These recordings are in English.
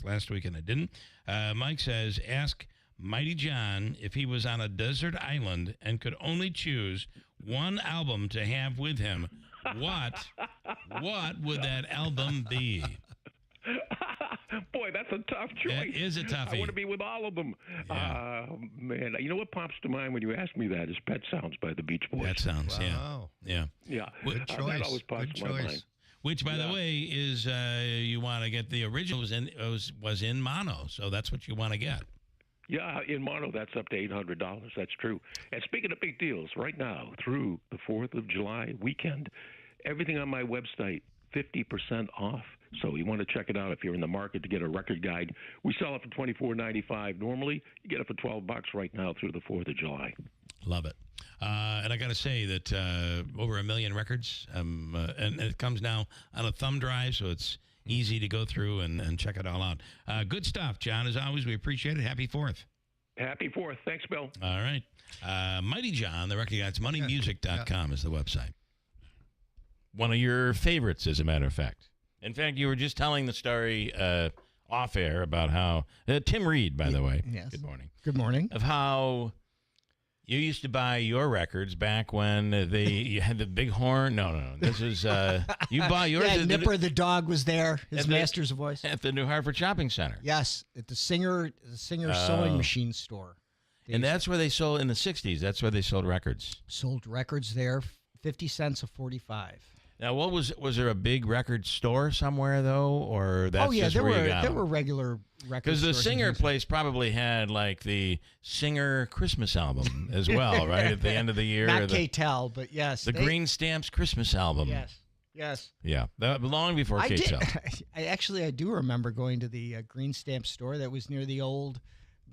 ask last week and I didn't. Mike says, ask Mighty John if he was on a desert island and could only choose one album to have with him. What would that album be? Boy, that's a tough choice. That is a toughie. I want to be with all of them. Yeah. Man, you know what pops to mind when you ask me that is Pet Sounds by the Beach Boys. That sounds, Wow. yeah. Yeah. Good choice. That always pops Good to my choice. mind. Which, by the way, is you want to get the original was in mono, so that's what you want to get. Yeah, in mono, that's up to $800. That's true. And speaking of big deals, right now, through the 4th of July weekend, everything on my website, 50% off. So you want to check it out if you're in the market to get a record guide. We sell it for $24.95 normally. You get it for $12 right now through the 4th of July. Love it. And I got to say that over 1 million records, and it comes now on a thumb drive, so it's easy to go through and check it all out. Good stuff, John. As always, we appreciate it. Happy 4th. Happy 4th. Thanks, Bill. All right. Mighty John, the record guides, moneymusic.com is the website. One of your favorites, as a matter of fact. In fact, you were just telling the story off air about how Tim Reed, by the way. Yes. Good morning. Good morning. Of how you used to buy your records back when you had the big horn. No. This is you bought yours. Yeah, Nipper the dog was there. His master's voice at the New Hartford Shopping Center. Yes, at the Singer sewing machine store. And that's where they sold in the '60s. That's where they sold records. Sold records there, 50 cents a 45. Now, what was there a big record store somewhere though, or that's just where you got there them? were regular record Because the stores Singer place probably had like the Singer Christmas album as well, right? At the end of the year. Not K-Tel, but yes. The Green Stamps Christmas album. Yes. Yeah, that long before K-Tel. I do remember going to the Green Stamp store that was near the old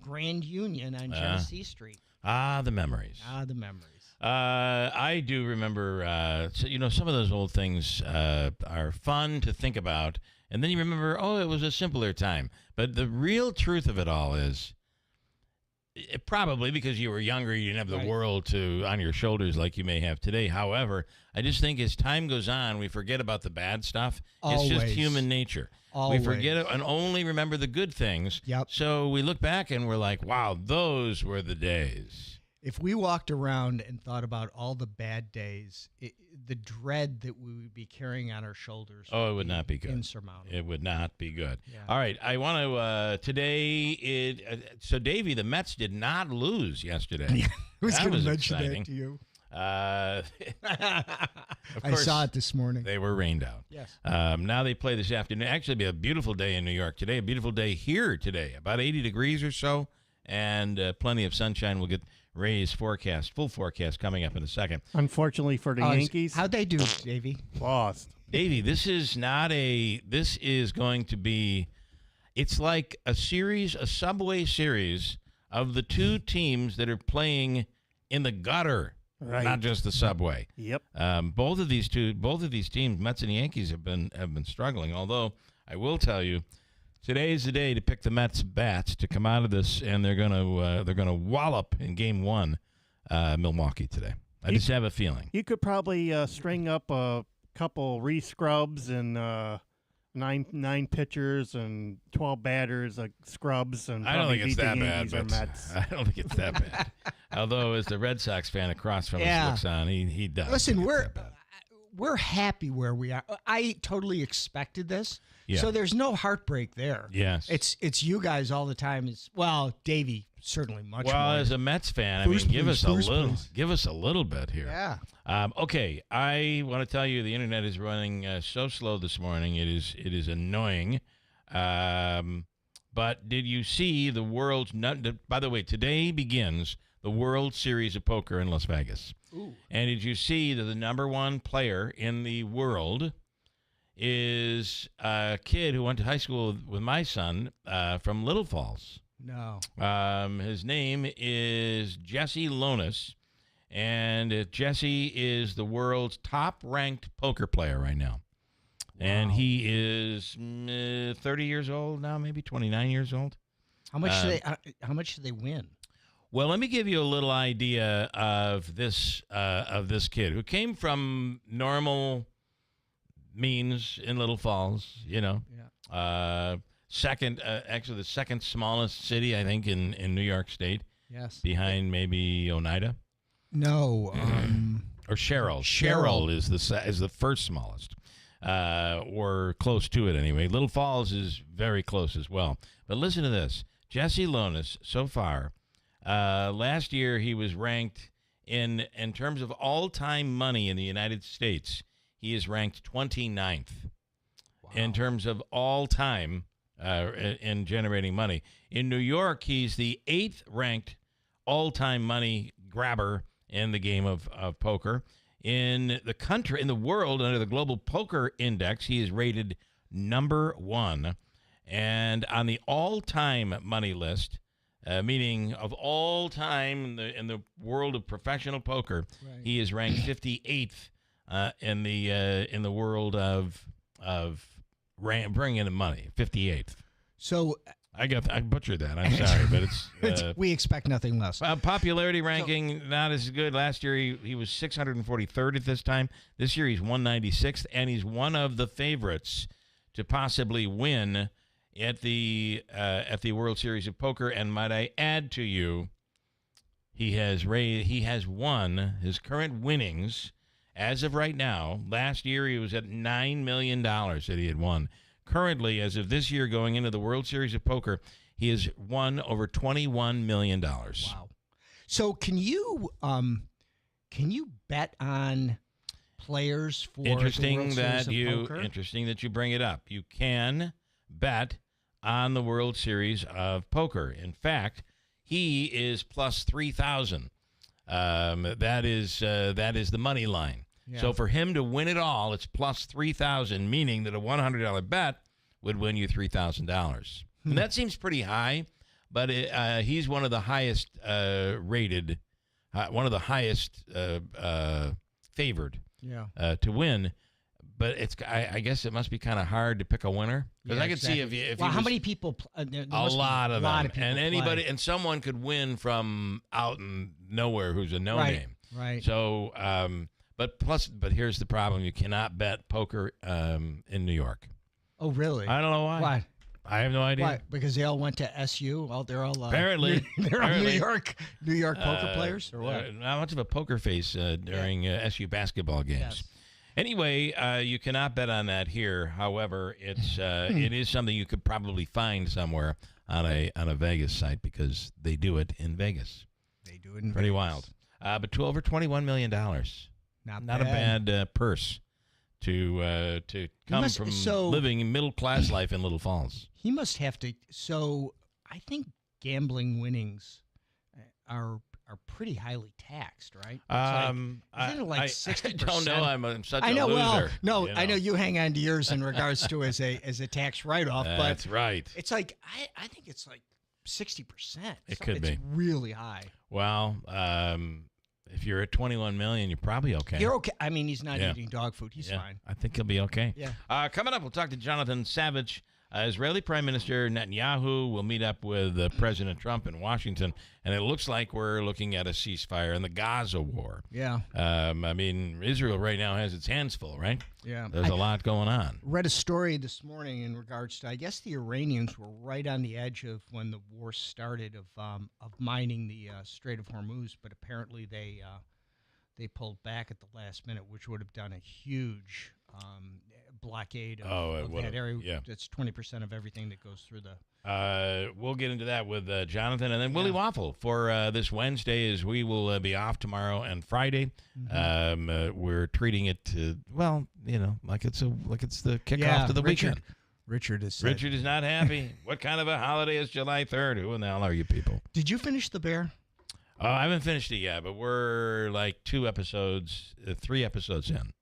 Grand Union on Genesee Street. The memories. The memories. I do remember, some of those old things are fun to think about. And then you remember, it was a simpler time. But the real truth of it all is, probably because you were younger, you didn't have the world on your shoulders like you may have today. However, I just think as time goes on, we forget about the bad stuff. Always. It's just human nature. Always. We forget it and only remember the good things. Yep. So we look back and we're like, wow, those were the days. If we walked around and thought about all the bad days, the dread that we would be carrying on our shoulders it would not be good. Insurmountable. It would not be good. Yeah. All right, I want to today. So, Davey, the Mets did not lose yesterday. I was That going to was mention exciting. that to you. Of I course, saw it this morning. They were rained out. Yes. Now they play this afternoon. Actually, it'll be a beautiful day in New York today. A beautiful day here today. About 80 degrees or so, and plenty of sunshine. We'll get Ray's forecast, full forecast, coming up in a second. Unfortunately for the Yankees, How'd they do, Davey? lost. Davey, this is going to be, it's like a subway series of the two teams that are playing in the gutter, not just the subway. Yep. Both of these teams, Mets and Yankees, have been struggling. Although I will tell you, today is the day to pick the Mets bats to come out of this, and they're gonna wallop in Game 1, Milwaukee today. I just have a feeling. You could probably string up a couple re-scrubs and nine pitchers and 12 batters, scrubs, and I don't think it's that bad, Yankees or but Mets. I don't think it's that bad. Although, as the Red Sox fan across from us looks on, he does. Listen, think it's that bad. we're happy where we are. I totally expected this, Yeah. so there's no heartbreak there. Yes. It's you guys all the time. Davey certainly much more. Well, as a Mets fan, Boost, give us please, a little, please. give us a little bit here. Yeah. Okay, I want to tell you the internet is running so slow this morning. It is annoying. But did you see the world's? By the way, today begins the World Series of Poker in Las Vegas. Ooh. And did you see that the number one player in the world is a kid who went to high school with my son from Little Falls? No. His name is Jesse Lonis, and Jesse is the world's top-ranked poker player right now. And he is 30 years old now, maybe 29 years old. How much do they win? Well, let me give you a little idea of this kid who came from normal means in Little Falls, Yeah. second, actually the second smallest city, I think, in New York State, Yes. behind maybe Oneida No. or Sherrill. Sherrill is the first smallest, or close to it anyway. Little Falls is very close as well. But listen to this, Jesse Lonis so far. Last year he was ranked in terms of all-time money in the United States. He is ranked 29th in terms of all-time in generating money. In New York, he's the 8th ranked all-time money grabber in the game of poker. In the country, in the world, under the Global Poker Index, he is rated number 1. And on the all-time money list, meaning of all time in the world of professional poker, Right. he is ranked 58th in the world of bringing in money. 58th. So I butchered that. I'm sorry, but it's we expect nothing less. popularity ranking not as good. Last year he was 643rd at this time. This year he's 196th, and he's one of the favorites to possibly win at the World Series of Poker. And might I add to you, he has won his current winnings as of right now. Last year he was at $9 million that he had won. Currently, as of this year, going into the World Series of Poker, he has won over $21 million. Wow. So can you bet on players for the World Series of Poker? Interesting that you bring it up. You can bet on the World Series of Poker. In fact, he is plus 3,000. That is the money line. Yeah. So for him to win it all, it's plus 3,000, meaning that a $100 bet would win you $3,000. And that seems pretty high, but he's one of the highest rated, one of the highest favored to win. But I guess it must be kind of hard to pick a winner, because I could see if how many people? A lot of them, people and anybody, play. and someone could win from out in nowhere who's a no name. Right. So, but here's the problem: you cannot bet poker in New York. Oh, really? I don't know why. Why? I have no idea. Why? Because they all went to SU. Well, they're all apparently they're all New York poker players, or what? Not much of a poker face during SU basketball games. Yes. Anyway, you cannot bet on that here. However, it is something you could probably find somewhere on a Vegas site, because they do it in Vegas. They do it in Pretty Vegas. wild. But to over $21 million. Not a bad purse to come from living middle class life in Little Falls. He must have to. So I think gambling winnings are pretty highly taxed, right? Isn't it like 60%? I don't know. I'm such I know. a loser. Well, no, you know? I know you hang on to yours in regards to as a tax write-off. That's right. It's like I think it's like 60%. It could it's be really high. Well, if you're at 21 million, you're probably okay. You're okay. I mean, he's not eating dog food. He's fine. I think he'll be okay. Yeah. Coming up, we'll talk to Jonathan Savage. Israeli Prime Minister Netanyahu will meet up with President Trump in Washington, and it looks like we're looking at a ceasefire in the Gaza war. Yeah. I mean, Israel right now has its hands full, right? Yeah. There's a lot going on. Read a story this morning in regards to, I guess the Iranians were right on the edge of when the war started of mining the Strait of Hormuz, but apparently they pulled back at the last minute, which would have done a huge blockade of that area. Yeah. That's 20% of everything that goes through the... We'll get into that with Jonathan, and then Willie Waffle for this Wednesday, as we will be off tomorrow and Friday. We're treating it to, like it's the kickoff to the weekend. Richard is not happy. What kind of a holiday is July 3rd? Who in the hell are you people? Did you finish The Bear? I haven't finished it yet, but we're like 3 episodes in.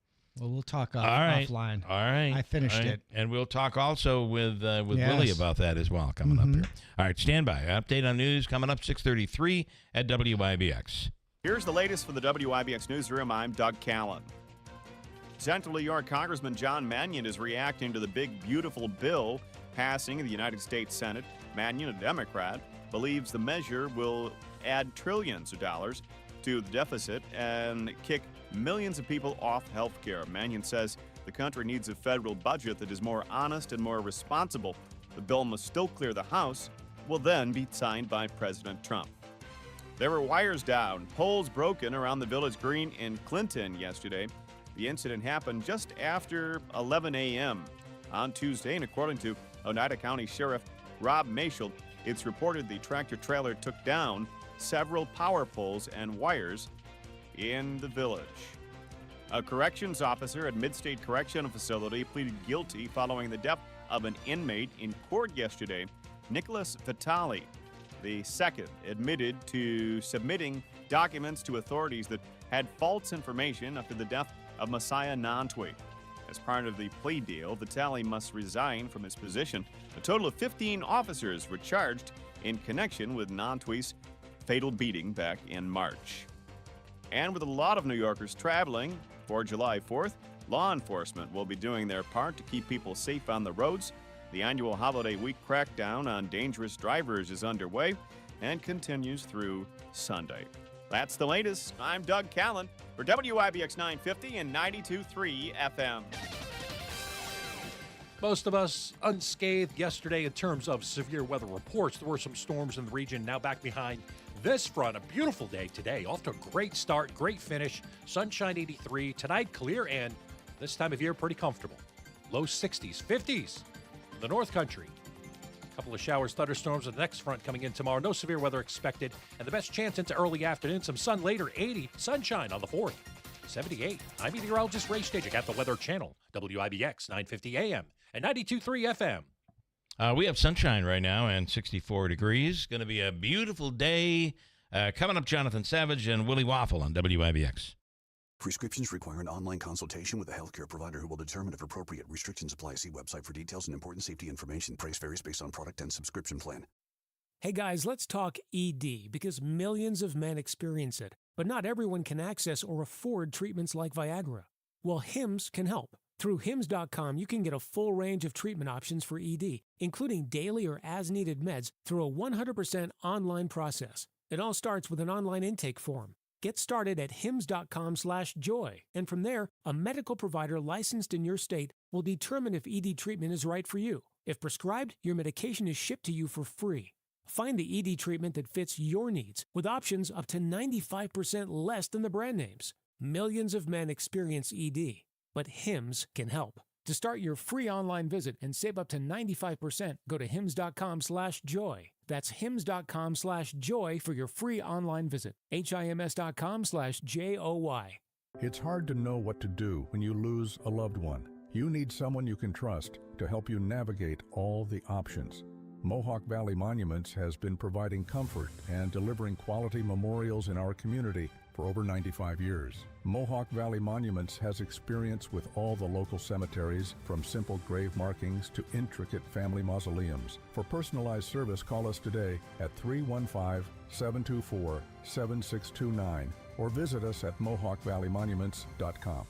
Well, we'll talk offline. offline. All right. I finished it. And we'll talk also with Willie about that as well coming up here. All right, stand by. Update on news coming up 6:33 at WIBX. Here's the latest for the WIBX newsroom. I'm Doug Callan. Central New York Congressman John Mannion is reacting to the big, beautiful bill passing in the United States Senate. Mannion, a Democrat, believes the measure will add trillions of dollars to the deficit and kick millions of people off health care. Mannion says the country needs a federal budget that is more honest and more responsible. The bill must still clear the House, will then be signed by President Trump. There were wires down, poles broken around the Village Green in Clinton yesterday. The incident happened just after 11 a.m. on Tuesday, and according to Oneida County Sheriff Rob Mashel, it's reported the tractor-trailer took down several power poles and wires in the village. A corrections officer at Midstate Correctional Facility pleaded guilty following the death of an inmate in court yesterday. Nicholas Vitale, the second, admitted to submitting documents to authorities that had false information after the death of Messiah Nantwi. As part of the plea deal, Vitale must resign from his position. A total of 15 officers were charged in connection with Nantwi's fatal beating back in March. And with a lot of New Yorkers traveling for July 4th, law enforcement will be doing their part to keep people safe on the roads. The annual holiday week crackdown on dangerous drivers is underway and continues through Sunday. That's the latest. I'm Doug Callan for WIBX 950 and 92.3 FM. Most of us unscathed yesterday in terms of severe weather reports. There were some storms in the region, now back behind this front. A beautiful day today. Off to a great start, great finish. Sunshine 83. Tonight clear, and this time of year pretty comfortable. Low 60s, 50s in the North Country. A couple of showers, thunderstorms with the next front coming in tomorrow. No severe weather expected, and the best chance into early afternoon. Some sun later, 80. Sunshine on the 4th, 78. I'm meteorologist Ray Stajek at the Weather Channel, WIBX 950 AM and 92.3 FM. We have sunshine right now and 64 degrees. Going to be a beautiful day. Coming up, Jonathan Savage and Willie Waffle on WIBX. Prescriptions require an online consultation with a healthcare provider who will determine if appropriate. Restrictions apply. See website for details and important safety information. Price varies based on product and subscription plan. Hey guys, let's talk ED, because millions of men experience it, but not everyone can access or afford treatments like Viagra. Well, Hims can help. Through Hims.com, you can get a full range of treatment options for ED, including daily or as-needed meds through a 100% online process. It all starts with an online intake form. Get started at hims.com/joy, and from there, a medical provider licensed in your state will determine if ED treatment is right for you. If prescribed, your medication is shipped to you for free. Find the ED treatment that fits your needs, with options up to 95% less than the brand names. Millions of men experience ED, but Hims can help. To start your free online visit and save up to 95%, go to hims.com/joy. That's hims.com/joy for your free online visit. HIMS.com/JOY. It's hard to know what to do when you lose a loved one. You need someone you can trust to help you navigate all the options. Mohawk Valley Monuments has been providing comfort and delivering quality memorials in our community for over 95 years. Mohawk Valley Monuments has experience with all the local cemeteries, from simple grave markings to intricate family mausoleums. For personalized service, call us today at 315-724-7629 or visit us at mohawkvalleymonuments.com.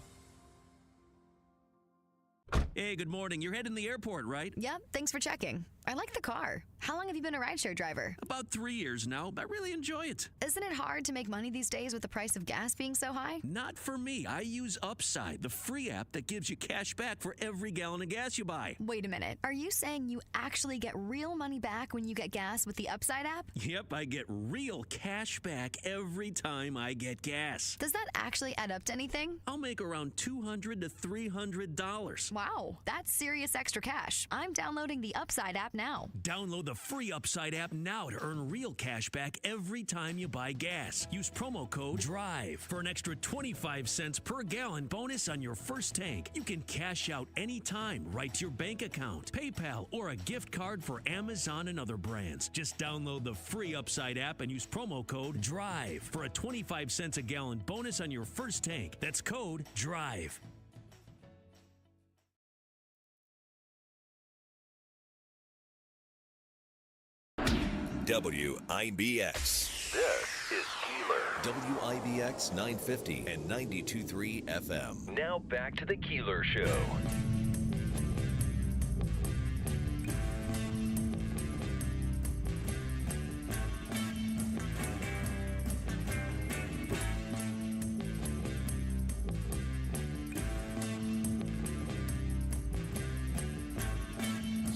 Hey, good morning. You're heading to the airport, right? Yep, thanks for checking. I like the car. How long have you been a rideshare driver? About 3 years now. I really enjoy it. Isn't it hard to make money these days with the price of gas being so high? Not for me. I use Upside, the free app that gives you cash back for every gallon of gas you buy. Wait a minute. Are you saying you actually get real money back when you get gas with the Upside app? Yep, I get real cash back every time I get gas. Does that actually add up to anything? I'll make around $200 to $300. Wow, that's serious extra cash. I'm downloading the Upside app now. Download the free Upside app now to earn real cash back every time you buy gas. Use promo code DRIVE for an extra 25 cents per gallon bonus on your first tank. You can cash out anytime right to your bank account, PayPal, or a gift card for Amazon and other brands. Just download the free Upside app and use promo code DRIVE for a 25 cents a gallon bonus on your first tank. That's code DRIVE. WIBX. This is Keeler. WIBX 950 and 92.3 FM. Now back to the Keeler Show.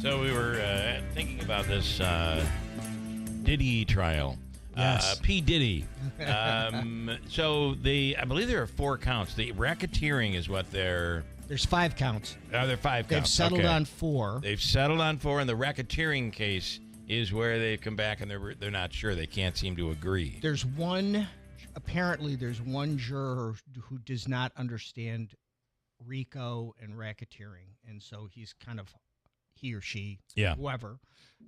So we were at about this Diddy trial. Yes. P. Diddy. So I believe there are 4 counts. The racketeering is what they're... There's 5 counts. There are 5 They've counts. settled Okay. on 4. They've settled on 4, and the racketeering case is where they've come back and they're not sure. They can't seem to agree. Apparently there's one juror who does not understand RICO and racketeering, and so he or she, whoever,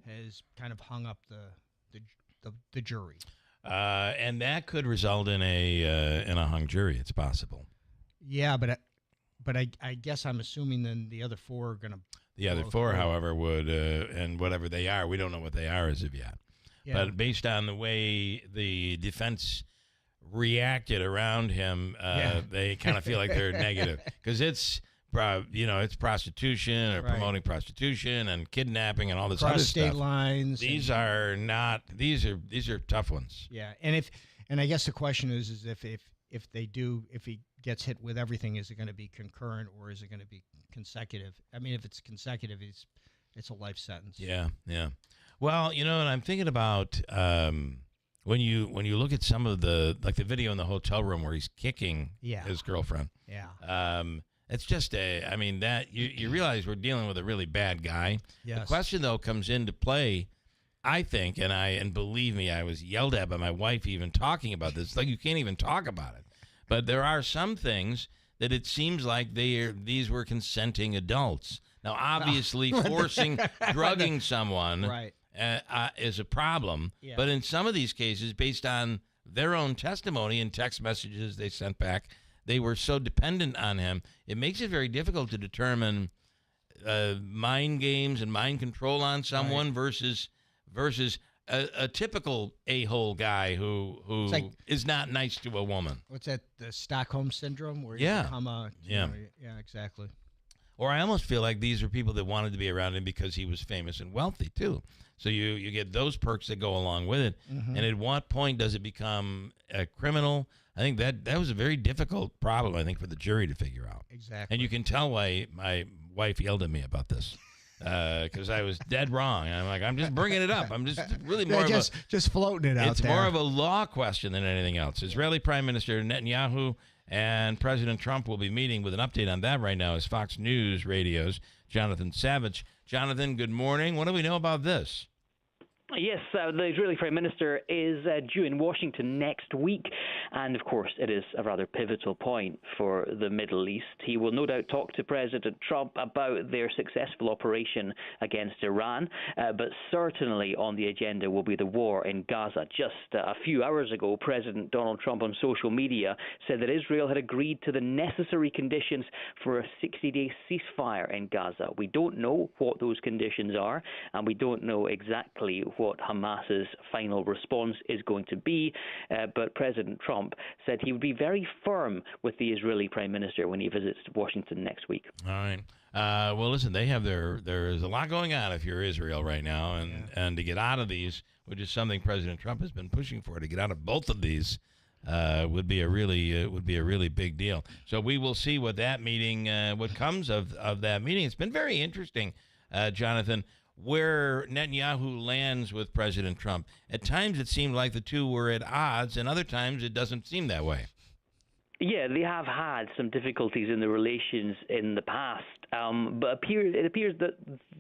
has kind of hung up the jury. And that could result in a hung jury. It's possible. Yeah, but I guess I'm assuming then the other 4 are going to... The other 4, however, would, and whatever they are, we don't know what they are as of yet. Yeah. But based on the way the defense reacted around him, they kind of feel like they're negative. Because it's prostitution or promoting prostitution and kidnapping and all this other stuff. Cross state lines. These are tough ones. Yeah, and I guess the question is if he gets hit with everything, is it going to be concurrent or is it going to be consecutive? I mean, if it's consecutive, it's a life sentence. Yeah. Well, and I'm thinking about when you look at some of the video in the hotel room where he's kicking his girlfriend. Yeah. It's just that you realize we're dealing with a really bad guy. Yes. The question though comes into play, I think, and believe me, I was yelled at by my wife even talking about this. Like, you can't even talk about it. But there are some things that it seems like these were consenting adults. Now, obviously, drugging someone is a problem. Yeah. But in some of these cases, based on their own testimony and text messages they sent back, they were so dependent on him. It makes it very difficult to determine mind games and mind control on someone versus a typical a-hole guy who is not nice to a woman. What's that, the Stockholm Syndrome? Where you become yeah, exactly. Or I almost feel like these are people that wanted to be around him because he was famous and wealthy, too. So you get those perks that go along with it. Mm-hmm. And at what point does it become a criminal? I think that was a very difficult problem, I think, for the jury to figure out. Exactly. And you can tell why my wife yelled at me about this. Because I was dead wrong. I'm like, I'm just bringing it up. I'm just really more just floating it out there. It's more of a law question than anything else. Israeli Prime Minister Netanyahu and President Trump will be meeting. With an update on that right now is Fox News Radio's Jonathan Savage. Jonathan, good morning. What do we know about this? Yes, the Israeli Prime Minister is due in Washington next week, and of course it is a rather pivotal point for the Middle East. He will no doubt talk to President Trump about their successful operation against Iran, but certainly on the agenda will be the war in Gaza. Just a few hours ago, President Donald Trump on social media said that Israel had agreed to the necessary conditions for a 60-day ceasefire in Gaza. We don't know what those conditions are, and we don't know exactly what Hamas's final response is going to be, but President Trump said he would be very firm with the Israeli Prime Minister when he visits Washington next week. All right. Well, listen, they have there's a lot going on if you're Israel right now, and to get out of these, which is something President Trump has been pushing for, to get out of both of these would be a really big deal. So we will see what that meeting, what comes of that meeting. It's been very interesting, Jonathan, where Netanyahu lands with President Trump. At times it seemed like the two were at odds, and other times it doesn't seem that way. Yeah, they have had some difficulties in the relations in the past, but it appears that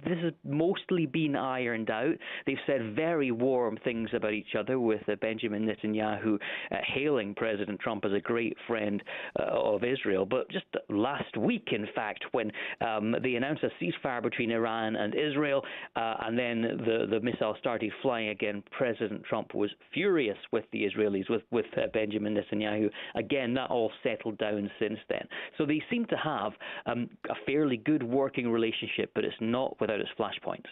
this has mostly been ironed out. They've said very warm things about each other, with Benjamin Netanyahu hailing President Trump as a great friend of Israel. But just last week, in fact, when they announced a ceasefire between Iran and Israel, and then the missiles started flying again, President Trump was furious with the Israelis, with Benjamin Netanyahu. Again, that all settled down since then. So they seem to have a fairly good working relationship, but it's not without its flashpoints.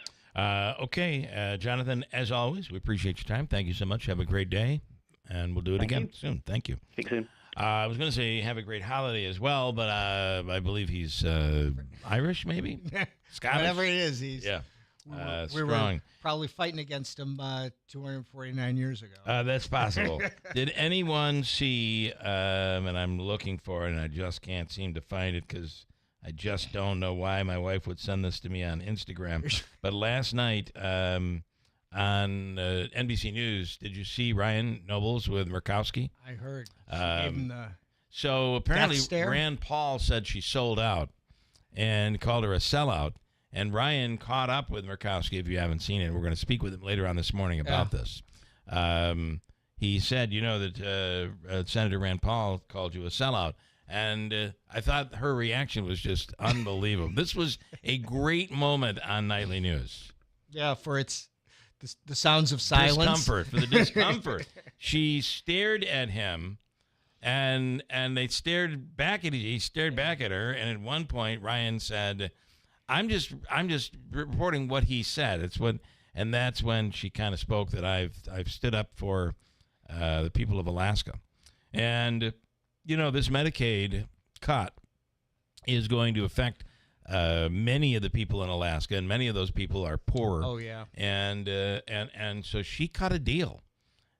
Okay, Jonathan, as always, we appreciate your time. Thank you so much. Have a great day, and we'll do it again soon. Thank you. Speak soon. I was going to say have a great holiday as well, but I believe he's Irish, maybe? Scottish? Whatever it is, he's... Yeah. We were probably fighting against him 249 years ago. That's possible. Did anyone see, and I'm looking for it, and I just can't seem to find it because I just don't know why my wife would send this to me on Instagram. But last night on NBC News, did you see Ryan Nobles with Murkowski? I heard. She gave him the so apparently death stare? Rand Paul said she sold out and called her a sellout. And Ryan caught up with Murkowski, if you haven't seen it. We're going to speak with him later on this morning about this. He said, that Senator Rand Paul called you a sellout. And I thought her reaction was just unbelievable. This was a great moment on Nightly News. Yeah, for the sounds of silence. For the discomfort. She stared at him, and they stared back at he stared back at her, and at one point Ryan said, I'm just reporting what he said. And that's when she kind of spoke that I've stood up for the people of Alaska. And this Medicaid cut is going to affect many of the people in Alaska, and many of those people are poorer. Oh yeah. And so she cut a deal,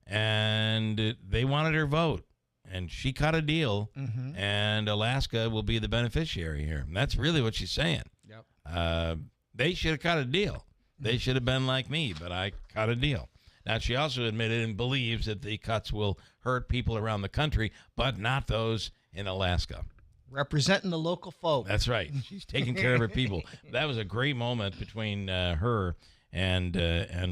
and they wanted her vote, and she cut a deal, and Alaska will be the beneficiary here. And that's really what she's saying. Yep. They should have cut a deal. They should have been like me, but I cut a deal. Now, she also admitted and believes that the cuts will hurt people around the country, but not those in Alaska. Representing the local folk. That's right. She's taking care of her people. That was a great moment between her and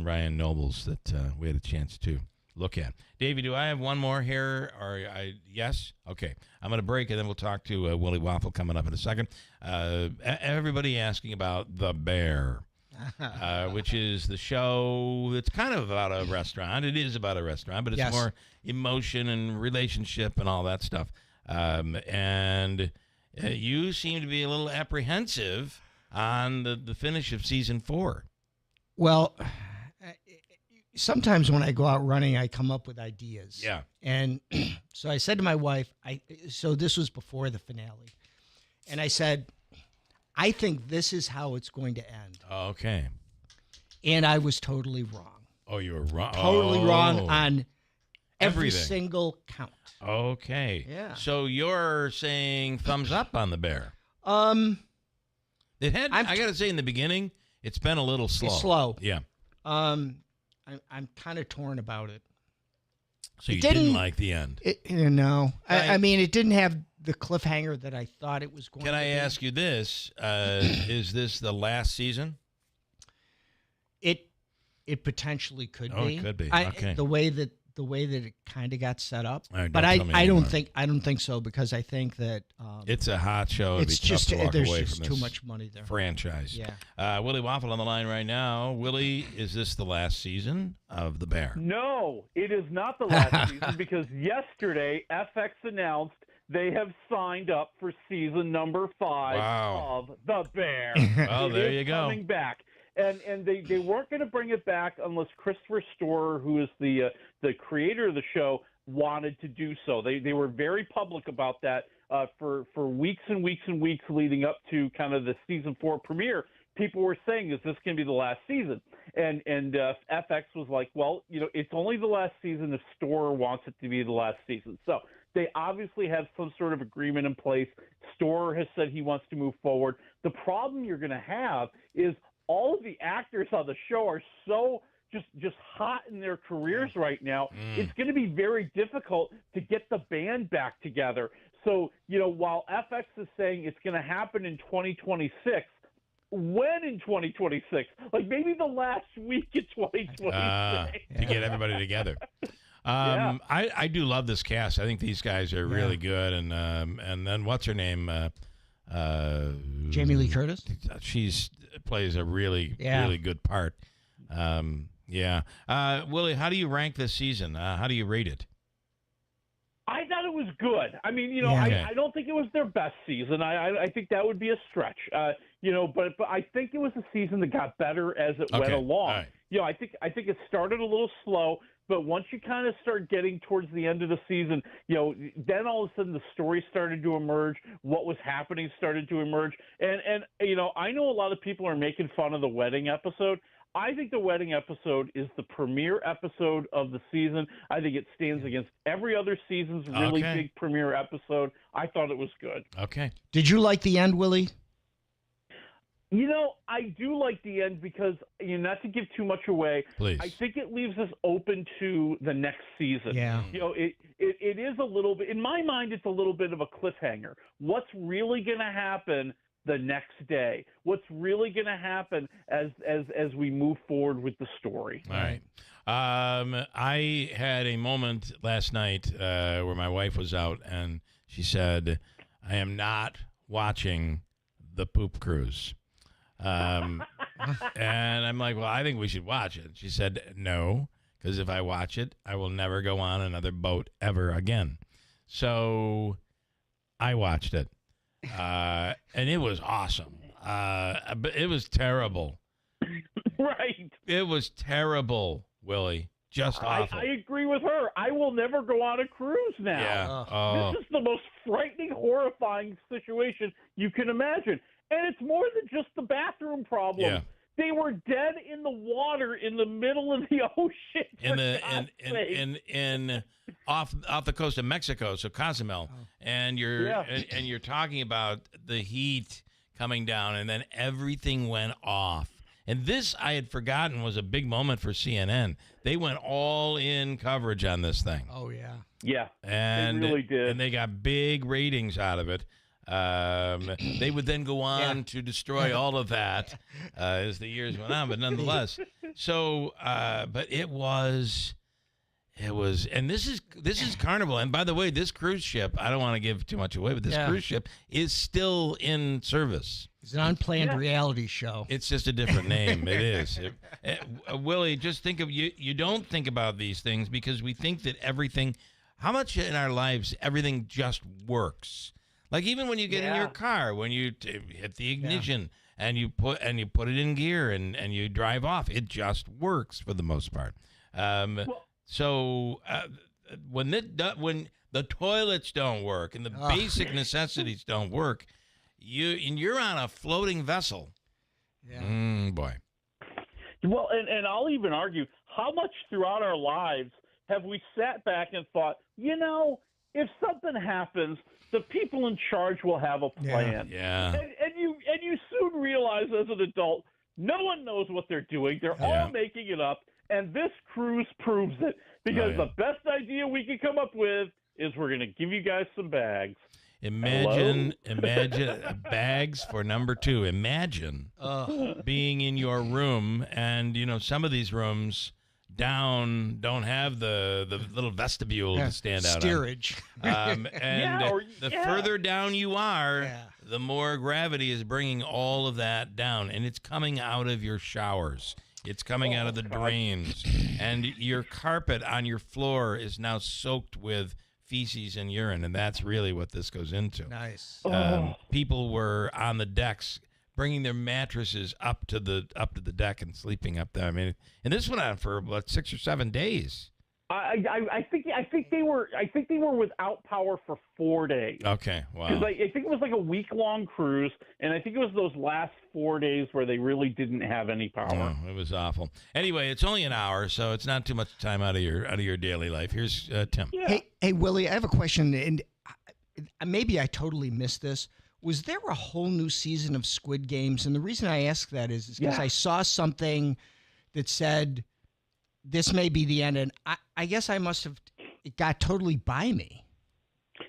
Ryan Nobles that we had a chance to look at. Davey, do I have one more here? Yes? Okay. I'm going to break, and then we'll talk to Willie Waffle coming up in a second. Everybody asking about The Bear. Which is the show that's kind of about a restaurant. It is about a restaurant, but it's more emotion and relationship and all that stuff. And you seem to be a little apprehensive on the finish of season 4. Well, sometimes when I go out running, I come up with ideas. Yeah. And so I said to my wife, so this was before the finale, and I said, I think this is how it's going to end. Okay. And I was totally wrong. Oh, you were wrong. Totally wrong on every Everything. single count. Okay. Yeah. So you're saying thumbs up on The Bear. It had. I got to say, in the beginning, it's been a little slow. It's slow. Yeah. I'm kind of torn about it. So you didn't like the end. No. I mean, it didn't have the cliffhanger that I thought it was going to be. Can I ask you this? Is this the last season? It potentially could be. Oh, it could be. Okay. The way that it kind of got set up. All right, but don't tell me I anymore. don't think so, because I think that it's a hot show. It'd it's be tough just to walk there's away just from too this much money there. franchise. Yeah. Willie Waffle on the line right now. Willie, is this the last season of The Bear? No, it is not the last season, because yesterday FX announced they have signed up for season number 5 of The Bear. Well, there you go. Coming back. And they weren't going to bring it back unless Christopher Storer, who is the creator of the show, wanted to do so. They were very public about that for weeks and weeks and weeks leading up to kind of the season 4 premiere. People were saying, is this going to be the last season? And FX was like, well, it's only the last season if Storer wants it to be the last season. So they obviously have some sort of agreement in place. Storer has said he wants to move forward. The problem you're going to have is all of the actors on the show are so just hot in their careers right now. It's going to be very difficult to get the band back together. So, while FX is saying it's going to happen in 2026, when in 2026? Like maybe the last week in 2026. To get everybody together. I do love this cast. I think these guys are really good. And then what's her name? Jamie Lee Curtis. She's plays a really good part. Willie, how do you rank this season? How do you rate it? I thought it was good. I mean, I don't think it was their best season. I think that would be a stretch. But I think it was a season that got better as it went along. Right. I think it started a little slow, but once you kind of start getting towards the end of the season, then all of a sudden the story started to emerge. What was happening started to emerge. And I know a lot of people are making fun of the wedding episode. I think the wedding episode is the premiere episode of the season. I think it stands against every other season's really big premiere episode. I thought it was good. Okay. Did you like the end, Willie? You know, I do like the end because, not to give too much away, please. I think it leaves us open to the next season. Yeah. It is a little bit, in my mind, it's a little bit of a cliffhanger. What's really going to happen the next day? What's really going to happen as we move forward with the story? All right. I had a moment last night where my wife was out, and she said, I am not watching the poop cruise. And I'm like, well, I think we should watch it. She said, no, because if I watch it, I will never go on another boat ever again. So I watched it. And it was awesome. But it was terrible. Right. It was terrible, Willie. Just awful. I agree with her. I will never go on a cruise now. Yeah. This is the most frightening, horrifying situation you can imagine. And it's more than just the bathroom problem. Yeah. They were dead in the water in the middle of the ocean. In off the coast of Mexico, so Cozumel, and you're talking about the heat coming down, and then everything went off. And this I had forgotten was a big moment for CNN. They went all in coverage on this thing. Oh yeah, yeah, and they really did, and they got big ratings out of it. They would then go on to destroy all of that as the years went on, but nonetheless. So, but it was, and this is Carnival. And by the way, this cruise ship, I don't want to give too much away, but this cruise ship is still in service. It's an unplanned reality show. It's just a different name. It is. Willie, just think of you don't think about these things because we think that everything, how much in our lives, everything just works. Like even when you get in your car, when you hit the ignition and you put it in gear and you drive off, it just works for the most part. When the toilets don't work and the basic necessities don't work, you're on a floating vessel. Yeah. Boy. Well, and I'll even argue, how much throughout our lives have we sat back and thought, if something happens, the people in charge will have a plan. Yeah. And you soon realize as an adult, no one knows what they're doing. They're all making it up, and this cruise proves it. Because the best idea we can come up with is we're going to give you guys some bags. Imagine bags for number 2. Imagine being in your room, and some of these rooms down don't have the little vestibule to stand out steerage. And the further down you are, the more gravity is bringing all of that down, and it's coming out of your showers. It's coming out of the drains, and your carpet on your floor is now soaked with feces and urine, and that's really what this goes into. Nice. People were on the decks bringing their mattresses up to the deck and sleeping up there. I mean, and this went on for about 6 or 7 days. I think they were without power for 4 days. Okay, wow. Because I think it was like a week-long cruise, and I think it was those last 4 days where they really didn't have any power. Oh, it was awful. Anyway, it's only an hour, so it's not too much time out of your daily life. Here's Tim. Yeah. Hey, Willie, I have a question, and maybe I totally missed this. Was there a whole new season of Squid Games? And the reason I ask that is because I saw something that said this may be the end, and I guess it got totally by me.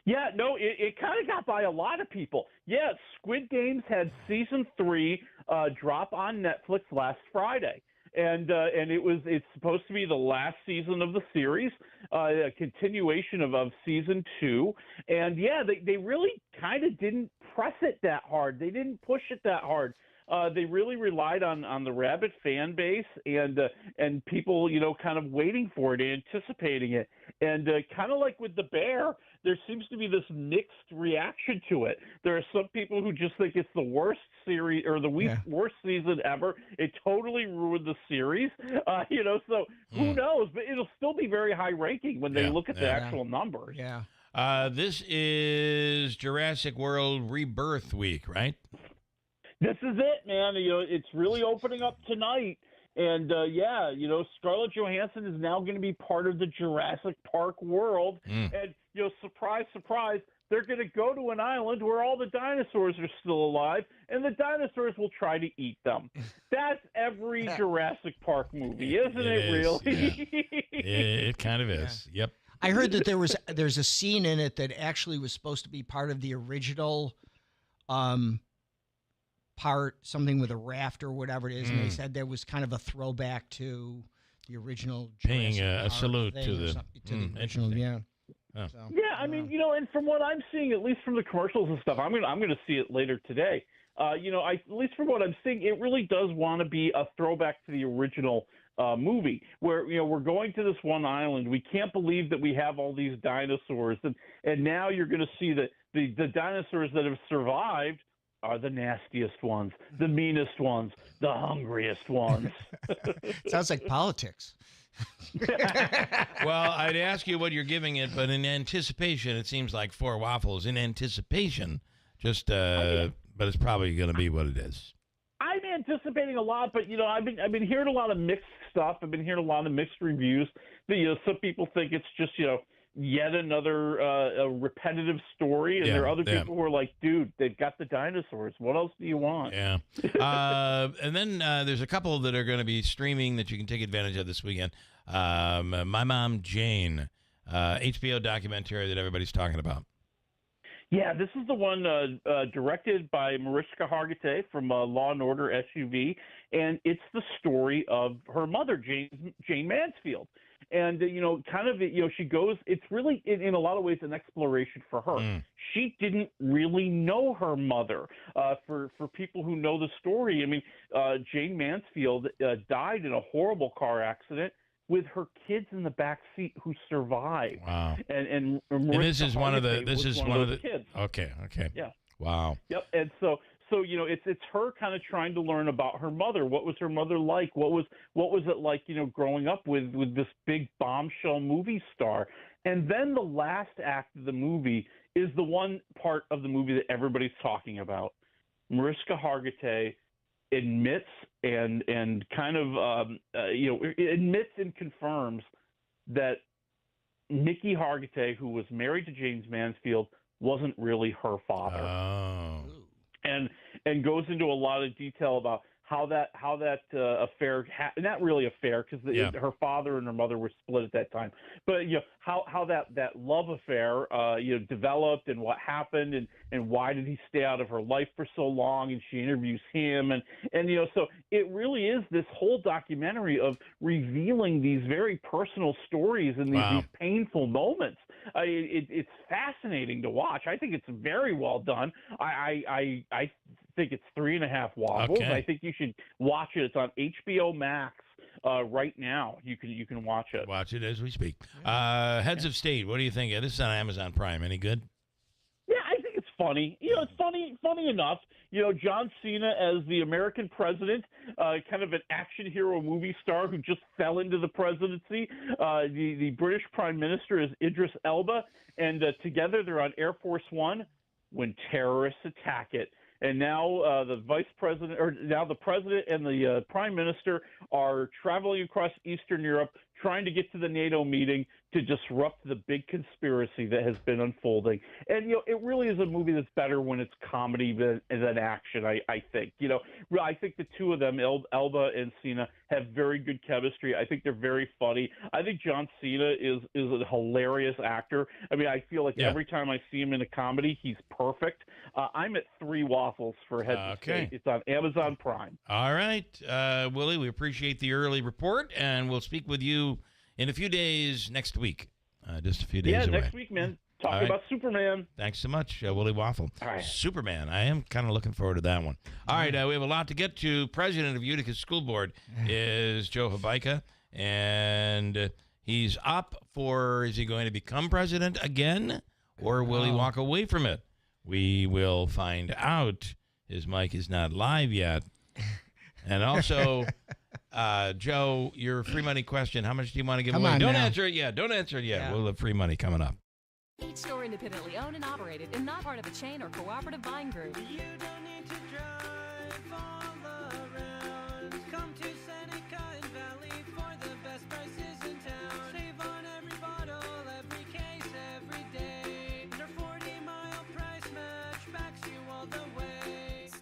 Yeah, no, it kind of got by a lot of people. Yeah, Squid Games had season 3 drop on Netflix last Friday. And it's supposed to be the last season of the series, a continuation of season 2. And they really kind of didn't press it that hard. They didn't push it that hard. They really relied on the rabid fan base and people, kind of waiting for it, anticipating it. And kind of like with The Bear, there seems to be this mixed reaction to it. There are some people who just think it's the worst series or the worst season ever. It totally ruined the series, so who knows? But it'll still be very high ranking when they look at the actual numbers. Yeah. This is Jurassic World Rebirth Week, right? This is it, man. It's really opening up tonight. And Scarlett Johansson is now going to be part of the Jurassic Park world. And surprise, surprise, they're going to go to an island where all the dinosaurs are still alive, and the dinosaurs will try to eat them. That's every Jurassic Park movie, isn't it really? Yeah. It kind of is. Yeah. Yep. I heard that there's a scene in it that actually was supposed to be part of the original part, something with a raft or whatever it is, and they said there was kind of a throwback to the original paying Jurassic a Park salute thing to or the something, to the original. Yeah. Oh. So, Yeah, I mean, and from what I'm seeing, at least from the commercials and stuff, I'm gonna see it later today. At least from what I'm seeing, it really does want to be a throwback to the original movie, where we're going to this one island. We can't believe that we have all these dinosaurs, and now you're going to see that the dinosaurs that have survived are the nastiest ones, the meanest ones, the hungriest ones. sounds like politics. Well, I'd ask you what you're giving it, but in anticipation, it seems like 4 waffles. In anticipation, but it's probably going to be what it is. I'm anticipating a lot, but I've been hearing a lot of mixed stuff. I've been hearing a lot of mixed reviews. That some people think it's just yet another a repetitive story, and there are other people who are like, dude, they've got the dinosaurs. What else do you want? Yeah. And then there's a couple that are going to be streaming that you can take advantage of this weekend. My Mom Jane, HBO documentary that everybody's talking about. Yeah, this is the one directed by Mariska Hargitay from Law and Order SUV, and it's the story of her mother, Jane Mansfield. And, she goes, it's really, in a lot of ways, an exploration for her. She didn't really know her mother. For people who know the story, I mean, Jane Mansfield died in a horrible car accident with her kids in the back seat who survived. Wow. And this is one of the kids. Okay. Yeah. Wow. Yep. And so it's her kind of trying to learn about her mother. What was her mother like? What was it like, growing up with this big bombshell movie star? And then the last act of the movie is the one part of the movie that everybody's talking about. Mariska Hargitay admits and kind of admits and confirms that Nikki Hargitay, who was married to James Mansfield, wasn't really her father. Oh. And goes into a lot of detail about how that affair, not really affair, because her father and her mother were split at that time, but how that love affair developed, and what happened, and why did he stay out of her life for so long, and she interviews him, and so it really is this whole documentary of revealing these very personal stories and these painful moments. It's fascinating to watch. I think it's very well done. I think it's 3.5 waffles. Okay. I think you should watch it. It's on HBO Max right now. You can watch it. Watch it as we speak. Heads of State. What do you think? This is on Amazon Prime. Any good? Yeah, I think it's funny. It's funny enough. John Cena as the American president, kind of an action hero movie star who just fell into the presidency. The British Prime Minister is Idris Elba, and together they're on Air Force One when terrorists attack it. And now the vice president, or now the president and the prime minister are traveling across Eastern Europe, trying to get to the NATO meeting to disrupt the big conspiracy that has been unfolding. And, it really is a movie that's better when it's comedy than action, I think. I think the two of them, Elba and Cena, have very good chemistry. I think they're very funny. I think John Cena is a hilarious actor. I mean, I feel like every time I see him in a comedy, he's perfect. I'm at 3 waffles for Heads of State. It's on Amazon Prime. All right. Willie, we appreciate the early report, and we'll speak with you in a few days next week. Just a few days away. Yeah, next week, man. Talk about Superman. Thanks so much, Willie Waffle. All right. Superman. I am kind of looking forward to that one. All right, we have a lot to get to. President of Utica School Board is Joe Habaika, and he's up for, is he going to become president again, or will he walk away from it? We will find out. His mic is not live yet. And also, Joe, your free money question, how much do you want to give away? Don't answer it yet. Don't answer it yet. Yeah. We'll have free money coming up. Each store independently owned and operated and not part of a chain or cooperative buying group. You don't need to drive all around. Come to Seneca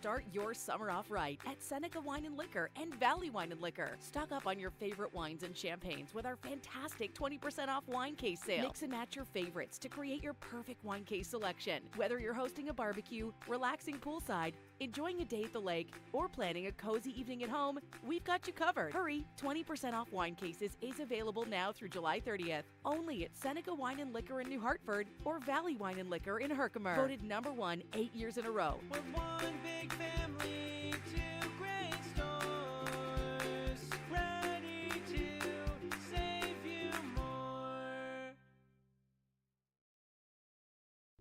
Start your summer off right at Seneca Wine and Liquor and Valley Wine and Liquor. Stock up on your favorite wines and champagnes with our fantastic 20% off wine case sale. Mix and match your favorites to create your perfect wine case selection. Whether you're hosting a barbecue, relaxing poolside, enjoying a day at the lake, or planning a cozy evening at home, we've got you covered. Hurry, 20% off wine cases is available now through July 30th. Only at Seneca Wine and Liquor in New Hartford or Valley Wine and Liquor in Herkimer. Voted #1 8 years in a row. We're one big family, two great stores, ready to save you more.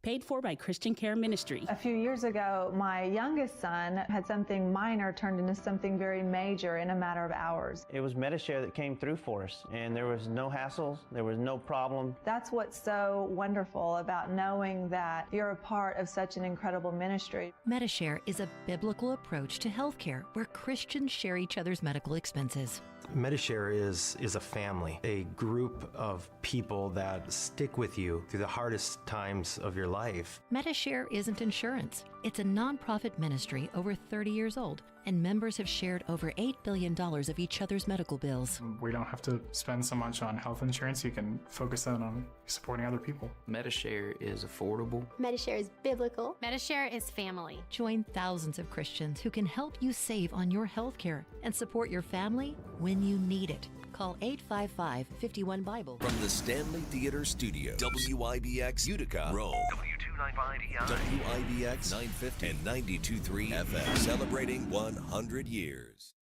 Paid for by Christian Care Ministry. A few years ago, my youngest son had something minor turned into something very major in a matter of hours. It was Medishare that came through for us, and there was no hassles, there was no problem. That's what's so wonderful about knowing that you're a part of such an incredible ministry. Medishare is a biblical approach to healthcare where Christians share each other's medical expenses. Medishare is a family, a group of people that stick with you through the hardest times of your life. Medishare isn't insurance. It's a nonprofit ministry over 30 years old, and members have shared over $8 billion of each other's medical bills. We don't have to spend so much on health insurance. You can focus on supporting other people. Medishare is affordable. Medishare is biblical. Medishare is family. Join thousands of Christians who can help you save on your health care and support your family when you need it. Call 855-51-BIBLE. From the Stanley Theater Studio, WIBX Utica, Rome. WIBX 950 and 92.3 FM, celebrating 100 years.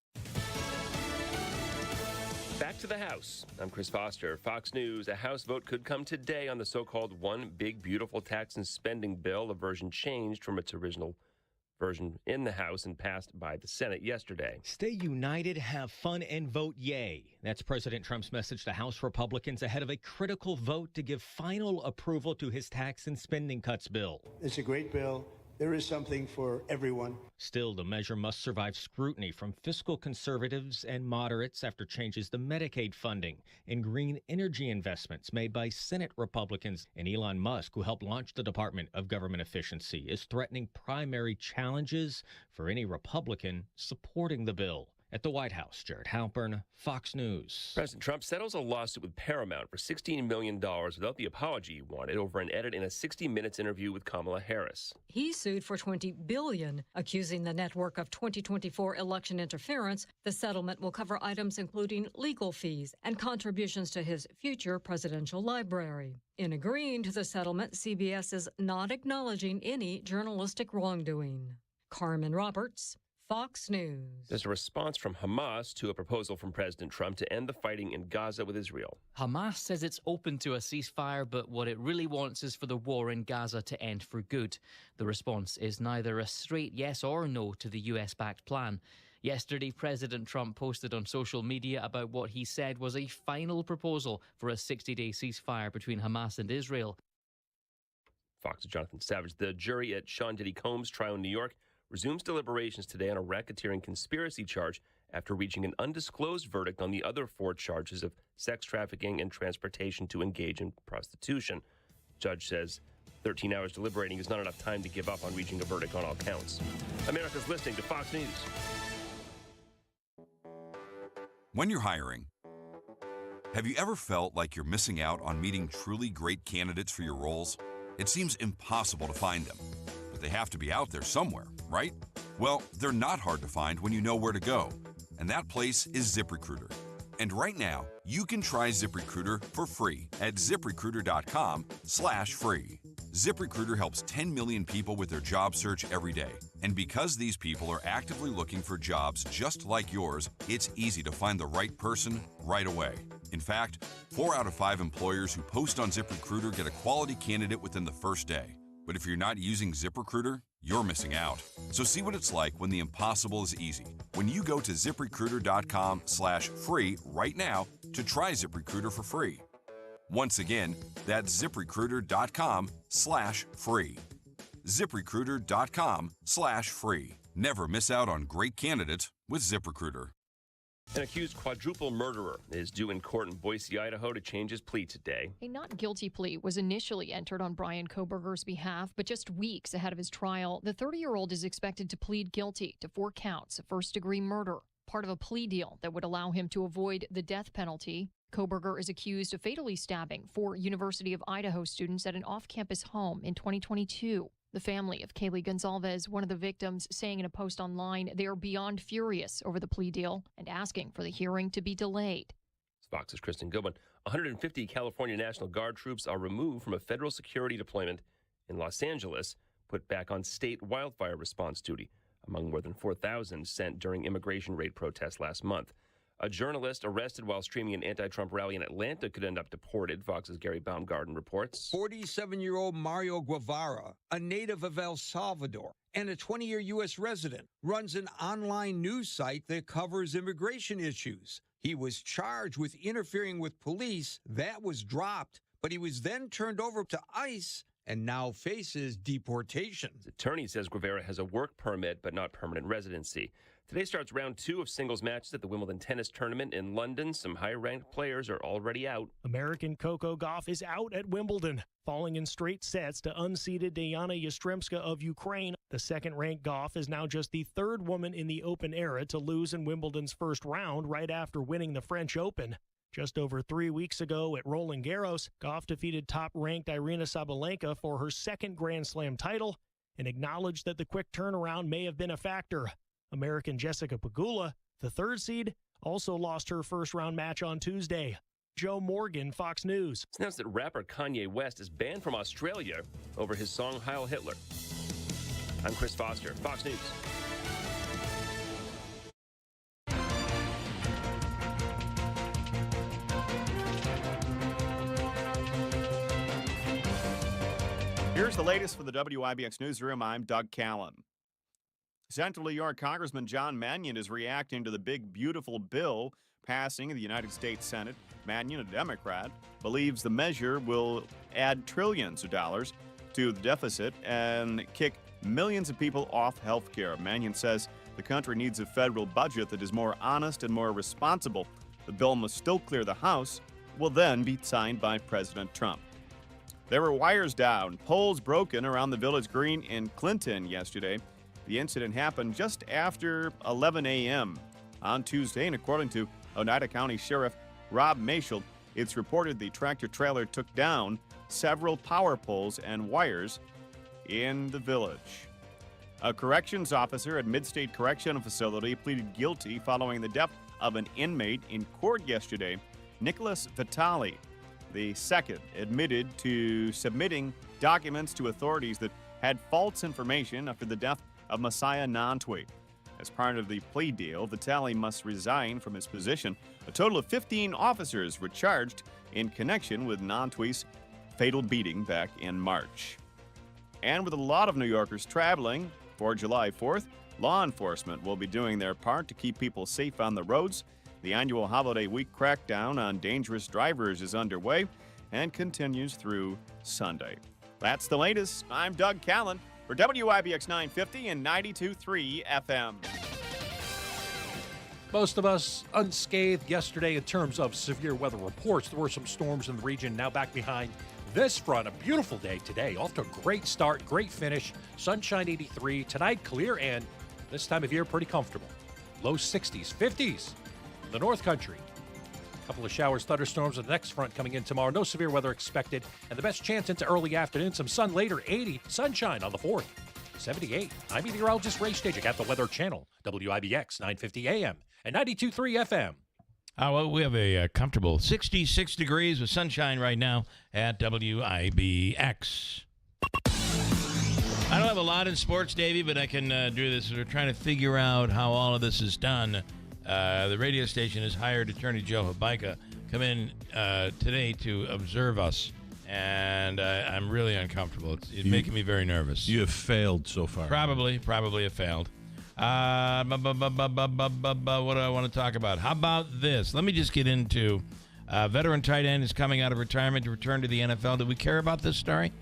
Back to the House. I'm Chris Foster. Fox News. A House vote could come today on the so-called One Big Beautiful Tax and Spending Bill, a version changed from its original version in the House and passed by the Senate yesterday. Stay united, have fun, and vote yay. That's President Trump's message to House Republicans ahead of a critical vote to give final approval to his tax and spending cuts bill. It's a great bill. There is something for everyone. Still, the measure must survive scrutiny from fiscal conservatives and moderates after changes to Medicaid funding and green energy investments made by Senate Republicans. And Elon Musk, who helped launch the Department of Government Efficiency, is threatening primary challenges for any Republican supporting the bill. At the White House, Jared Halpern, Fox News. President Trump settles a lawsuit with Paramount for $16 million without the apology he wanted over an edit in a 60 Minutes interview with Kamala Harris. He sued for $20 billion, accusing the network of 2024 election interference. The settlement will cover items including legal fees and contributions to his future presidential library. In agreeing to the settlement, CBS is not acknowledging any journalistic wrongdoing. Carmen Roberts, Fox News. There's a response from Hamas to a proposal from President Trump to end the fighting in Gaza with Israel. Hamas says it's open to a ceasefire, but what it really wants is for the war in Gaza to end for good. The response is neither a straight yes or no to the US-backed plan. Yesterday, President Trump posted on social media about what he said was a final proposal for a 60-day ceasefire between Hamas and Israel. Fox's Jonathan Savage. The jury at Sean Diddy Combs' trial in New York resumes deliberations today on a racketeering conspiracy charge after reaching an undisclosed verdict on the other 4 charges of sex trafficking and transportation to engage in prostitution. Judge says 13 hours deliberating is not enough time to give up on reaching a verdict on all counts. America's listening to Fox News. When you're hiring, have you ever felt like you're missing out on meeting truly great candidates for your roles? It seems impossible to find them, but they have to be out there somewhere, right? Well, they're not hard to find when you know where to go, and that place is ZipRecruiter. And right now, you can try ZipRecruiter for free at ZipRecruiter.com/free. ZipRecruiter helps 10 million people with their job search every day. And because these people are actively looking for jobs just like yours, it's easy to find the right person right away. In fact, 4 out of 5 employers who post on ZipRecruiter get a quality candidate within the first day. But if you're not using ZipRecruiter, you're missing out. So see what it's like when the impossible is easy. When you go to ZipRecruiter.com/free right now to try ZipRecruiter for free. Once again, that's ZipRecruiter.com/free. ZipRecruiter.com/free. Never miss out on great candidates with ZipRecruiter. An accused quadruple murderer is due in court in Boise, Idaho to change his plea today. A not guilty plea was initially entered on Brian Koberger's behalf, but just weeks ahead of his trial, the 30-year-old is expected to plead guilty to 4 counts of first-degree murder, part of a plea deal that would allow him to avoid the death penalty. Koberger is accused of fatally stabbing 4 University of Idaho students at an off-campus home in 2022. The family of Kaylee Gonzalez, one of the victims, saying in a post online they are beyond furious over the plea deal and asking for the hearing to be delayed. Fox's Kristen Goodwin. 150 California National Guard troops are removed from a federal security deployment in Los Angeles, put back on state wildfire response duty, among more than 4,000 sent during immigration raid protests last month. A journalist arrested while streaming an anti-Trump rally in Atlanta could end up deported, Fox's Gary Baumgarten reports. 47-year-old Mario Guevara, a native of El Salvador and a 20-year U.S. resident, runs an online news site that covers immigration issues. He was charged with interfering with police. That was dropped, but he was then turned over to ICE and now faces deportation. His attorney says Guevara has a work permit but not permanent residency. Today starts round 2 of singles matches at the Wimbledon tennis tournament in London. Some high-ranked players are already out. American Coco Gauff is out at Wimbledon, falling in straight sets to unseeded Diana Yastremska of Ukraine. The second-ranked Gauff is now just the 3rd woman in the Open era to lose in Wimbledon's first round right after winning the French Open. Just over 3 weeks ago at Roland Garros, Gauff defeated top-ranked Irina Sabalenka for her 2nd Grand Slam title and acknowledged that the quick turnaround may have been a factor. American Jessica Pegula, the 3rd seed, also lost her first-round match on Tuesday. Joe Morgan, Fox News. It's announced that rapper Kanye West is banned from Australia over his song Heil Hitler. I'm Chris Foster, Fox News. Here's the latest for the WIBX Newsroom. I'm Doug Callan. Central New York Congressman John Mannion is reacting to the big, beautiful bill passing in the United States Senate. Mannion, a Democrat, believes the measure will add trillions of dollars to the deficit and kick millions of people off health care. Mannion says the country needs a federal budget that is more honest and more responsible. The bill must still clear the House, will then be signed by President Trump. There were wires down, poles broken around the Village Green in Clinton yesterday. The incident happened just after 11 a.m. on Tuesday, and according to Oneida County Sheriff Rob Mashel, it's reported the tractor-trailer took down several power poles and wires in the village. A corrections officer at Midstate Correctional Facility pleaded guilty following the death of an inmate in court yesterday. Nicholas Vitale, the second, admitted to submitting documents to authorities that had false information after the death of Messiah Nantwi. As part of the plea deal, Vitale must resign from his position. A total of 15 officers were charged in connection with Nantwi's fatal beating back in March. And with a lot of New Yorkers traveling for July 4th, law enforcement will be doing their part to keep people safe on the roads. The annual holiday week crackdown on dangerous drivers is underway and continues through Sunday. That's the latest. I'm Doug Callan for WIBX 950 and 92.3 FM. Most of us unscathed yesterday in terms of severe weather reports. There were some storms in the region, now back behind this front. A beautiful day today. Off to a great start, great finish. Sunshine 83. Tonight, clear and this time of year, pretty comfortable. Low 60s, 50s. The North Country. A couple of showers, thunderstorms with the next front coming in tomorrow. No severe weather expected. And the best chance into early afternoon. Some sun later, 80. Sunshine on the 4th. 78. I'm meteorologist Ray Stajik at the Weather Channel. WIBX 950 AM and 92.3 FM. Well, we have a comfortable 66 degrees with sunshine right now at WIBX. I don't have a lot in sports, Davey, but I can do this. We're trying to figure out how all of this is done. The radio station has hired attorney Joe Habaika come in today to observe us, and I'm really uncomfortable. It's making me very nervous. You have failed so far. Probably have failed. What do I want to talk about? How about this? Let me just get into veteran tight end is coming out of retirement to return to the NFL. Do we care about this story?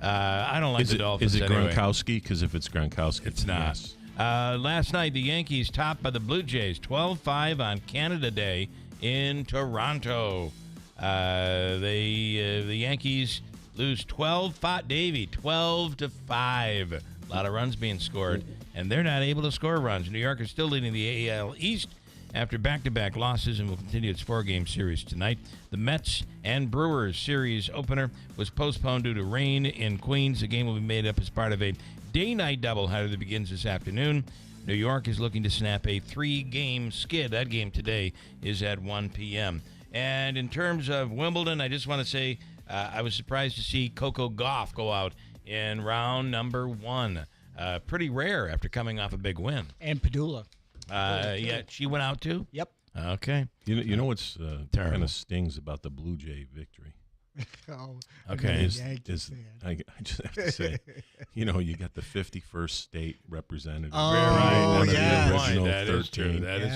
I don't like the Dolphins. Is it anyway. Gronkowski? Because if it's Gronkowski, it's not. Yes. Last night, the Yankees topped by the Blue Jays 12-5 on Canada Day in Toronto. The Yankees lose 12-5. A lot of runs being scored, and they're not able to score runs. New York is still leading the AL East after back-to-back losses and will continue its 4-game series tonight. The Mets and Brewers series opener was postponed due to rain in Queens. The game will be made up as part of a day-night doubleheader that begins this afternoon. New York is looking to snap a 3-game skid. That game today is at 1 p.m. And in terms of Wimbledon, I just want to say I was surprised to see Coco Gauff go out in round number 1. Pretty rare after coming off a big win. And Padula. Yeah, she went out too? Yep. Okay. You know what's kind of stings about the Blue Jay victory? Okay. I just have to say, you got the 51st state representative. Right. That is true. That is.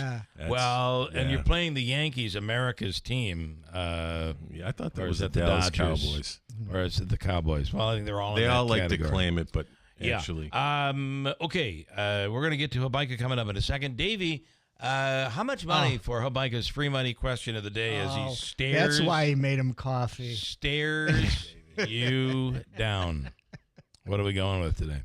And you're playing the Yankees, America's team. I thought that was at the Dallas Dodgers, Cowboys. Or is it the Cowboys? Well, I think they're all in They that all like category. to claim it, but actually. Okay. We're going to get to Habaika coming up in a second. Davey, how much money for Habaika's free money question of the day as he stares? That's why he made him coffee. Stares you down. What are we going with today?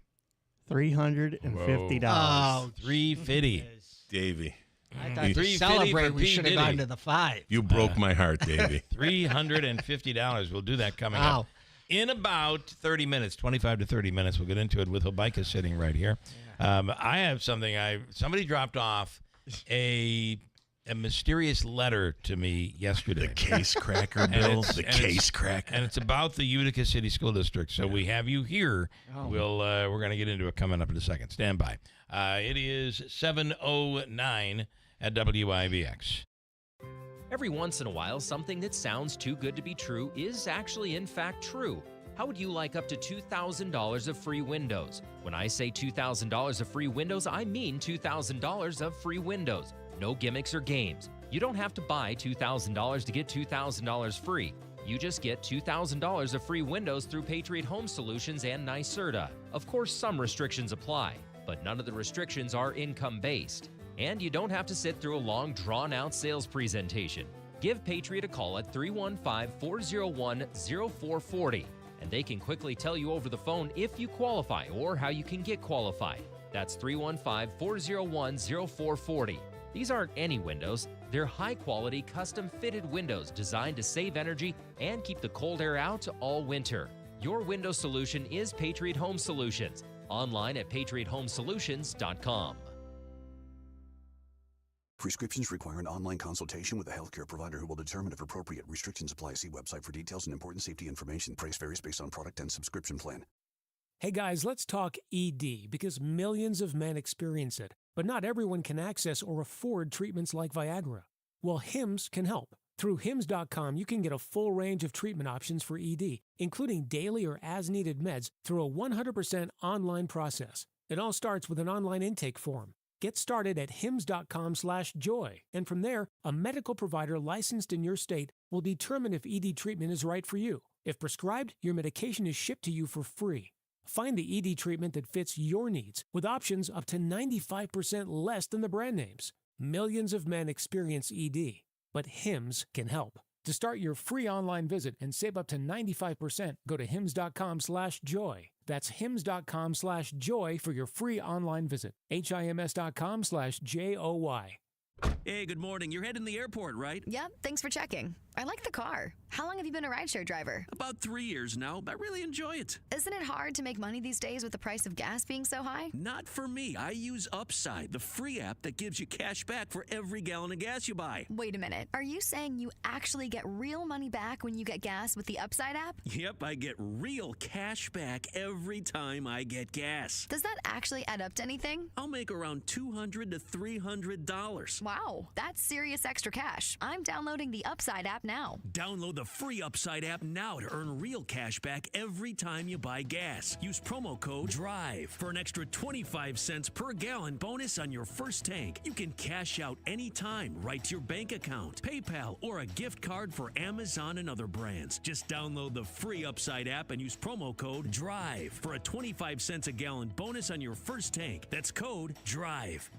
$350. Oh, $350. Davey. I thought to celebrate, we should have gone to the 5. You broke my heart, Davey. $350. We'll do that coming up in about 30 minutes, 25 to 30 minutes. We'll get into it with Habaika sitting right here. I have something. Somebody dropped off a mysterious letter to me yesterday. The case cracker, Bill. The case cracker. And it's about the Utica City School District. So we have you here. We're going to get into it coming up in a second. Stand by. It is 7:09 at WIBX. Every once in a while, something that sounds too good to be true is actually, in fact, true. How would you like up to $2,000 of free windows? When I say $2,000 of free windows, I mean $2,000 of free windows. No gimmicks or games. You don't have to buy $2,000 to get $2,000 free. You just get $2,000 of free windows through Patriot Home Solutions and NYSERDA. Of course, some restrictions apply, but none of the restrictions are income-based. And you don't have to sit through a long, drawn-out sales presentation. Give Patriot a call at 315-401-0440, and they can quickly tell you over the phone if you qualify or how you can get qualified. That's 315-401-0440. These aren't any windows. They're high-quality, custom-fitted windows designed to save energy and keep the cold air out all winter. Your window solution is Patriot Home Solutions. Online at patriothomesolutions.com. Prescriptions require an online consultation with a healthcare provider who will determine if appropriate. Restrictions apply. See website for details and important safety information. Price varies based on product and subscription plan. Hey guys, let's talk ED because millions of men experience it, but not everyone can access or afford treatments like Viagra. Well, Hims can help. Through Hims.com, you can get a full range of treatment options for ED, including daily or as-needed meds through a 100% online process. It all starts with an online intake form. Get started at hims.com/joy, and from there, a medical provider licensed in your state will determine if ED treatment is right for you. If prescribed, your medication is shipped to you for free. Find the ED treatment that fits your needs with options up to 95% less than the brand names. Millions of men experience ED, but Hims can help. To start your free online visit and save up to 95%, go to hims.com/joy. That's hims.com/joy for your free online visit. HIMS.com/JOY. Hey, good morning. You're heading to the airport, right? Yep, thanks for checking. I like the car. How long have you been a rideshare driver? About 3 years now, but I really enjoy it. Isn't it hard to make money these days with the price of gas being so high? Not for me. I use Upside, the free app that gives you cash back for every gallon of gas you buy. Wait a minute. Are you saying you actually get real money back when you get gas with the Upside app? Yep, I get real cash back every time I get gas. Does that actually add up to anything? I'll make around $200 to $300. Wow. Whoa, that's serious extra cash. I'm downloading the Upside app now. Download the free Upside app now to earn real cash back every time you buy gas. Use promo code DRIVE for an extra 25 cents per gallon bonus on your first tank. You can cash out anytime right to your bank account, PayPal, or a gift card for Amazon and other brands. Just download the free Upside app and use promo code DRIVE for a 25 cents a gallon bonus on your first tank. That's code DRIVE.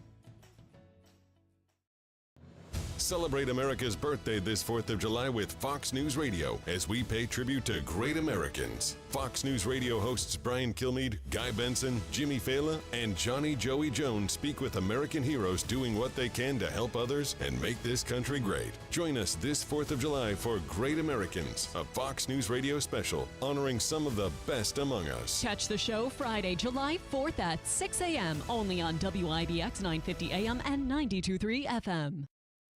Celebrate America's birthday this 4th of July with Fox News Radio as we pay tribute to great Americans. Fox News Radio hosts Brian Kilmeade, Guy Benson, Jimmy Fallon, and Johnny Joey Jones speak with American heroes doing what they can to help others and make this country great. Join us this 4th of July for Great Americans, a Fox News Radio special honoring some of the best among us. Catch the show Friday, July 4th at 6 a.m. only on WIBX 950 AM and 92.3 FM.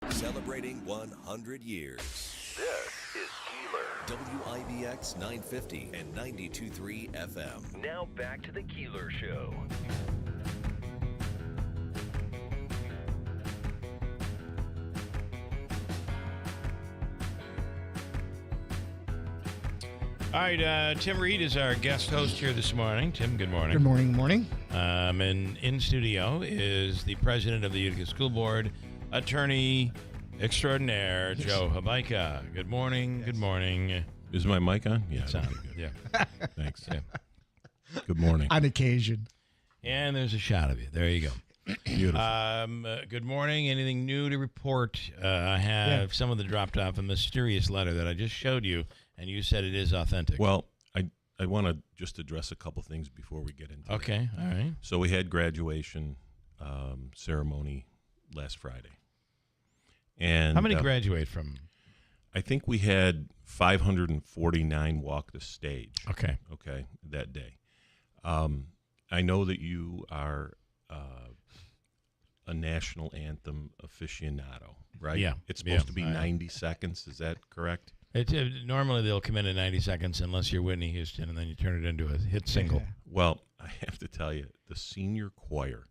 Celebrating 100 years. This is Keeler. WIBX 950 and 92.3 FM. Now back to the Keeler Show. All right, Tim Reed is our guest host here this morning. Tim, good morning. Good morning, morning. And in studio is the president of the Utica School Board, attorney extraordinaire, Joe Habaika. Good morning. Yes. Good morning. Is my mic on? Yeah. It sounded good. Yeah. Thanks. Yeah. Good morning. On occasion. And there's a shot of you. There you go. Beautiful. Good morning. Anything new to report? I have someone that dropped off a mysterious letter that I just showed you, and you said it is authentic. Well, I want to just address a couple things before we get into it. Okay. All right. So we had graduation ceremony last Friday. And how many graduate from? I think we had 549 walk the stage. Okay. Okay, that day. I know that you are a national anthem aficionado, right? Yeah. It's supposed to be 90 seconds. Is that correct? Normally they'll come in 90 seconds unless you're Whitney Houston, and then you turn it into a hit single. Well, I have to tell you, the senior choir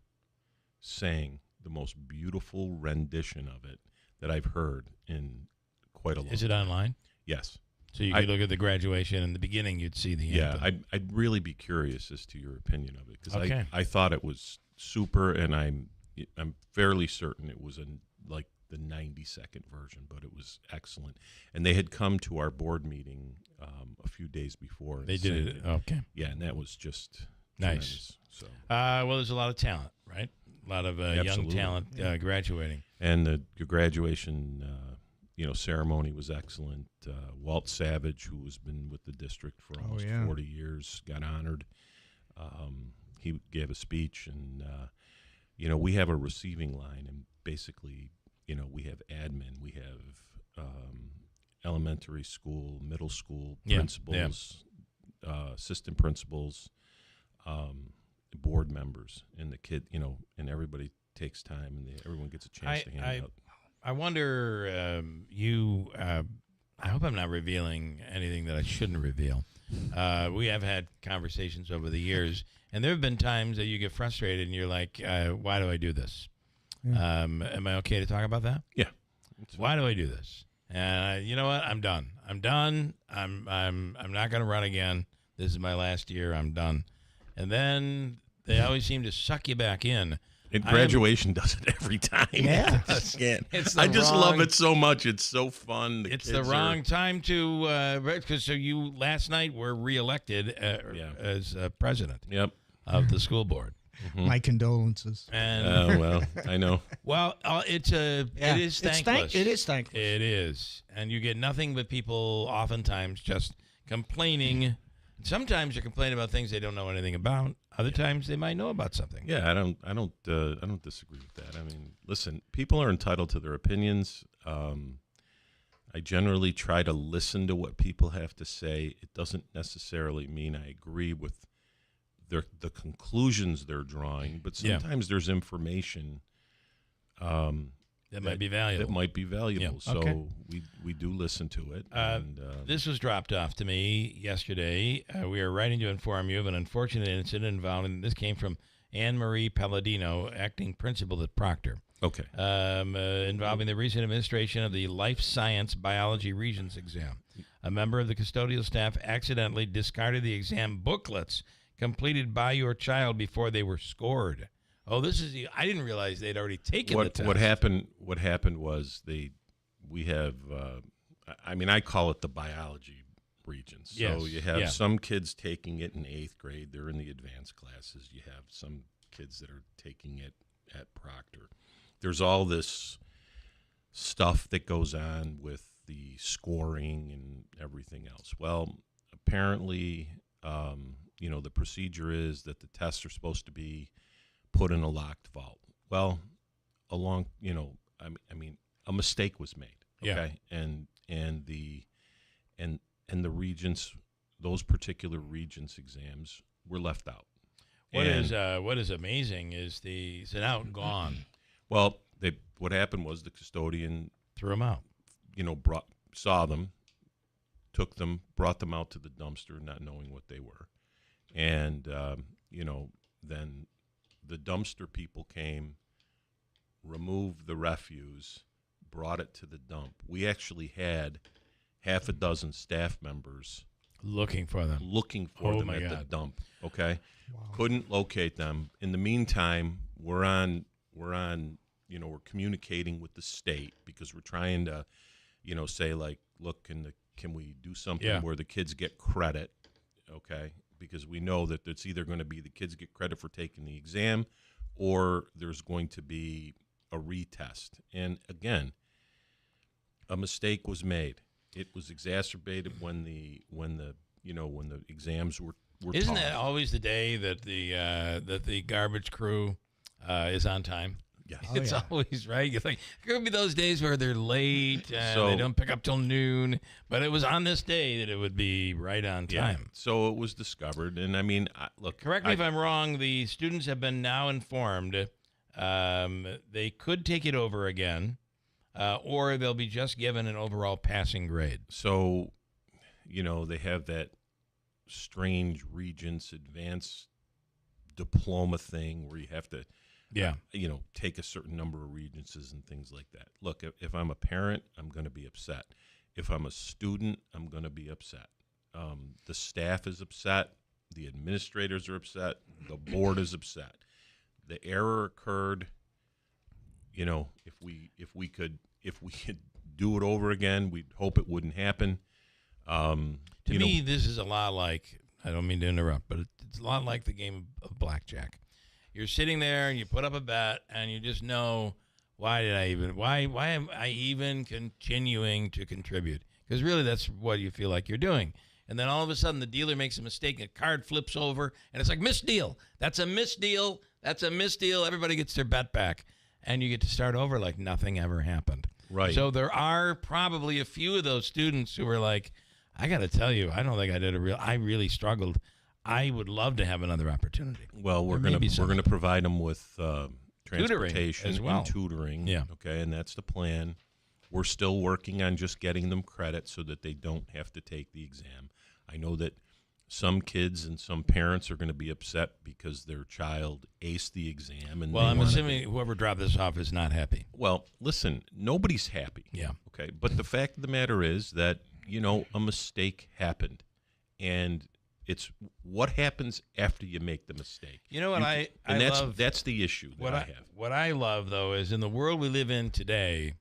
sang the most beautiful rendition of it that I've heard in quite a long time. Is it online? Yes. So you could look at the graduation in the beginning, you'd see the anthem. I'd really be curious as to your opinion of it, because okay. I thought it was super, and I'm fairly certain it was the 90-second version, but it was excellent. And they had come to our board meeting a few days before. They did it. Okay. Yeah, and that was just nice. Tremendous, so. Well, there's a lot of talent, right? A lot of young talent graduating. And the graduation, ceremony was excellent. Walt Savage, who has been with the district for almost 40 years, got honored. He gave a speech, and we have a receiving line, and basically, we have admin, we have elementary school, middle school principals, assistant principals, board members, and the kid, and everybody takes time, and everyone gets a chance to hand out. I wonder, I hope I'm not revealing anything that I shouldn't reveal. We have had conversations over the years, and there have been times that you get frustrated and you're like, why do I do this? Yeah. Am I okay to talk about that? Yeah. Why do I do this? And you know what? I'm done. I'm not going to run again. This is my last year. I'm done. And then they always seem to suck you back in. And graduation does it every time. Yeah. I just love it so much. It's so fun. It's the wrong time to, because you last night were reelected as president of the school board. Mm-hmm. My condolences. And well, I know. Well, it is thankless. It is thankless. It is. And you get nothing but people oftentimes just complaining. Sometimes they're complaining about things they don't know anything about. Other times they might know about something. Yeah, I don't disagree with that. I mean, listen, people are entitled to their opinions. I generally try to listen to what people have to say. It doesn't necessarily mean I agree with the conclusions they're drawing, but sometimes there's information that might be valuable. That might be valuable. Yeah. Okay. So we do listen to it. This was dropped off to me yesterday. We are writing to inform you of an unfortunate incident involving, this came from Anne Marie Palladino, acting principal at Proctor. Okay. Involving the recent administration of the Life Science Biology Regents exam. A member of the custodial staff accidentally discarded the exam booklets completed by your child before they were scored. Oh, I didn't realize they'd already taken the test. What happened was we have, I call it the biology Regents. So Yes, you have some kids taking it in 8th grade. They're in the advanced classes. You have some kids that are taking it at Proctor. There's all this stuff that goes on with the scoring and everything else. Well, apparently, the procedure is that the tests are supposed to be put in a locked vault. Well, a mistake was made. Okay, and the Regents, those particular Regents exams were left out. What is amazing is it's now gone. Well, what happened was the custodian threw them out. Saw them, took them, brought them out to the dumpster, not knowing what they were, and then the dumpster people came, removed the refuse, brought it to the dump. We actually had half a dozen staff members looking for them at the dump. Okay, couldn't locate them. In the meantime, we're communicating with the state because we're trying to, say like, look, can we do something where the kids get credit? Okay, because we know that it's either going to be the kids get credit for taking the exam, or there's going to be a retest. And again, a mistake was made. It was exacerbated when the exams were Isn't tossed. that always the day that the garbage crew is on time? Yeah, it's always right. You think there could be those days where they're late and they don't pick up till noon, but it was on this day that it would be right on time. So it was discovered, and look. Correct me if I'm wrong. The students have been now informed they could take it over again, or they'll be just given an overall passing grade. So, they have that strange Regents advanced diploma thing where you have to, take a certain number of Regencies and things like that. Look, if I'm a parent, I'm going to be upset. If I'm a student, I'm going to be upset. The staff is upset. The administrators are upset. The board is upset. The error occurred. If we could do it over again, we'd hope it wouldn't happen. To me, this is a lot like, I don't mean to interrupt, but it's a lot like the game of blackjack. You're sitting there and you put up a bet and you just know, why am I even continuing to contribute? Because really that's what you feel like you're doing. And then all of a sudden the dealer makes a mistake and a card flips over and it's like, misdeal. That's a misdeal. That's a misdeal. Everybody gets their bet back. And you get to start over like nothing ever happened. Right. So there are probably a few of those students who are like, I got to tell you, I don't think I really struggled. I would love to have another opportunity. Well, we're going to provide them with transportation as well. And tutoring. Yeah. Okay, and that's the plan. We're still working on just getting them credit so that they don't have to take the exam. I know that some kids and some parents are going to be upset because their child aced the exam. And I'm assuming whoever dropped this off is not happy. Well, listen, nobody's happy. Yeah. Okay, but the fact of the matter is that, a mistake happened. And it's what happens after you make the mistake. You know what I love? That's the issue that I have. What I love, though, is in the world we live in today,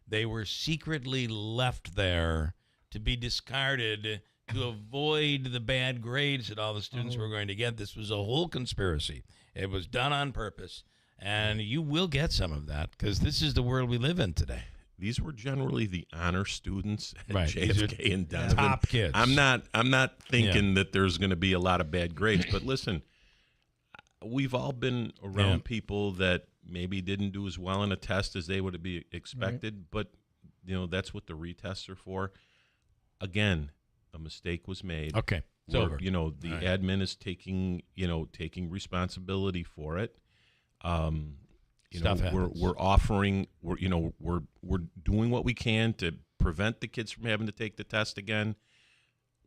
they were secretly left there to be discarded to avoid the bad grades that all the students were going to get. This was a whole conspiracy. It was done on purpose, and you will get some of that because this is the world we live in today. These were generally the honor students at right. JFK and Donovan. Top kids. I'm not thinking that there's going to be a lot of bad grades, but listen, we've all been around people that maybe didn't do as well in a test as they would be expected, but that's what the retests are for. Again, a mistake was made. Okay. It's over. The admin is taking responsibility for it. Stuff happens. We're offering, we're doing what we can to prevent the kids from having to take the test again.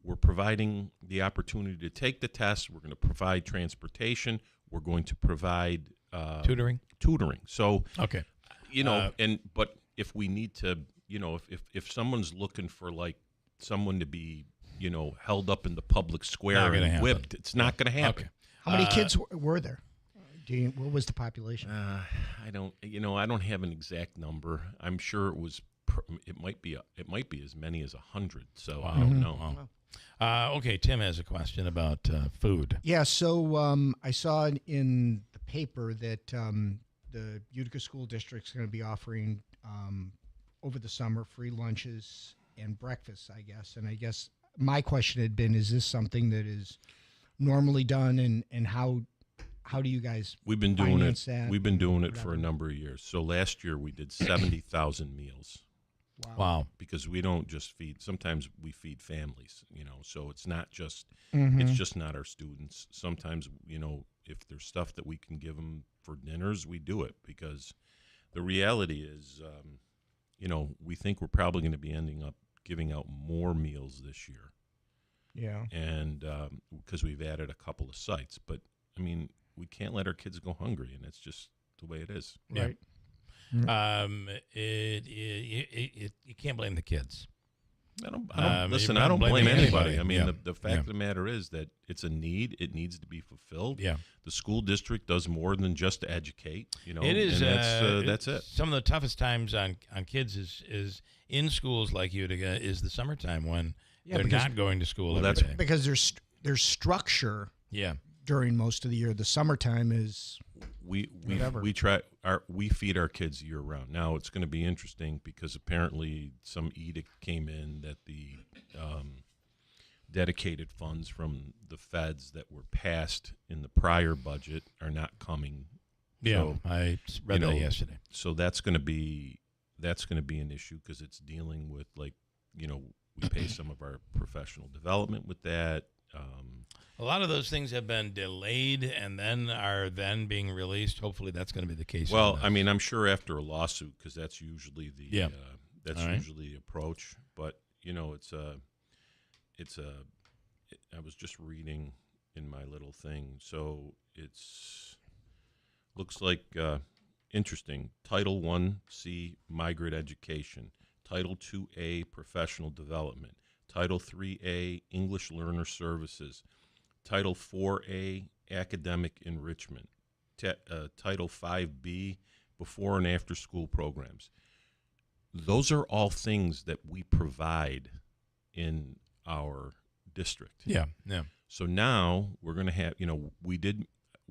We're providing the opportunity to take the test. We're going to provide transportation. We're going to provide tutoring. So, okay. but if we need to, if someone's looking for like someone to be, held up in the public square and whipped, it's not going to happen. Okay. How many kids were there? What was the population? I don't have an exact number. I'm sure it was. It might be as many as 100. So I don't know. Okay, Tim has a question about food. Yeah, so I saw in the paper that the Utica School District's going to be offering over the summer free lunches and breakfasts, I guess. And I guess my question had been, is this something that is normally done, and how do you guys We've been doing it. that? We've been doing it for a number of years. So last year we did 70,000 meals. Wow. Because we don't just feed, sometimes we feed families, so it's not just, Mhm. it's just not our students. Sometimes, if there's stuff that we can give them for dinners, we do it, because the reality is, we think we're probably going to be ending up giving out more meals this year. Yeah. And because we've added a couple of sites, but I mean, we can't let our kids go hungry, and it's just the way it is. Right. You can't blame the kids. I don't You're blame blaming anybody. I mean, Yeah. the fact of the matter is that it's a need. It needs to be fulfilled. Yeah. The school district does more than just to educate. It is. And that's it. Some of the toughest times on kids is in schools like Utica is the summertime when they're not going to school every day. Because there's structure. Yeah. During most of the year, the summertime is we whatever. we feed our kids year round. Now it's going to be interesting because apparently some edict came in that the dedicated funds from the feds that were passed in the prior budget are not coming. Yeah, So, I read that yesterday. So that's going to be an issue because it's dealing with we pay some of our professional development with that. A lot of those things have been delayed and then are being released. Hopefully, that's going to be the case. Well, I mean, I'm sure after a lawsuit, because that's usually the All usually the approach. But I was just reading in my little thing, so looks like interesting. Title 1C Migrant Education, Title 2A Professional Development, Title 3A English Learner Services, Title 4A Academic Enrichment, Title 5B Before and After School Programs. Those are all things that we provide in our district. Yeah. So now we're going to have,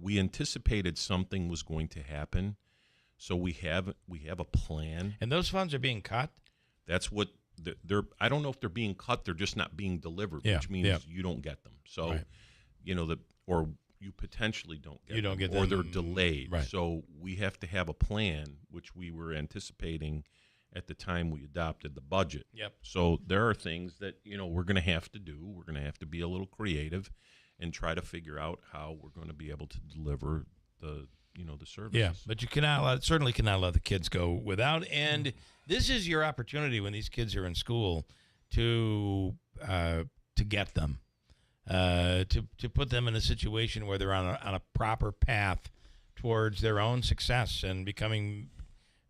we anticipated something was going to happen, so we have a plan. And those funds are being cut? That's what they're. I don't know if they're being cut. They're just not being delivered, which means you don't get them. So, Right. Or you potentially don't get You don't them, get or them. they're delayed. Right. So we have to have a plan, which we were anticipating at the time we adopted the budget. Yep. So there are things that we're going to have to do. We're going to have to be a little creative and try to figure out how we're going to be able to deliver the services. Yeah, but you certainly cannot let the kids go without. And this is your opportunity when these kids are in school to get them, to put them in a situation where they're on a proper path towards their own success and becoming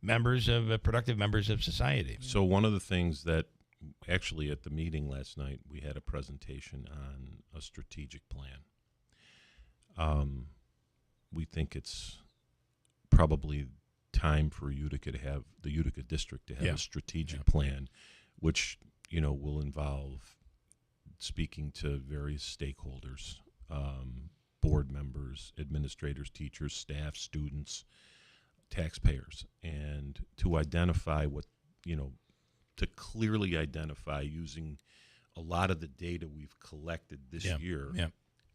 productive members of society. So one of the things that actually at the meeting last night, we had a presentation on a strategic plan. We think it's probably time for the Utica District to have a strategic plan, which will involve speaking to various stakeholders, board members, administrators, teachers, staff, students, taxpayers, and to identify to clearly identify using a lot of the data we've collected this year,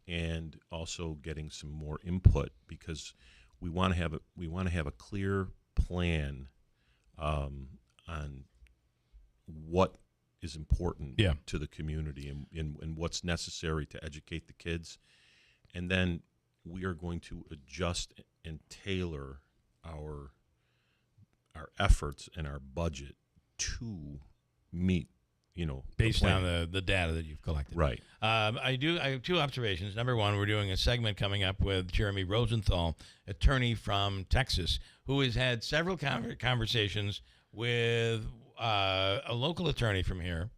and also getting some more input, because we want to have a clear plan on what is important to the community and what's necessary to educate the kids, and then we are going to adjust and tailor our efforts and our budget to meet based on the data that you've collected. Right. I have two observations. Number one, we're doing a segment coming up with Jeremy Rosenthal, attorney from Texas, who has had several conversations with a local attorney from here,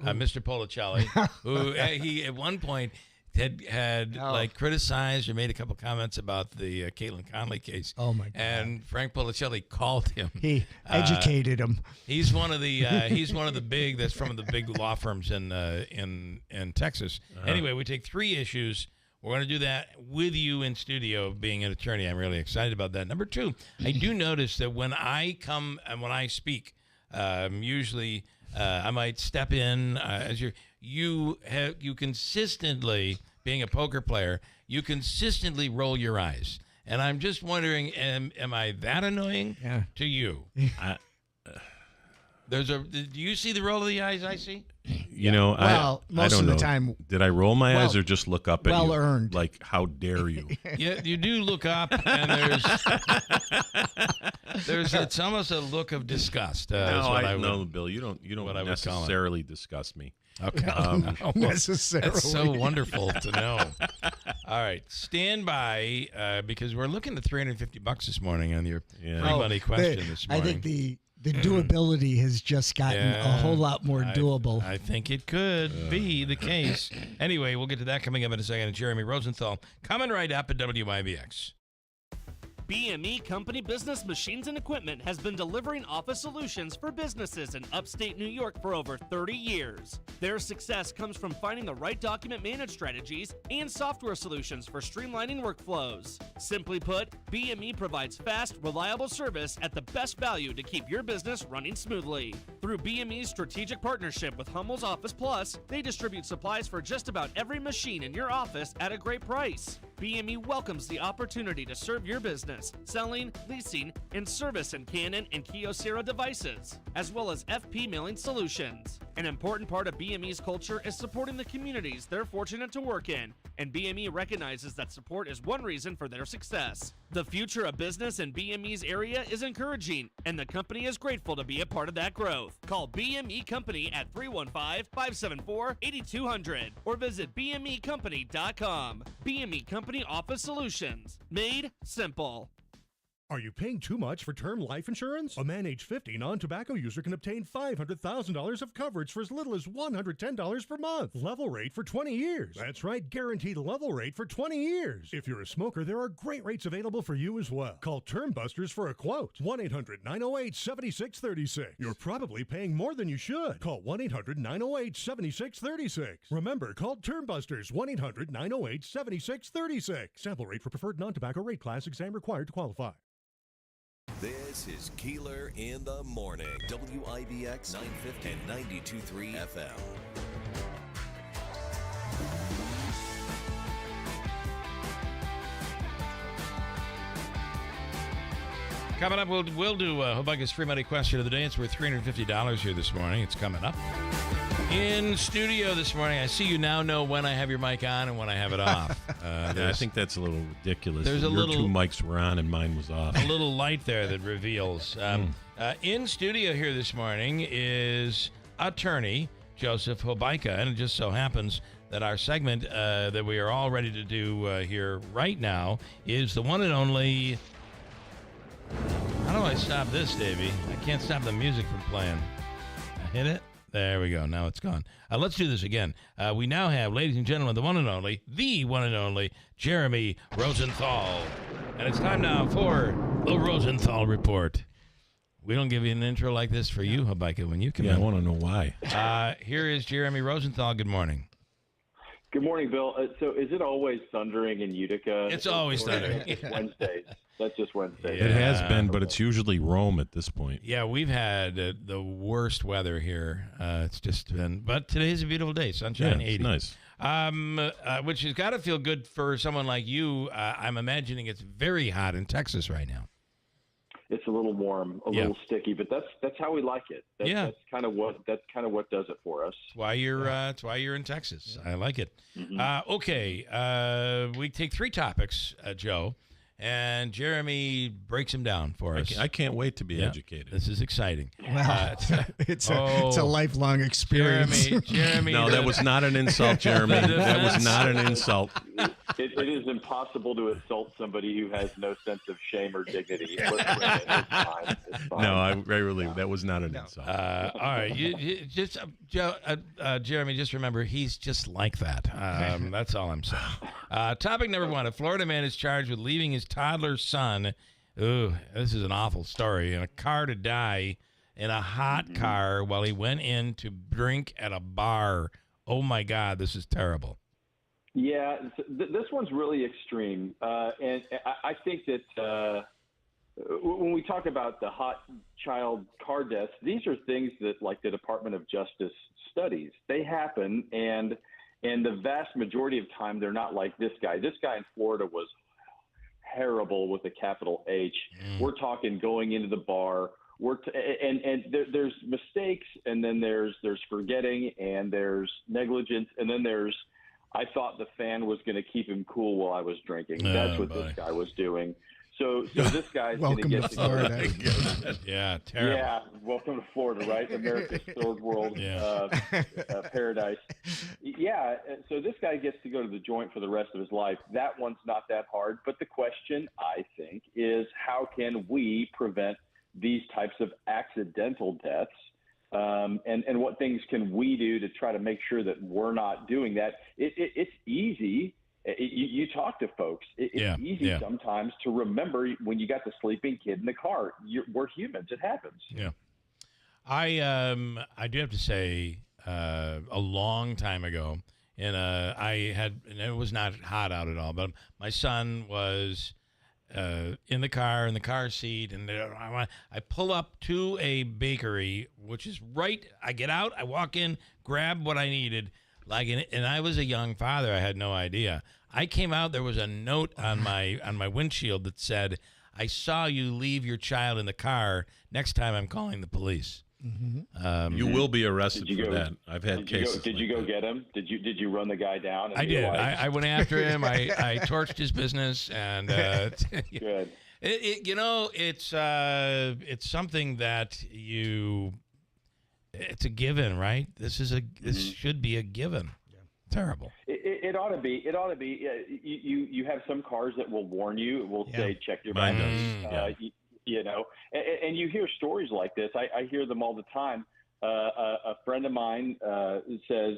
Mr. Policelli, who he at one point had like criticized or made a couple comments about the Caitlin Conley case. Oh my God! And Frank Policelli called him. He educated him. He's one of the that's from the big law firms in Texas. Anyway, we take 3 issues. We're going to do that with you in studio. Being an attorney, I'm really excited about that. Number 2, I do notice that when I come and when I speak, usually I might step in as you consistently, being a poker player, you consistently roll your eyes. And I'm just wondering, am I that annoying to you? Do you see the roll of the eyes I see? Well, I most don't of know. the time. Did I roll my eyes or just look up at you? Well earned. Like, how dare you? Yeah, you do look up, and it's almost a look of disgust. No, Bill, you don't necessarily disgust me. Okay. Necessarily. That's so wonderful to know. All right, stand by because we're looking at $350 this morning on your free money question this morning. I think the doability has just gotten a whole lot more doable. I think it could be the case. Anyway, we'll get to that coming up in a second. Jeremy Rosenthal coming right up at WIBX. BME Company Business Machines and Equipment has been delivering office solutions for businesses in upstate New York for over 30 years. Their success comes from finding the right document management strategies and software solutions for streamlining workflows. Simply put, BME provides fast, reliable service at the best value to keep your business running smoothly. Through BME's strategic partnership with Hummel's Office Plus, they distribute supplies for just about every machine in your office at a great price. BME welcomes the opportunity to serve your business, selling, leasing, and service in Canon and Kyocera devices, as well as FP mailing solutions. An important part of BME's culture is supporting the communities they're fortunate to work in, and BME recognizes that support is one reason for their success. The future of business in BME's area is encouraging, and the company is grateful to be a part of that growth. Call BME Company at 315-574-8200 or visit BMEcompany.com. BME Company Office Solutions. Made simple. Are you paying too much for term life insurance? A man age 50 non-tobacco user can obtain $500,000 of coverage for as little as $110 per month. Level rate for 20 years. That's right, guaranteed level rate for 20 years. If you're a smoker, there are great rates available for you as well. Call Term Busters for a quote. 1-800-908-7636. You're probably paying more than you should. Call 1-800-908-7636. Remember, call Term Busters. 1-800-908-7636. Sample rate for preferred non-tobacco rate class. Exam required to qualify. This is Keeler in the Morning. WIBX 950 and 92.3 FM. Coming up, we'll do Hobucka's free money question of the day. It's worth $350 here this morning. It's coming up. In studio this morning, I see you now know when I have your mic on and when I have it off. I think that's a little ridiculous. There's your 2 mics were on and mine was off. A little light there that reveals. In studio here this morning is attorney Joseph Hobucka, and it just so happens that our segment that we are all ready to do here right now is the one and only... How do I stop this, Davey? I can't stop the music from playing. I hit it. There we go. Now it's gone. Let's do this again. We now have, ladies and gentlemen, the one and only Jeremy Rosenthal. And it's time now for the Rosenthal Report. We don't give you an intro like this for you, Hobucka, when you come in. I want to know why. Here is Jeremy Rosenthal. Good morning. Good morning, Bill. So is it always thundering in Utica? It's always thundering. It's Wednesdays. That's just Wednesday. It has been, but it's usually Rome at this point. Yeah, we've had the worst weather here. It's just been, but today's a beautiful day, sunshine, 80. Nice. Which has got to feel good for someone like you. I'm imagining it's very hot in Texas right now. It's a little warm, a little sticky, but that's how we like it. That's kind of what does it for us. That's why you're in Texas. I like it. Mm-hmm. Okay, we take 3 topics, Joe. and Jeremy breaks him down for us. I can't wait to be educated. This is exciting. Wow. It's a lifelong experience. Jeremy. No, that was not an insult, Jeremy. That was not an insult. It is impossible to insult somebody who has no sense of shame or dignity. It's fine. No, I really, that was not an insult. All right, you just Jeremy, just remember he's just like that. That's all I'm saying. Topic number 1: a Florida man is charged with leaving his toddler son. Ooh, this is an awful story. In a car to die in a hot car while he went in to drink at a bar. Oh my God, this is terrible. Yeah, this one's really extreme, and I think that when we talk about the hot child car deaths, these are things that, like, the Department of Justice studies. They happen, and the vast majority of time, they're not like this guy. This guy in Florida was terrible with a capital H. We're talking going into the bar. There's mistakes, and then there's forgetting, and there's negligence, and then there's, I thought the fan was going to keep him cool while I was drinking. That's what this guy was doing. So this guy's going to get to Florida. Yeah, terrible. Yeah, welcome to Florida, right? America's third world paradise. Yeah, so this guy gets to go to the joint for the rest of his life. That one's not that hard. But the question, I think, is how can we prevent these types of accidental deaths? And what things can we do to try to make sure that we're not doing that? It's easy. You talk to folks. It's easy sometimes to remember when you got the sleeping kid in the car. We're humans. It happens. Yeah. I do have to say, a long time ago, and it was not hot out at all, but my son was in the car seat, and I pull up to a bakery, which is right. I get out, I walk in, grab what I needed, and I was a young father. I had no idea. I came out. There was a note on my windshield that said, "I saw you leave your child in the car. Next time, I'm calling the police." Mm-hmm. You will be arrested for that. I've had cases. Did you go get him? Did you run the guy down? I did. I went after him. I torched his business, and good. It's something that it's a given, right? This should be a given. Yeah. Terrible. It ought to be. It ought to be. You have some cars that will warn you. It will say, check your batteries. And you hear stories like this. I hear them all the time. A friend of mine says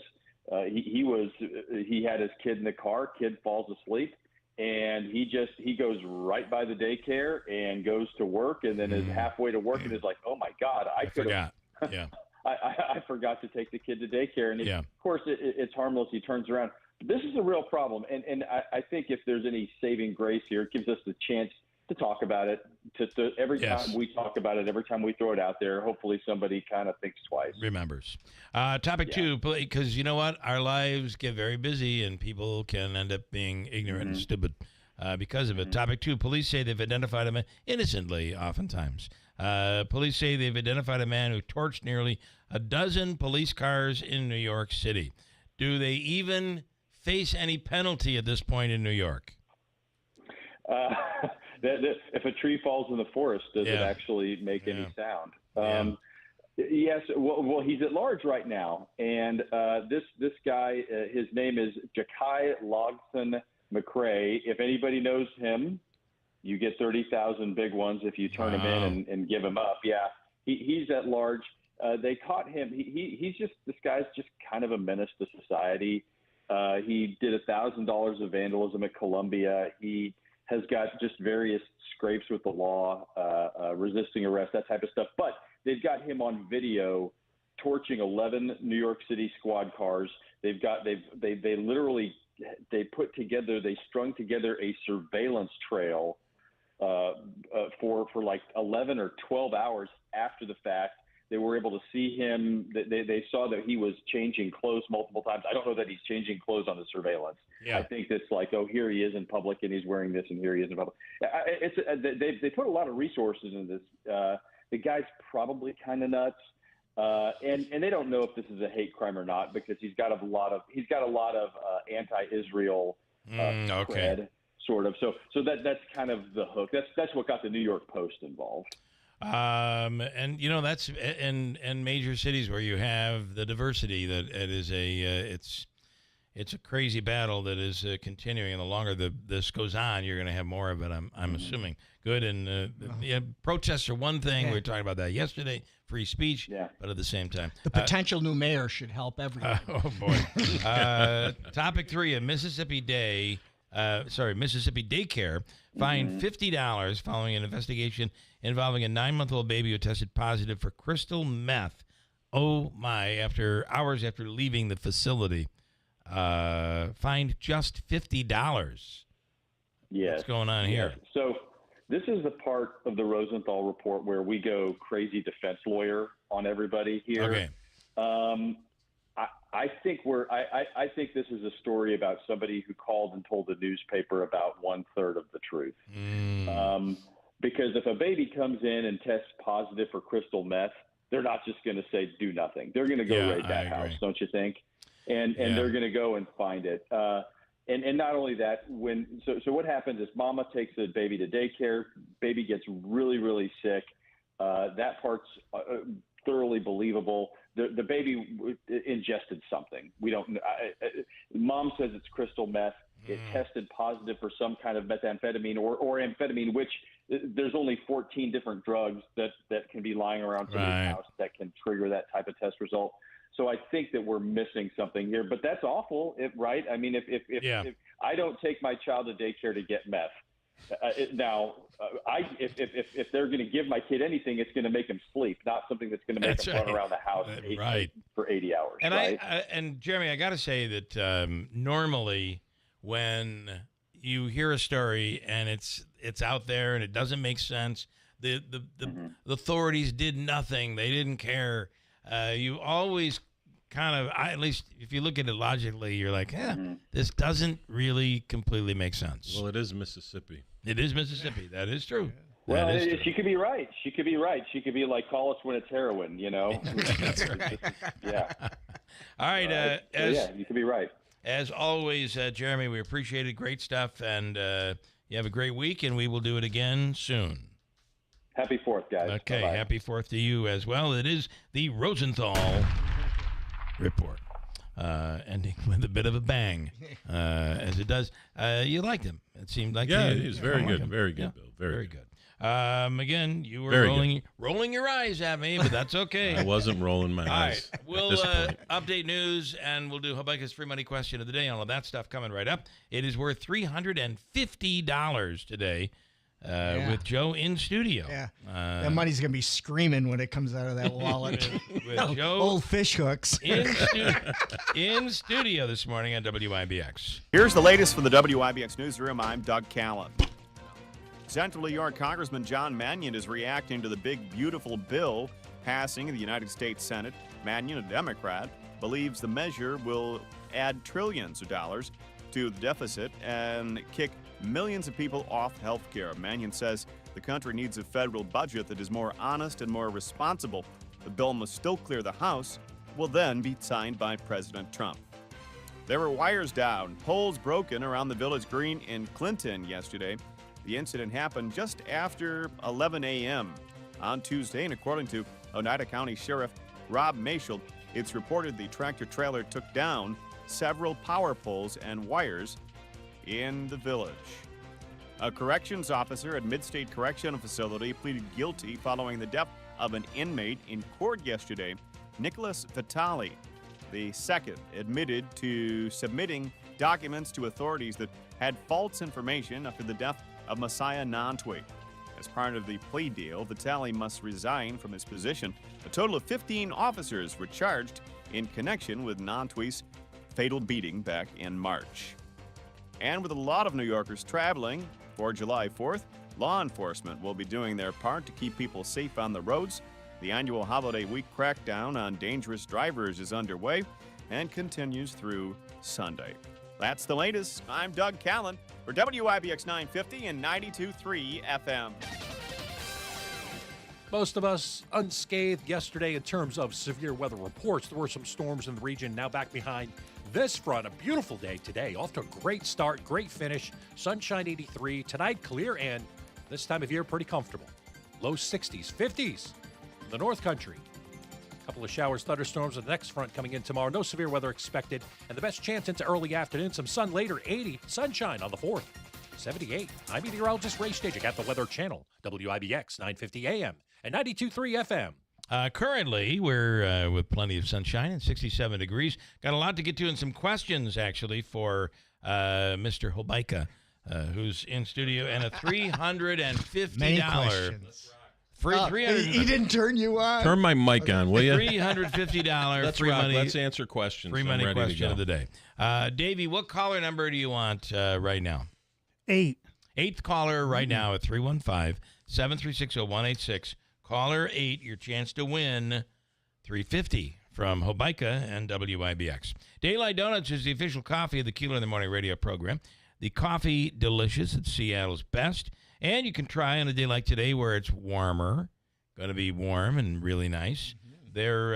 he had his kid in the car. Kid falls asleep, and he goes right by the daycare and goes to work, and then is halfway to work and is like, "Oh my God, I forgot." Yeah. I forgot to take the kid to daycare, and of course it's harmless. He turns around. This is a real problem, and I think if there's any saving grace here, it gives us the chance to talk about it. Every time we talk about it, every time we throw it out there, hopefully somebody kind of thinks twice. Remembers. Topic 2, because you know what? Our lives get very busy, and people can end up being ignorant and stupid because of it. Topic 2, police say they've identified a man innocently, oftentimes. Police say they've identified a man who torched nearly a dozen police cars in New York City. Do they even face any penalty at this point in New York? If a tree falls in the forest, does it actually make any sound? Yes. Well, he's at large right now, and this guy, his name is Ja'Kai Logson McCrae. If anybody knows him, you get 30,000 big ones if you turn him in and give him up. Yeah, he's at large. They caught him. This guy's just kind of a menace to society. He did $1,000 of vandalism at Columbia. He has got just various scrapes with the law, resisting arrest, that type of stuff. But they've got him on video torching 11 New York City squad cars. They strung together a surveillance trail for like 11 or 12 hours after the fact. They were able to see him. They saw that he was changing clothes multiple times. I don't know that he's changing clothes on the surveillance. Yeah. I think it's like, oh, here he is in public and he's wearing this, and here he is in public. They put a lot of resources into this. The guy's probably kind of nuts, and they don't know if this is a hate crime or not because he's got a lot of anti-Israel cred. sort of. So that's kind of the hook. That's what got the New York Post involved. And that's in major cities where you have the diversity that it is it's a crazy battle that is continuing, and the longer this goes on, you're going to have more of it. I'm assuming. Good, and protests are one thing. We were talking about that yesterday. Free speech, but at the same time, the potential new mayor should help everyone. Oh boy. Topic 3: Mississippi daycare fined $50 following an investigation involving a 9-month-old baby who tested positive for crystal meth. Oh my! Hours after leaving the facility, fined just $50. Yes. What's going on here? So this is the part of the Rosenthal Report where we go crazy defense lawyer on everybody here. Okay. I think I think this is a story about somebody who called and told the newspaper about 1/3 of the truth. Because if a baby comes in and tests positive for crystal meth, they're not just going to say do nothing. They're going to go raid that house, don't you think? And they're going to go and find it. And not only that, so what happens is mama takes the baby to daycare, baby gets really, really sick. That part's thoroughly believable. The baby ingested something. We don't. Mom says it's crystal meth. It tested positive for some kind of methamphetamine or amphetamine, which there's only 14 different drugs that can be lying around somebody's house that can trigger that type of test result. So I think that we're missing something here, but that's awful, right? I mean, if I don't take my child to daycare to get meth, if they're going to give my kid anything, it's going to make him sleep, not something that's going to make him run around the house for 80 hours. And right? and Jeremy, I got to say that normally when you hear a story and it's out there and it doesn't make sense, the authorities did nothing, they didn't care. You always kind of, at least if you look at it logically, you're like, this doesn't really completely make sense. Well, it is Mississippi. It is Mississippi. That is true. Well, she could be right. She could be right. She could be like, call us when it's heroin, That's right. All right. You could be right. As always, Jeremy, we appreciate it. Great stuff. And you have a great week, and we will do it again soon. Happy 4th, guys. Okay, Bye-bye. Happy 4th to you as well. It is the Rosenthal Report, ending with a bit of a bang, as it does. You liked him. It seemed like he was very good. Very good, Bill. Very good. Again, you were rolling your eyes at me, but that's okay. I wasn't rolling my eyes. All right, we'll update news, and we'll do Habakkuk's free money question of the day and all of that stuff coming right up. It is worth $350 today. With Joe in studio. Yeah. That money's going to be screaming when it comes out of that wallet. with Joe old fish hooks. in studio this morning on WIBX. Here's the latest from the WIBX newsroom. I'm Doug Callan. Central New York Congressman John Mannion is reacting to the big, beautiful bill passing in the United States Senate. Mannion, a Democrat, believes the measure will add trillions of dollars to the deficit and kick millions of people off health care. Mannion says the country needs a federal budget that is more honest and more responsible. The bill must still clear the House, will then be signed by President Trump. There were wires down, poles broken around the Village Green in Clinton yesterday. The incident happened just after 11 a.m. on Tuesday, and according to Oneida County Sheriff Rob Mashel, it's reported the tractor-trailer took down several power poles and wires in the village. A corrections officer at Midstate Correctional Facility pleaded guilty following the death of an inmate in court yesterday. Nicholas Vitale, the second, admitted to submitting documents to authorities that had false information after the death of Messiah Nantwi. As part of the plea deal, Vitale must resign from his position. A total of 15 officers were charged in connection with Nantwi's fatal beating back in March. And with a lot of New Yorkers traveling for July 4th, law enforcement will be doing their part to keep people safe on the roads. The annual holiday week crackdown on dangerous drivers is underway and continues through Sunday. That's the latest. I'm Doug Callan for WIBX 950 and 92.3 FM. Most of us unscathed yesterday in terms of severe weather reports. There were some storms in the region. Now back behind this front, a beautiful day today. Off to a great start, great finish. Sunshine 83. Tonight, clear and this time of year, pretty comfortable. Low 60s, 50s. The North Country. A couple of showers, thunderstorms on the next front coming in tomorrow. No severe weather expected. And the best chance into early afternoon. Some sun later, 80. Sunshine on the 4th, 78. I'm meteorologist Ray Stajik at the Weather Channel, WIBX 950 AM and 92.3 FM. Currently, we're with plenty of sunshine and 67 degrees. Got a lot to get to and some questions, actually, for Mr. Hobaika, who's in studio, and a $350. Many questions. Free he didn't turn you on. Turn my mic on, will you? $350 free money. Let's answer questions. Free money question of the day. Davey, what caller number do you want right now? 8. 8th caller right now at 315-736-0186. Caller 8, your chance to win $350 from Hobaika and WIBX. Daylight Donuts is the official coffee of the Keeler in the Morning radio program. The coffee delicious at Seattle's best. And you can try on a day like today where it's warmer. Going to be warm and really nice. Their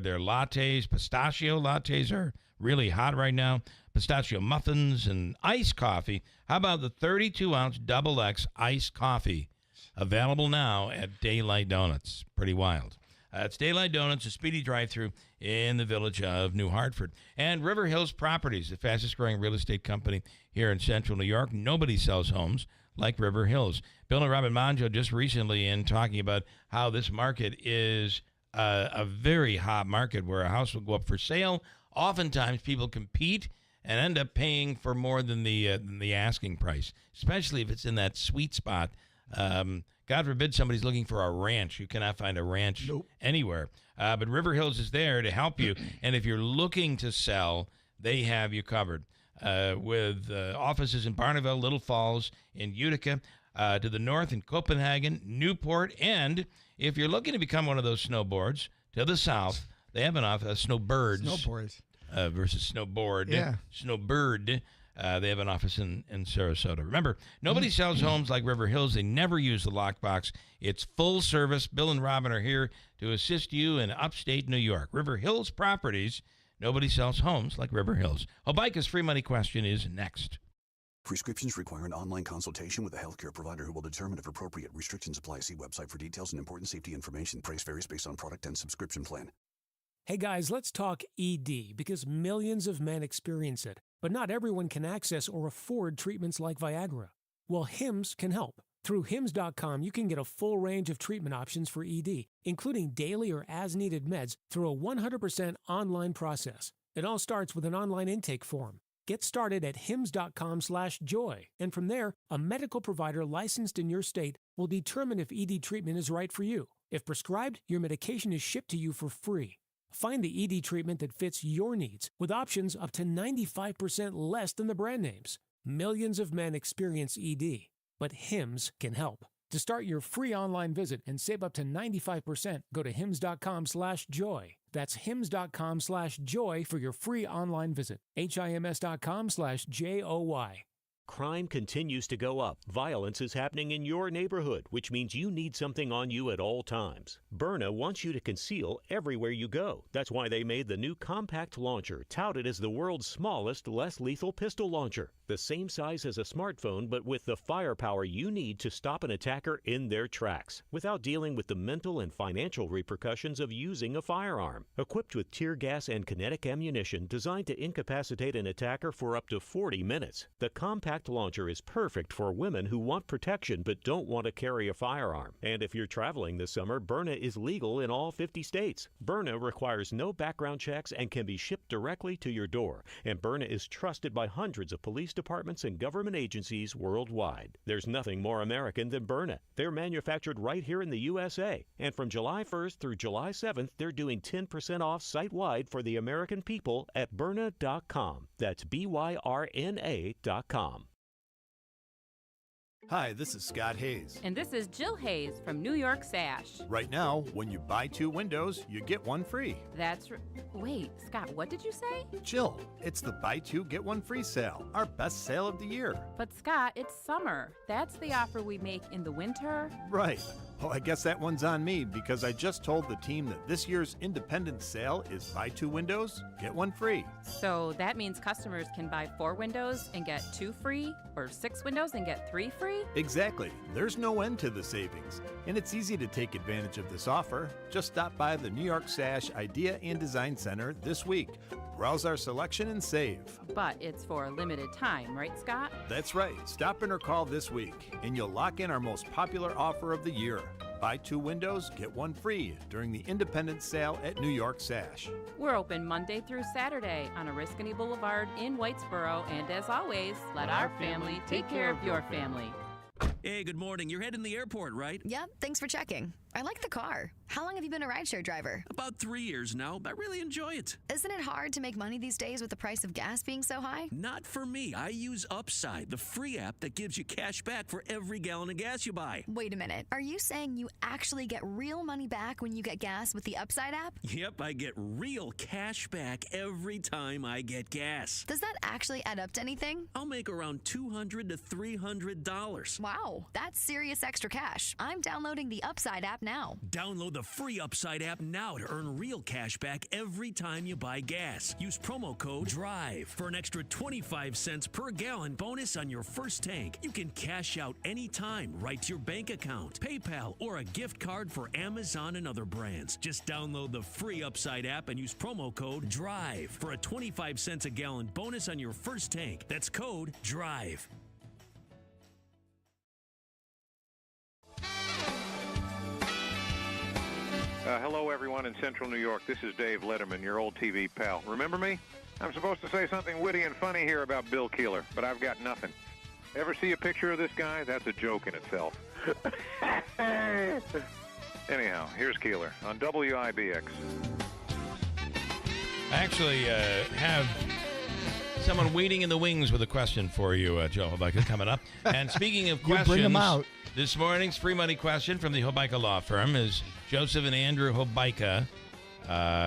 lattes, pistachio lattes are really hot right now. Pistachio muffins and iced coffee. How about the 32-ounce Double X iced coffee? Available now at Daylight Donuts. Pretty wild. It's Daylight Donuts, a speedy drive-thru in the village of New Hartford. And River Hills Properties, the fastest-growing real estate company here in central New York. Nobody sells homes like River Hills. Bill and Robin Monjo just recently in talking about how this market is a very hot market where a house will go up for sale. Oftentimes, people compete and end up paying for more than the asking price, especially if it's in that sweet spot. God forbid somebody's looking for a ranch. You cannot find a ranch anywhere. But River Hills is there to help you. And if you're looking to sell, they have you covered. With offices in Barneville, Little Falls, in Utica, to the north in Copenhagen, Newport. And if you're looking to become one of those snowboards, to the south, they have an office, snowbirds. Snowboards. Versus snowboard. Yeah. Snowbird. They have an office in Sarasota. Remember, nobody sells homes like River Hills. They never use the lockbox. It's full service. Bill and Robin are here to assist you in upstate New York. River Hills Properties. Nobody sells homes like River Hills. Hobaika's free money question is next. Prescriptions require an online consultation with a healthcare provider who will determine if appropriate. Restrictions apply. See website for details and important safety information. Price varies based on product and subscription plan. Hey guys, let's talk ED because millions of men experience it, but not everyone can access or afford treatments like Viagra. Well, Hims can help. Through Hims.com, you can get a full range of treatment options for ED, including daily or as-needed meds through a 100% online process. It all starts with an online intake form. Get started at hims.com/joy, and from there, a medical provider licensed in your state will determine if ED treatment is right for you. If prescribed, your medication is shipped to you for free. Find the ED treatment that fits your needs with options up to 95% less than the brand names. Millions of men experience ED, but Hims can help. To start your free online visit and save up to 95%, go to hims.com/joy. That's hims.com/joy for your free online visit. HIMS.com/JOY. Crime continues to go up. Violence is happening in your neighborhood, which means you need something on you at all times. Byrna wants you to conceal everywhere you go. That's why they made the new compact launcher, touted as the world's smallest, less lethal pistol launcher. The same size as a smartphone, but with the firepower you need to stop an attacker in their tracks, without dealing with the mental and financial repercussions of using a firearm. Equipped with tear gas and kinetic ammunition designed to incapacitate an attacker for up to 40 minutes, the compact launcher is perfect for women who want protection but don't want to carry a firearm. And if you're traveling this summer, Byrna is legal in all 50 states. Byrna requires no background checks and can be shipped directly to your door. And Byrna is trusted by hundreds of police departments and government agencies worldwide. There's nothing more American than Byrna. They're manufactured right here in the USA. And from July 1st through July 7th, they're doing 10% off site-wide for the American people at Byrna.com. That's BYRNA.com. Hi, this is Scott Hayes. And this is Jill Hayes from New York Sash. Right now, when you buy 2 windows, you get 1 free. Wait, Scott, what did you say? Jill, it's the buy 2, get 1 free sale, our best sale of the year. But Scott, it's summer. That's the offer we make in the winter. Right, Oh, I guess that one's on me because I just told the team that this year's Independence sale is buy 2 windows, get 1 free. So that means customers can buy 4 windows and get 2 free, or 6 windows and get 3 free? Exactly. There's no end to the savings, and it's easy to take advantage of this offer. Just stop by the New York Sash Idea and Design Center this week. Browse our selection and save. But it's for a limited time, right, Scott? That's right. Stop in or call this week, and you'll lock in our most popular offer of the year. Buy 2 windows, get 1 free during the Independence sale at New York Sash. We're open Monday through Saturday on Oriskany Boulevard in Whitesboro, and as always, let our family take care of your family. Hey, good morning. You're heading to the airport, right? Yep, thanks for checking. I like the car. How long have you been a rideshare driver? About 3 years now. I really enjoy it. Isn't it hard to make money these days with the price of gas being so high? Not for me. I use Upside, the free app that gives you cash back for every gallon of gas you buy. Wait a minute. Are you saying you actually get real money back when you get gas with the Upside app? Yep, I get real cash back every time I get gas. Does that actually add up to anything? I'll make around $200 to $300. Wow, that's serious extra cash. I'm downloading the Upside app now. Download the free Upside app now to earn real cash back every time you buy gas. Use promo code DRIVE for an extra 25 cents per gallon bonus on your first tank. You can cash out anytime right to your bank account, PayPal, or a gift card for Amazon and other brands. Just download the free Upside app and use promo code DRIVE for a 25 cents a gallon bonus on your first tank. That's code DRIVE. Hello, everyone in Central New York. This is Dave Letterman, your old TV pal. Remember me? I'm supposed to say something witty and funny here about Bill Keeler, but I've got nothing. Ever see a picture of this guy? That's a joke in itself. Anyhow, here's Keeler on WIBX. I actually have someone waiting in the wings with a question for you, Joe Hobeika, coming up. And speaking of questions, bring 'em out. This morning's free money question from the Hobeika Law Firm is Joseph and Andrew Hobeika.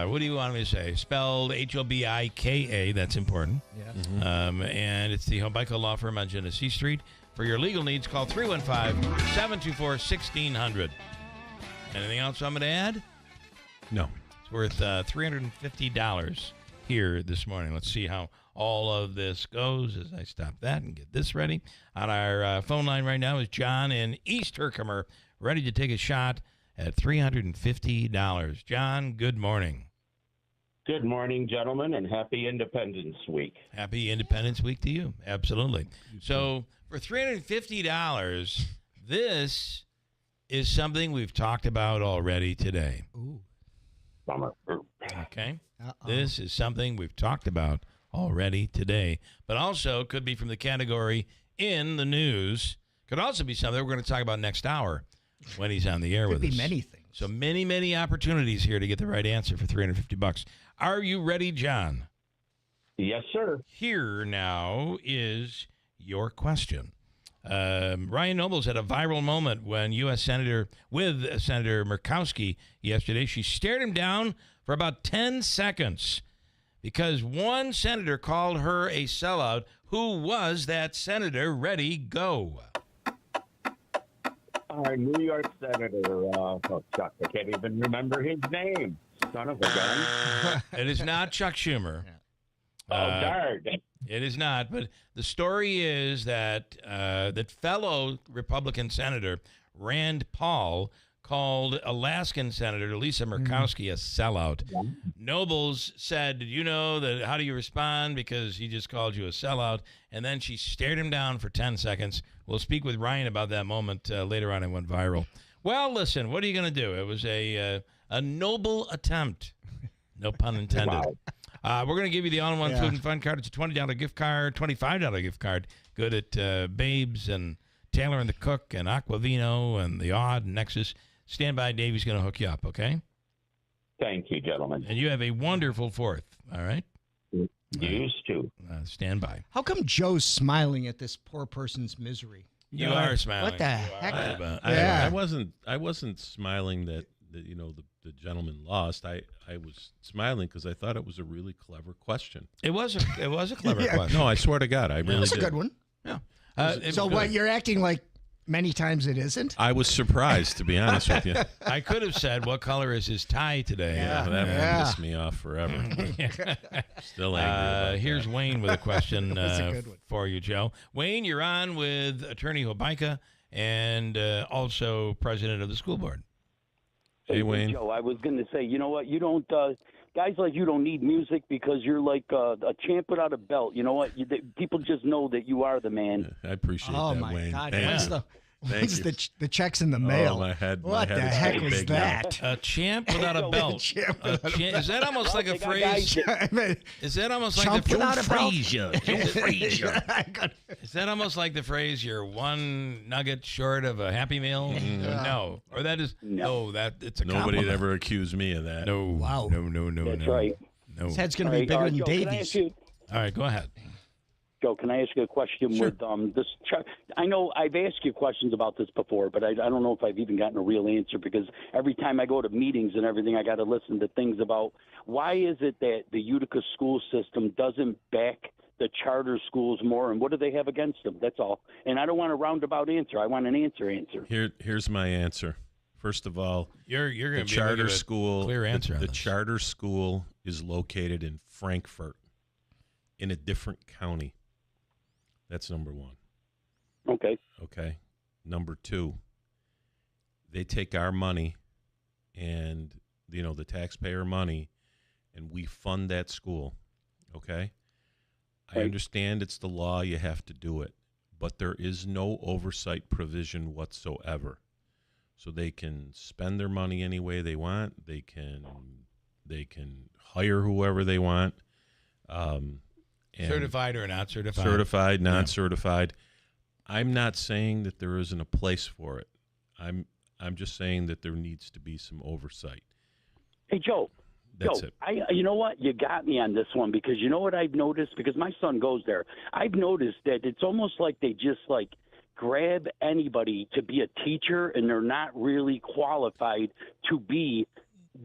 What do you want me to say? Spelled Hobika. That's important. Yes. And it's the Hobeika Law Firm on Genesee Street. For your legal needs, call 315-724-1600. Anything else I'm going to add? No. It's worth $350 here this morning. Let's see how all of this goes as I stop that and get this ready. On our phone line right now is John in East Herkimer, ready to take a shot at $350. John, good morning. Good morning, gentlemen, and happy Independence Week. Happy Independence Week to you. Absolutely. So for $350, this is something we've talked about already today. Ooh. Bummer. Okay. This is something we've talked about already today, but also could be from the category in the news. Could also be something we're going to talk about next hour when he's on the air with us. Could be many things. So many opportunities here to get the right answer for $350. Are you ready, John? Yes, sir. Here now is your question. Ryan Nobles had a viral moment when U.S. Senator Murkowski yesterday. She stared him down for about 10 seconds because one senator called her a sellout. Who was that senator? Ready, go. Our New York Senator, Chuck, I can't even remember his name. Son of a gun. It is not Chuck Schumer. Darn. It is not, but the story is that that fellow Republican Senator Rand Paul called Alaskan Senator Lisa Murkowski a sellout. Nobles said, "Did you know that? How do you respond? Because he just called you a sellout." And then she stared him down for 10 seconds. We'll speak with Ryan about that moment later on. It went viral. Well, listen, what are you going to do? It was a noble attempt. No pun intended. Wow. We're going to give you the all-in-one food and fun card. It's a $20 gift card, $25 gift card. Good at Babes and Taylor and the Cook and Aquavino and the Odd and Nexus. Stand by. Davey's going to hook you up, okay? Thank you, gentlemen. And you have a wonderful 4th, all right? Used to. Stand by. How come Joe's smiling at this poor person's misery? You are smiling. What the heck? I wasn't smiling that the gentleman lost. I was smiling because I thought it was a really clever question. It was a clever question. No, I swear to God, I really That's did. a good one. Yeah. So what, you're acting like many times it isn't. I was surprised, to be honest with you. I could have said, what color is his tie today? Yeah, that one pissed me off forever. Still angry about Here's that. Wayne with a question That's a good one. for you, Joe. Wayne, you're on with Attorney Hobaika and also president of the school board. Hey, Wayne. Joe, I was going to say, you know what? You don't, guys like you don't need music because you're like a champ without a belt. You know what? People just know that you are the man. I appreciate Oh that, my Wayne. God! Thank you. When's you. the checks in the mail? my head. What my the head is heck getting was big now. that? A champ without a belt. Is that almost like a phrase? Is that almost like Chump the without a belt? Is that almost like the phrase? You're one nugget short of a Happy Meal. No, or that is that it's a Nobody compliment. had ever accused me of that. No. Wow. No. That's right. No. His head's going to be bigger than Joe, can I Davies. ask you- All right, go ahead. Joe, can I ask you a question with this? I know I've asked you questions about this before, but I don't know if I've even gotten a real answer because every time I go to meetings and everything, I got to listen to things about why is it that the Utica school system doesn't back the charter schools more, and what do they have against them? That's all. And I don't want a roundabout answer. I want an answer. Here's my answer. First of all, you're going the to charter school. Clear answer. The charter school is located in Frankfort, in a different county. That's number one. Okay. Okay. Number two, they take our money and, the taxpayer money, and we fund that school. Okay? I understand it's the law. You have to do it. But there is no oversight provision whatsoever. So they can spend their money any way they want. They can hire whoever they want. And certified or not certified? Certified, non-certified. I'm not saying that there isn't a place for it. I'm just saying that there needs to be some oversight. Hey, Joe. That's it. You know what? You got me on this one because you know what I've noticed? Because my son goes there. I've noticed that it's almost like they just grab anybody to be a teacher, and they're not really qualified to be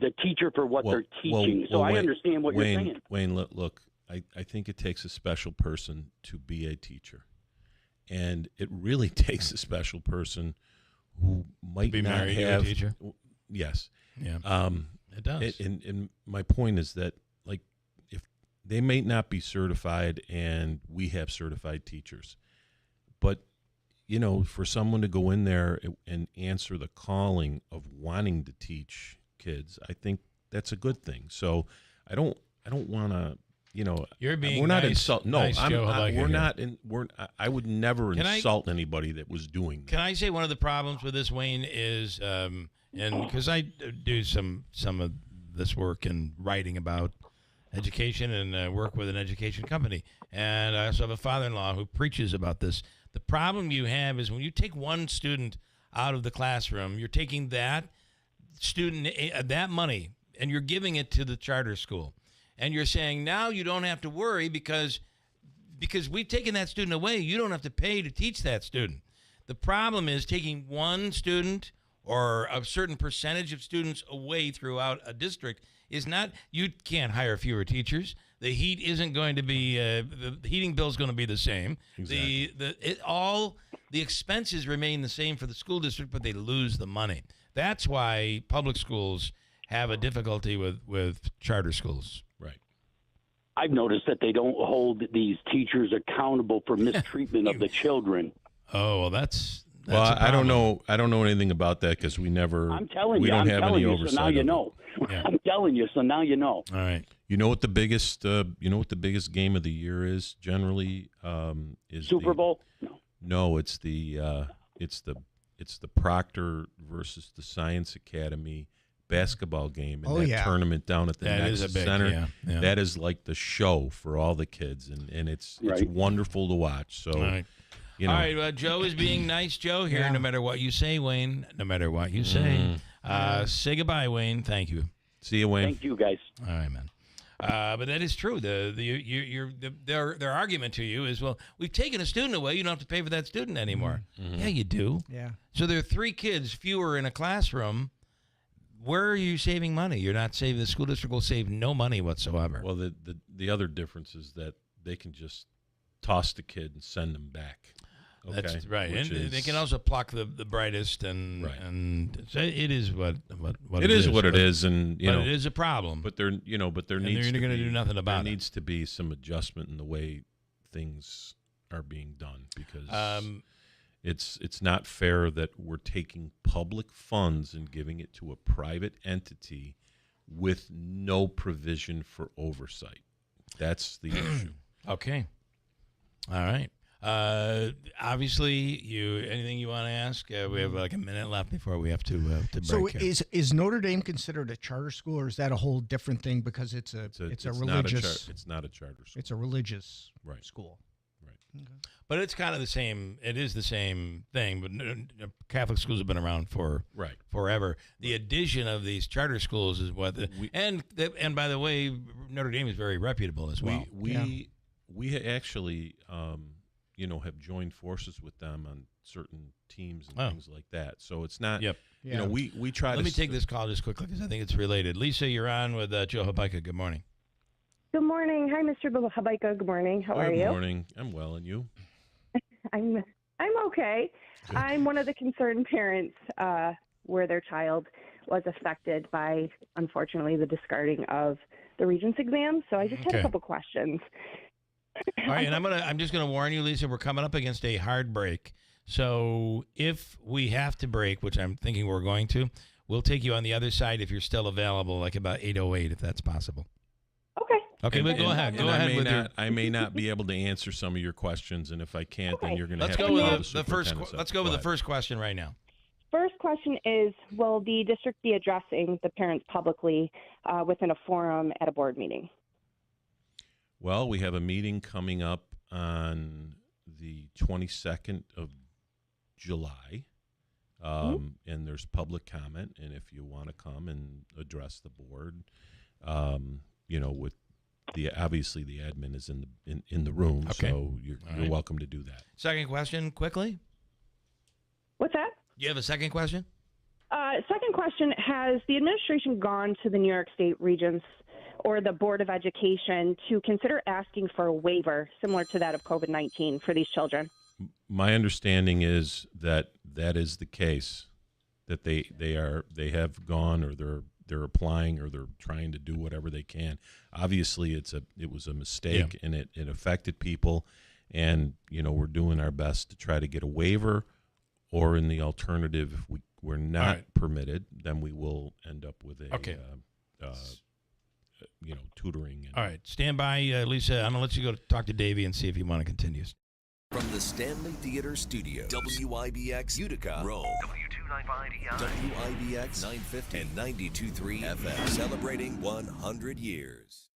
the teacher for what they're teaching. So I understand what you're saying. Wayne, look. I think it takes a special person to be a teacher. And it really takes a special person who might be not married have to a teacher. Yes. Yeah. It does. And my point is that if they may not be certified, and we have certified teachers, but for someone to go in there and answer the calling of wanting to teach kids, I think that's a good thing. So I don't want to. You're being we're not nice, insulting. No, nice, Joe, we're not. I would never insult anybody that was doing that. Can I say one of the problems with this, Wayne, is and because I do some of this work in writing about education and work with an education company, and I also have a father-in-law who preaches about this. The problem you have is when you take one student out of the classroom, you're taking that student that money and you're giving it to the charter school. And you're saying now you don't have to worry because we've taken that student away. You don't have to pay to teach that student. The problem is taking one student or a certain percentage of students away throughout a district is not. You can't hire fewer teachers. The heat isn't going to be. The heating bill is going to be the same. Exactly. The expenses remain the same for the school district, but they lose the money. That's why public schools have a difficulty with charter schools. Right. I've noticed that they don't hold these teachers accountable for mistreatment of the children. Oh, well, that's well, a I don't problem. know. I don't know anything about that because we never. I'm telling we you. don't I'm have telling any you. oversight. So now you of know. Yeah. I'm telling you. So now you know. All right. You know what the biggest game of the year is generally is Super Bowl? No, it's the Proctor versus the Science Academy basketball game and that tournament down at the That Nexus is a big, Center. yeah. That is like the show for all the kids, and it's wonderful to watch. So, All right. All right, Joe is being nice, Joe, here. Yeah. No matter what you say, Wayne. No matter what you say. Say goodbye, Wayne. Thank you. See you, Wayne. Thank you, guys. All right, man. But that is true. Their argument to you is, well, we've taken a student away. You don't have to pay for that student anymore. Mm-hmm. Yeah, you do. Yeah. So there are 3 kids fewer in a classroom. Where are you saving money? You're not saving. The school district will save no money whatsoever. Well, the other difference is that they can just toss the kid and send them back. That's right. Which And they can also pluck the brightest, and so it is what it is what it is, and it is a problem. But there needs you're to going to be, do nothing about there it. needs to be some adjustment in the way things are being done, because it's not fair that we're taking public funds and giving it to a private entity with no provision for oversight. That's the issue. Okay. All right. Obviously, anything you want to ask? We have like a minute left before we have to break. So here. is Notre Dame considered a charter school, or is that a whole different thing because it's a religious? It's not a charter school. It's a religious school. Right. Okay. But it's kind of the same. It is the same thing. But Catholic schools have been around for forever. The addition of these charter schools is what. And by the way, Notre Dame is very reputable as well. We actually have joined forces with them on certain teams and things like that. So it's not. Yep. We try. Let me take this call just quickly because I think it's related. Lisa, you're on with Joe Habaika. Good morning. Good morning. Hi, Mr. Habaika. Good morning. How are you? Good morning. I'm well, and you? I'm okay. Good. I'm one of the concerned parents where their child was affected by, unfortunately, the discarding of the Regents exam. So I just had a couple questions. All right, and I'm just gonna warn you, Lisa, we're coming up against a hard break. So if we have to break, which I'm thinking we're going to, we'll take you on the other side if you're still available, like about 8:08, if that's possible. Okay, but go ahead. Go ahead. I may not be able to answer some of your questions, and if I can't, then you're going to have to go with the first. Let's go with the first question right now. First question is, will the district be addressing the parents publicly within a forum at a board meeting? Well, we have a meeting coming up on the 22nd of July, and there's public comment, and if you want to come and address the board, with obviously the admin is in the room, so you're welcome to do that. Second question, quickly. What's that? You have a second question? Second question, has the administration gone to the New York State Regents or the Board of Education to consider asking for a waiver similar to that of COVID-19 for these children? My understanding is that is the case, that they have gone, or they're applying, or they're trying to do whatever they can. Obviously, it was a mistake, and it affected people, and we're doing our best to try to get a waiver, or in the alternative, if we're not permitted, then we will end up with a tutoring. All right, stand by, Lisa. I'm gonna let you go talk to Davey and see if you want to continue. From the Stanley Theater Studio, WIBX Utica, Rome, WIBX 950 and 92.3 FM, celebrating 100 years.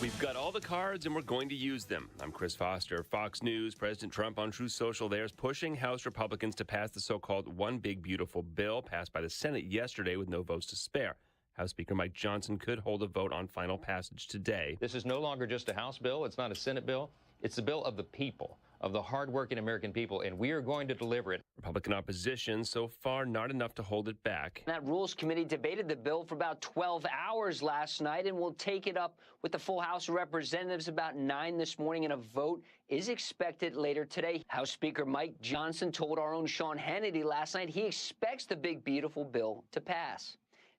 We've got all the cards and we're going to use them. I'm Chris Foster. Fox News. President Trump on Truth Social there is pushing House Republicans to pass the so-called One Big Beautiful Bill passed by the Senate yesterday with no votes to spare. House Speaker Mike Johnson could hold a vote on final passage today. This is no longer just a House bill. It's not a Senate bill. It's the bill of the people, of the hardworking American people, and we are going to deliver it. Republican opposition so far not enough to hold it back. That Rules Committee debated the bill for about 12 hours last night and will take it up with the full House of Representatives about 9 this morning, and a vote is expected later today. House Speaker Mike Johnson told our own Sean Hannity last night he expects the big, beautiful bill to pass.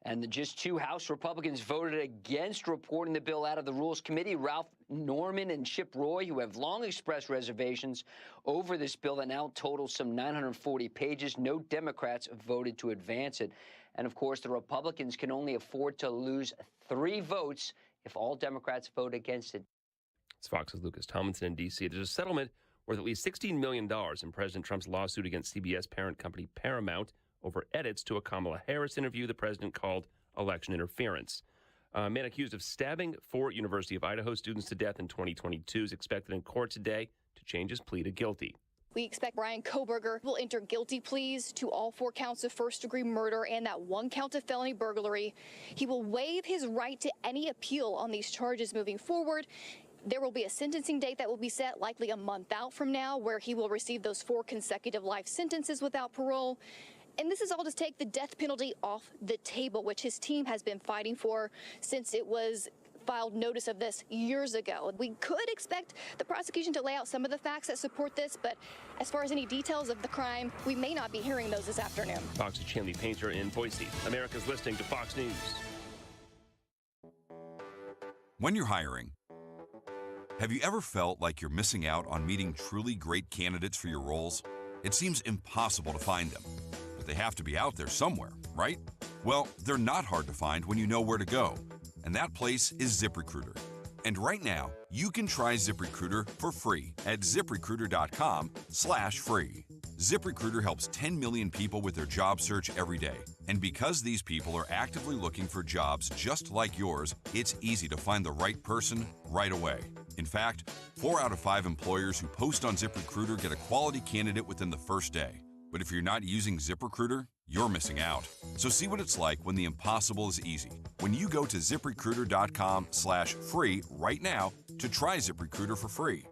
And just 2 House Republicans voted against reporting the bill out of the Rules Committee. Ralph Norman and Chip Roy, who have long expressed reservations over this bill that now totals some 940 pages. No Democrats voted to advance it. And, of course, the Republicans can only afford to lose 3 votes if all Democrats vote against it. It's Fox's Lucas Tomlinson in D.C. There's a settlement worth at least $16 million in President Trump's lawsuit against CBS parent company Paramount over edits to a Kamala Harris interview the president called election interference. A man accused of stabbing 4 University of Idaho students to death in 2022 is expected in court today to change his plea to guilty. We expect Brian Kohberger will enter guilty pleas to all 4 counts of first-degree murder and that 1 count of felony burglary. He will waive his right to any appeal on these charges moving forward. There will be a sentencing date that will be set likely a month out from now, where he will receive those 4 consecutive life sentences without parole. And this is all to take the death penalty off the table, which his team has been fighting for since it was filed notice of this years ago. We could expect the prosecution to lay out some of the facts that support this, but as far as any details of the crime, we may not be hearing those this afternoon. Fox's Chanley Painter in Boise. America's listening to Fox News. When you're hiring, have you ever felt like you're missing out on meeting truly great candidates for your roles? It seems impossible to find them, but they have to be out there somewhere, right? Well, they're not hard to find when you know where to go, and that place is ZipRecruiter. And right now, you can try ZipRecruiter for free at ZipRecruiter.com/free. ZipRecruiter helps 10 million people with their job search every day. And because these people are actively looking for jobs just like yours, it's easy to find the right person right away. In fact, 4 out of 5 employers who post on ZipRecruiter get a quality candidate within the first day. But if you're not using ZipRecruiter, you're missing out. So see what it's like when the impossible is easy. When you go to ZipRecruiter.com/free right now to try ZipRecruiter for free.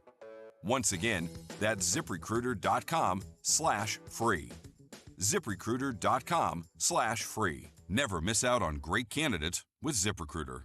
Once again, that's ZipRecruiter.com/free. ZipRecruiter.com/free. Never miss out on great candidates with ZipRecruiter.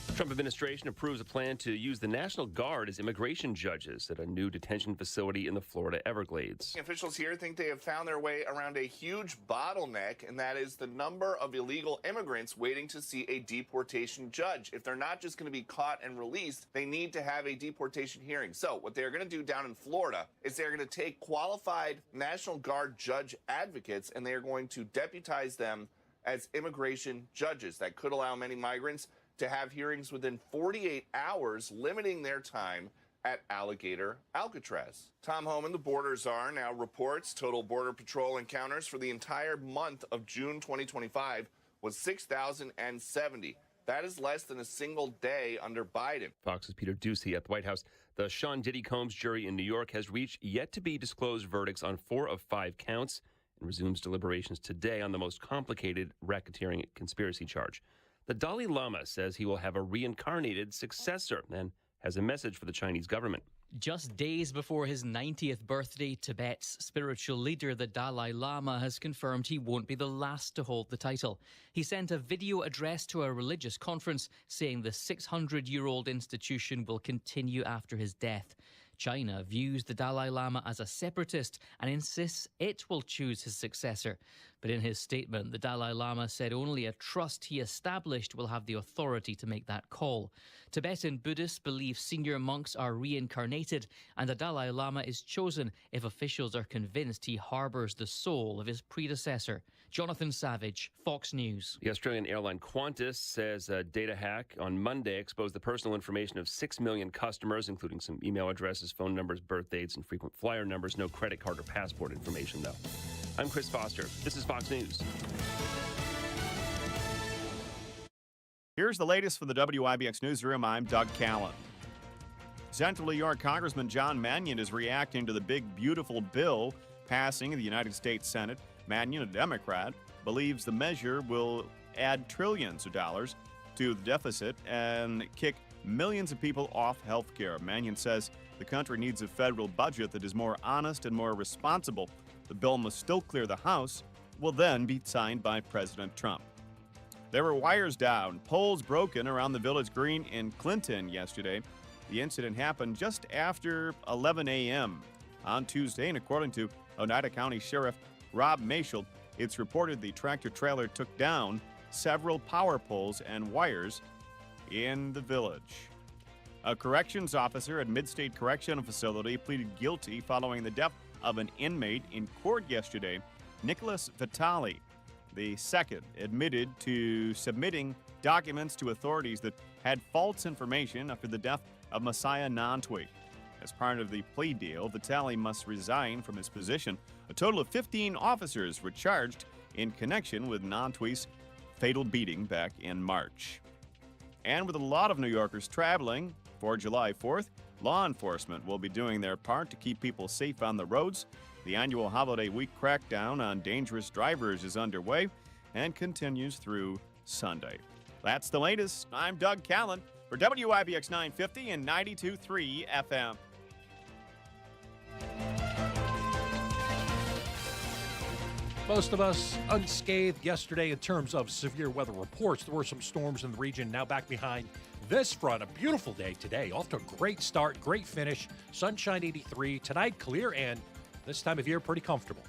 The Trump administration approves a plan to use the National Guard as immigration judges at a new detention facility in the Florida Everglades. Officials here think they have found their way around a huge bottleneck, and that is the number of illegal immigrants waiting to see a deportation judge. If they're not just going to be caught and released, they need to have a deportation hearing. So what they're going to do down in Florida is they're going to take qualified National Guard judge advocates, and they are going to deputize them as immigration judges. That could allow many migrants to have hearings within 48 hours, limiting their time at Alligator Alcatraz. Tom Homan, the border czar, now reports total Border Patrol encounters for the entire month of June 2025 was 6,070. That is less than a single day under Biden. Fox's Peter Ducey at the White House. The Sean Diddy Combs jury in New York has reached yet-to-be-disclosed verdicts on 4 of 5 counts and resumes deliberations today on the most complicated racketeering conspiracy charge. The Dalai Lama says he will have a reincarnated successor and has a message for the Chinese government. Just days before his 90th birthday, Tibet's spiritual leader, the Dalai Lama, has confirmed he won't be the last to hold the title. He sent a video address to a religious conference saying the 600-year-old institution will continue after his death. China views the Dalai Lama as a separatist and insists it will choose his successor. But in his statement, the Dalai Lama said only a trust he established will have the authority to make that call. Tibetan Buddhists believe senior monks are reincarnated, and the Dalai Lama is chosen if officials are convinced he harbours the soul of his predecessor. Jonathan Savage, Fox News. The Australian airline Qantas says a data hack on Monday exposed the personal information of 6 million customers, including some email addresses, phone numbers, birth dates, and frequent flyer numbers. No credit card or passport information, though. I'm Chris Foster. This is Fox News. Here's the latest from the WIBX newsroom. I'm Doug Callan. Central New York Congressman John Mannion is reacting to the big, beautiful bill passing in the United States Senate. Mannion, a Democrat, believes the measure will add trillions of dollars to the deficit and kick millions of people off health care. Mannion says the country needs a federal budget that is more honest and more responsible. The bill must still clear the House, will then be signed by President Trump. There were wires down, poles broken around the Village Green in Clinton yesterday. The incident happened just after 11 a.m. on Tuesday, and according to Oneida County Sheriff Rob Mashel, it's reported the tractor-trailer took down several power poles and wires in the village. A corrections officer at Mid-State Correctional Facility pleaded guilty following the death of an inmate in court yesterday. Nicholas Vitale, the second, admitted to submitting documents to authorities that had false information after the death of Messiah Nantwi. As part of the plea deal, Vitale must resign from his position. A total of 15 officers were charged in connection with Nantwi's fatal beating back in March. And with a lot of New Yorkers traveling for July 4th, law enforcement will be doing their part to keep people safe on the roads. The annual holiday week crackdown on dangerous drivers is underway and continues through Sunday. That's the latest. I'm Doug Callan for WIBX 950 and 92.3 FM. Most of us unscathed yesterday in terms of severe weather reports. There were some storms in the region. Now back behind this front, a beautiful day today. Off to a great start, great finish. Sunshine 83. Tonight, clear and this time of year, pretty comfortable.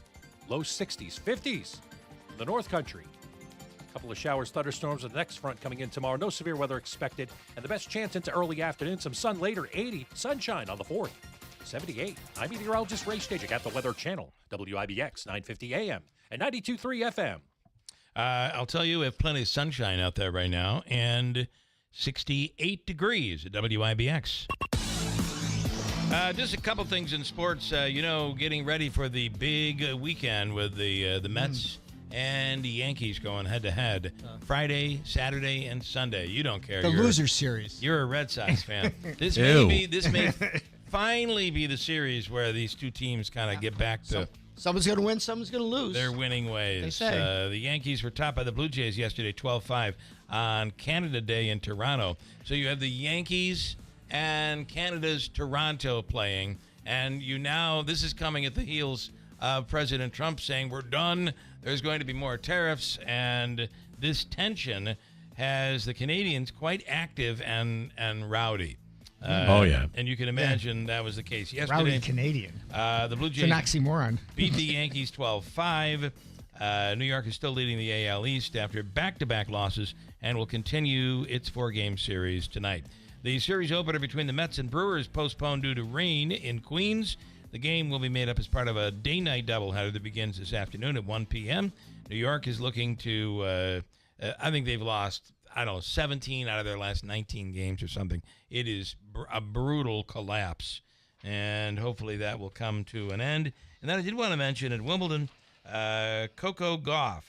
Low 60s, 50s in the North Country. A couple of showers, thunderstorms with the next front coming in tomorrow. No severe weather expected. And the best chance into early afternoon. Some sun later, 80. Sunshine on the 4th, 78. I'm meteorologist Ray Stagik at the Weather Channel, WIBX 950 AM and 92.3 FM. I'll tell you, we have plenty of sunshine out there right now, and 68 degrees at WIBX. Just a couple things in sports. Getting ready for the big weekend with the Mets and the Yankees going head-to-head Friday, Saturday, and Sunday. You don't care. The loser series. You're a Red Sox fan. This may finally be the series where these two teams kind of get back to... Someone's going to win, someone's going to lose. Their winning ways. They say. The Yankees were topped by the Blue Jays yesterday, 12-5 on Canada Day in Toronto. So you have the Yankees and Canada's Toronto playing, and this is coming at the heels of President Trump saying we're done, there's going to be more tariffs, and this tension has the Canadians quite active and rowdy. And you can imagine that was the case yesterday. Rowdy Canadian. The Blue Jays it's an oxymoron. beat the Yankees 12-5. New York is still leading the AL East after back-to-back losses and will continue its 4-game series tonight. The series opener between the Mets and Brewers postponed due to rain in Queens. The game will be made up as part of a day-night doubleheader that begins this afternoon at 1 p.m. New York is looking to, I think they've lost, 17 out of their last 19 games or something. It is a brutal collapse, and hopefully that will come to an end. And then I did want to mention at Wimbledon, Coco Gauff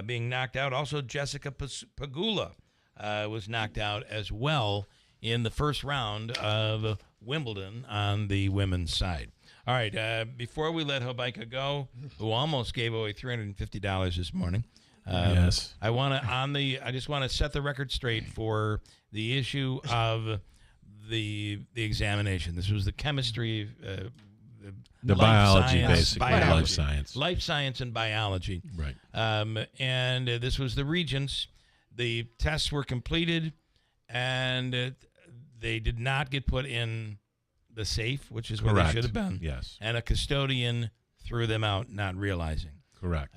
being knocked out. Also, Jessica Pegula was knocked out as well in the first round of Wimbledon on the women's side. All right, before we let Hobaika go, who almost gave away $350 this morning, yes, I just want to set the record straight for the issue of the examination. This was the chemistry, the biology, basically, life science and biology, right? And this was the Regents. The tests were completed, and they did not get put in the safe, which is where they should have been. Yes, and a custodian threw them out, not realizing. Correct.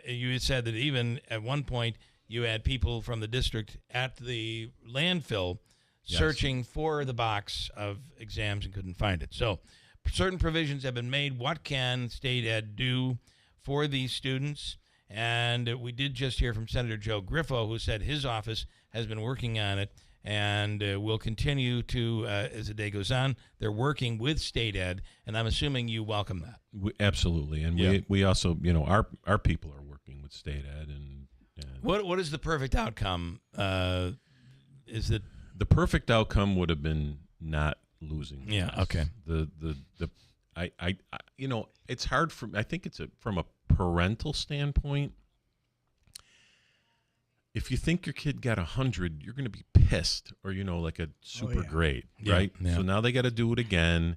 You had said that even at one point you had people from the district at the landfill searching for the box of exams and couldn't find it. So certain provisions have been made. What can state ed do for these students? And we did just hear from Senator Joe Griffo, who said his office has been working on it and will continue to as the day goes on. They're working with state ed, and I'm assuming you welcome that. Absolutely, and we also, our people are working with state ed. And what is the perfect outcome? Is that the perfect outcome would have been not losing? Yeah. Okay. I it's hard I think it's from a parental standpoint. If you think your kid got 100, you're going to be pissed, or like a super grade, right? Yeah. So now they got to do it again.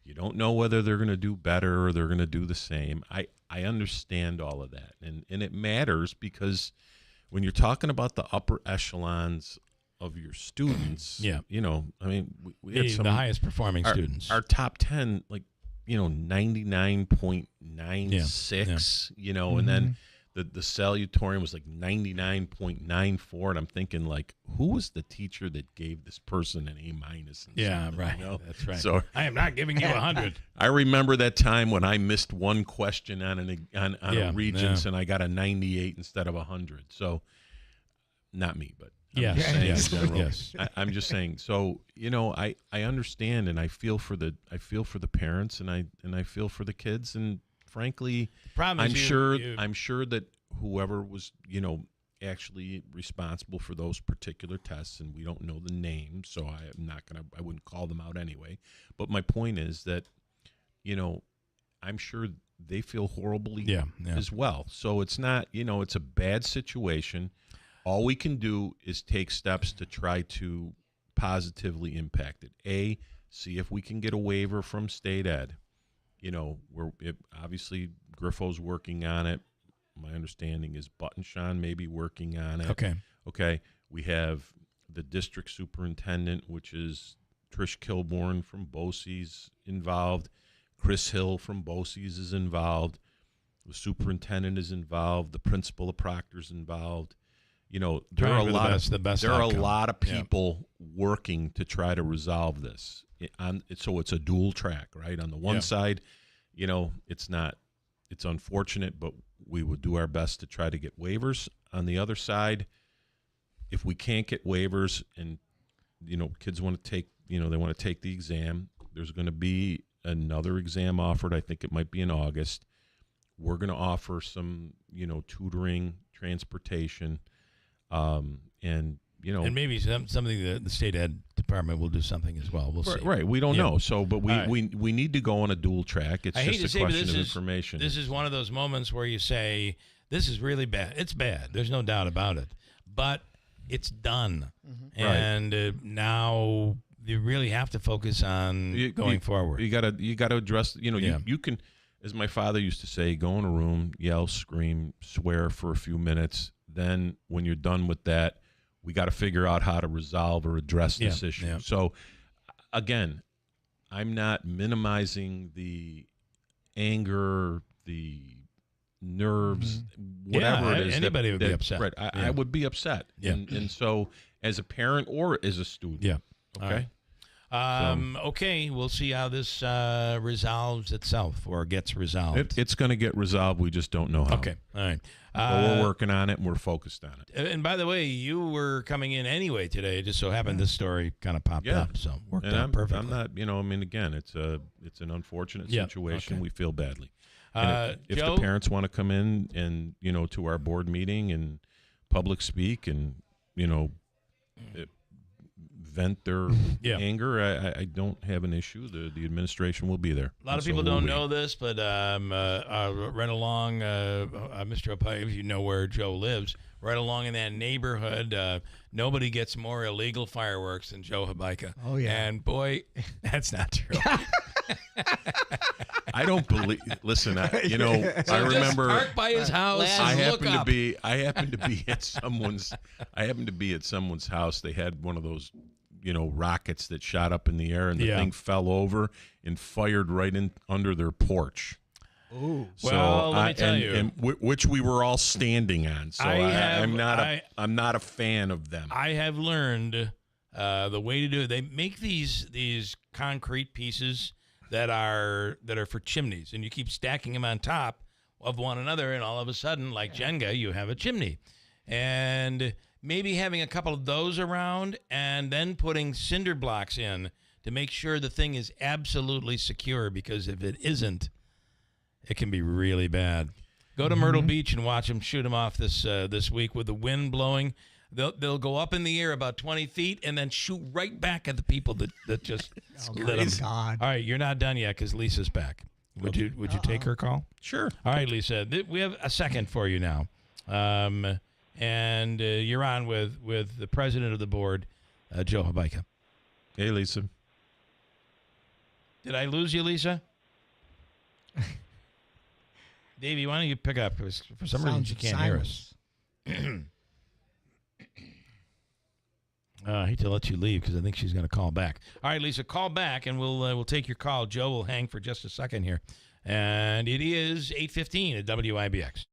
You don't know whether they're going to do better or they're going to do the same. I understand all of that, and it matters because when you're talking about the upper echelons of your students, we had some the highest performing students. Our top 10, 99.96, and then the salutatorian was 99.94, and I'm thinking, who was the teacher that gave this person an A-? Yeah, right. That's right. So I am not giving you 100. I remember that time when I missed one question on a Regents, and I got a 98 instead of 100. So, not me, but I'm just saying in general. Yes. I'm just saying. So I understand, and I feel for the parents, and I feel for the kids, and frankly, I'm sure that whoever was actually responsible for those particular tests, and we don't know the name, so I wouldn't call them out anyway. But my point is that I'm sure they feel horribly as well. So it's not it's a bad situation. All we can do is take steps to try to positively impact it. See if we can get a waiver from state ed. Obviously Griffo's working on it. My understanding is Buttonshaw may be working on it. Okay. We have the district superintendent, which is Trish Kilborn from BOCES, involved. Chris Hill from BOCES is involved. The superintendent is involved. The principal of Proctor's involved. You know, there are a lot of people working to try to resolve this. So it's a dual track, right? On the one side, you know, it's unfortunate, but we would do our best to try to get waivers. On the other side, if we can't get waivers and, you know, kids want to take, you know, they want to take the exam, there's going to be another exam offered. I think it might be in August. We're going to offer some, you know, tutoring, transportation, and, you know. And maybe something the state ed department will do something as well. We'll see. Right. We don't know. So, but we need to go on a dual track. It's just a question of information. This is one of those moments where you say, this is really bad. It's bad. There's no doubt about it. But it's done. Mm-hmm. And now you really have to focus on going forward. You gotta address, you know, you can, as my father used to say, go in a room, yell, scream, swear for a few minutes. Then when you're done with that, we got to figure out how to resolve or address this issue. Yeah. So, again, I'm not minimizing the anger, the nerves, whatever it is. Anybody would be upset. Right. I would be upset. Yeah. And so, as a parent or as a student. Yeah. Okay. Okay, we'll see how this resolves itself or gets resolved. It's going to get resolved. We just don't know how. Okay, all right. But we're working on it, and we're focused on it. And by the way, you were coming in anyway today. It just so happened this story kind of popped up, so worked out perfectly. I'm not, you know, I mean, again, it's an unfortunate situation. Okay. We feel badly. If Joe? the parents want to come in and, you know, to our board meeting and public speak and, you know, vent their anger, I don't have an issue. The administration will be there. A lot of people don't know this, but right along, Mr. Opie, you know where Joe lives, right along in that neighborhood, nobody gets more illegal fireworks than Joe Habaika. Oh, yeah. And, boy, that's not true. I don't believe. Listen, I remember. Park by his house. I happened to be at someone's. I happened to be at someone's house. They had one of those, you know, rockets that shot up in the air, and the thing fell over and fired right in under their porch. Ooh. So well, let me tell you, which we were all standing on. So I'm not a fan of them. I have learned the way to do it. They make these concrete pieces that are for chimneys, and you keep stacking them on top of one another, and all of a sudden, like Jenga, you have a chimney. And maybe having a couple of those around and then putting cinder blocks in to make sure the thing is absolutely secure, because if it isn't, it can be really bad. Go to Myrtle Beach and watch them shoot them off this week with the wind blowing. They'll go up in the air about 20 feet and then shoot right back at the people that just lit them. God. All right, you're not done yet because Lisa's back. Would you take her call? Sure. All right, Lisa. We have a second for you now, and you're on with the president of the board, Joe Habaika. Hey, Lisa. Did I lose you, Lisa? Davey, why don't you pick up? For some reason, you can't hear us. I hate to let you leave because I think she's going to call back. All right, Lisa, call back, and we'll take your call. Joe will hang for just a second here. And it is 8:15 at WIBX.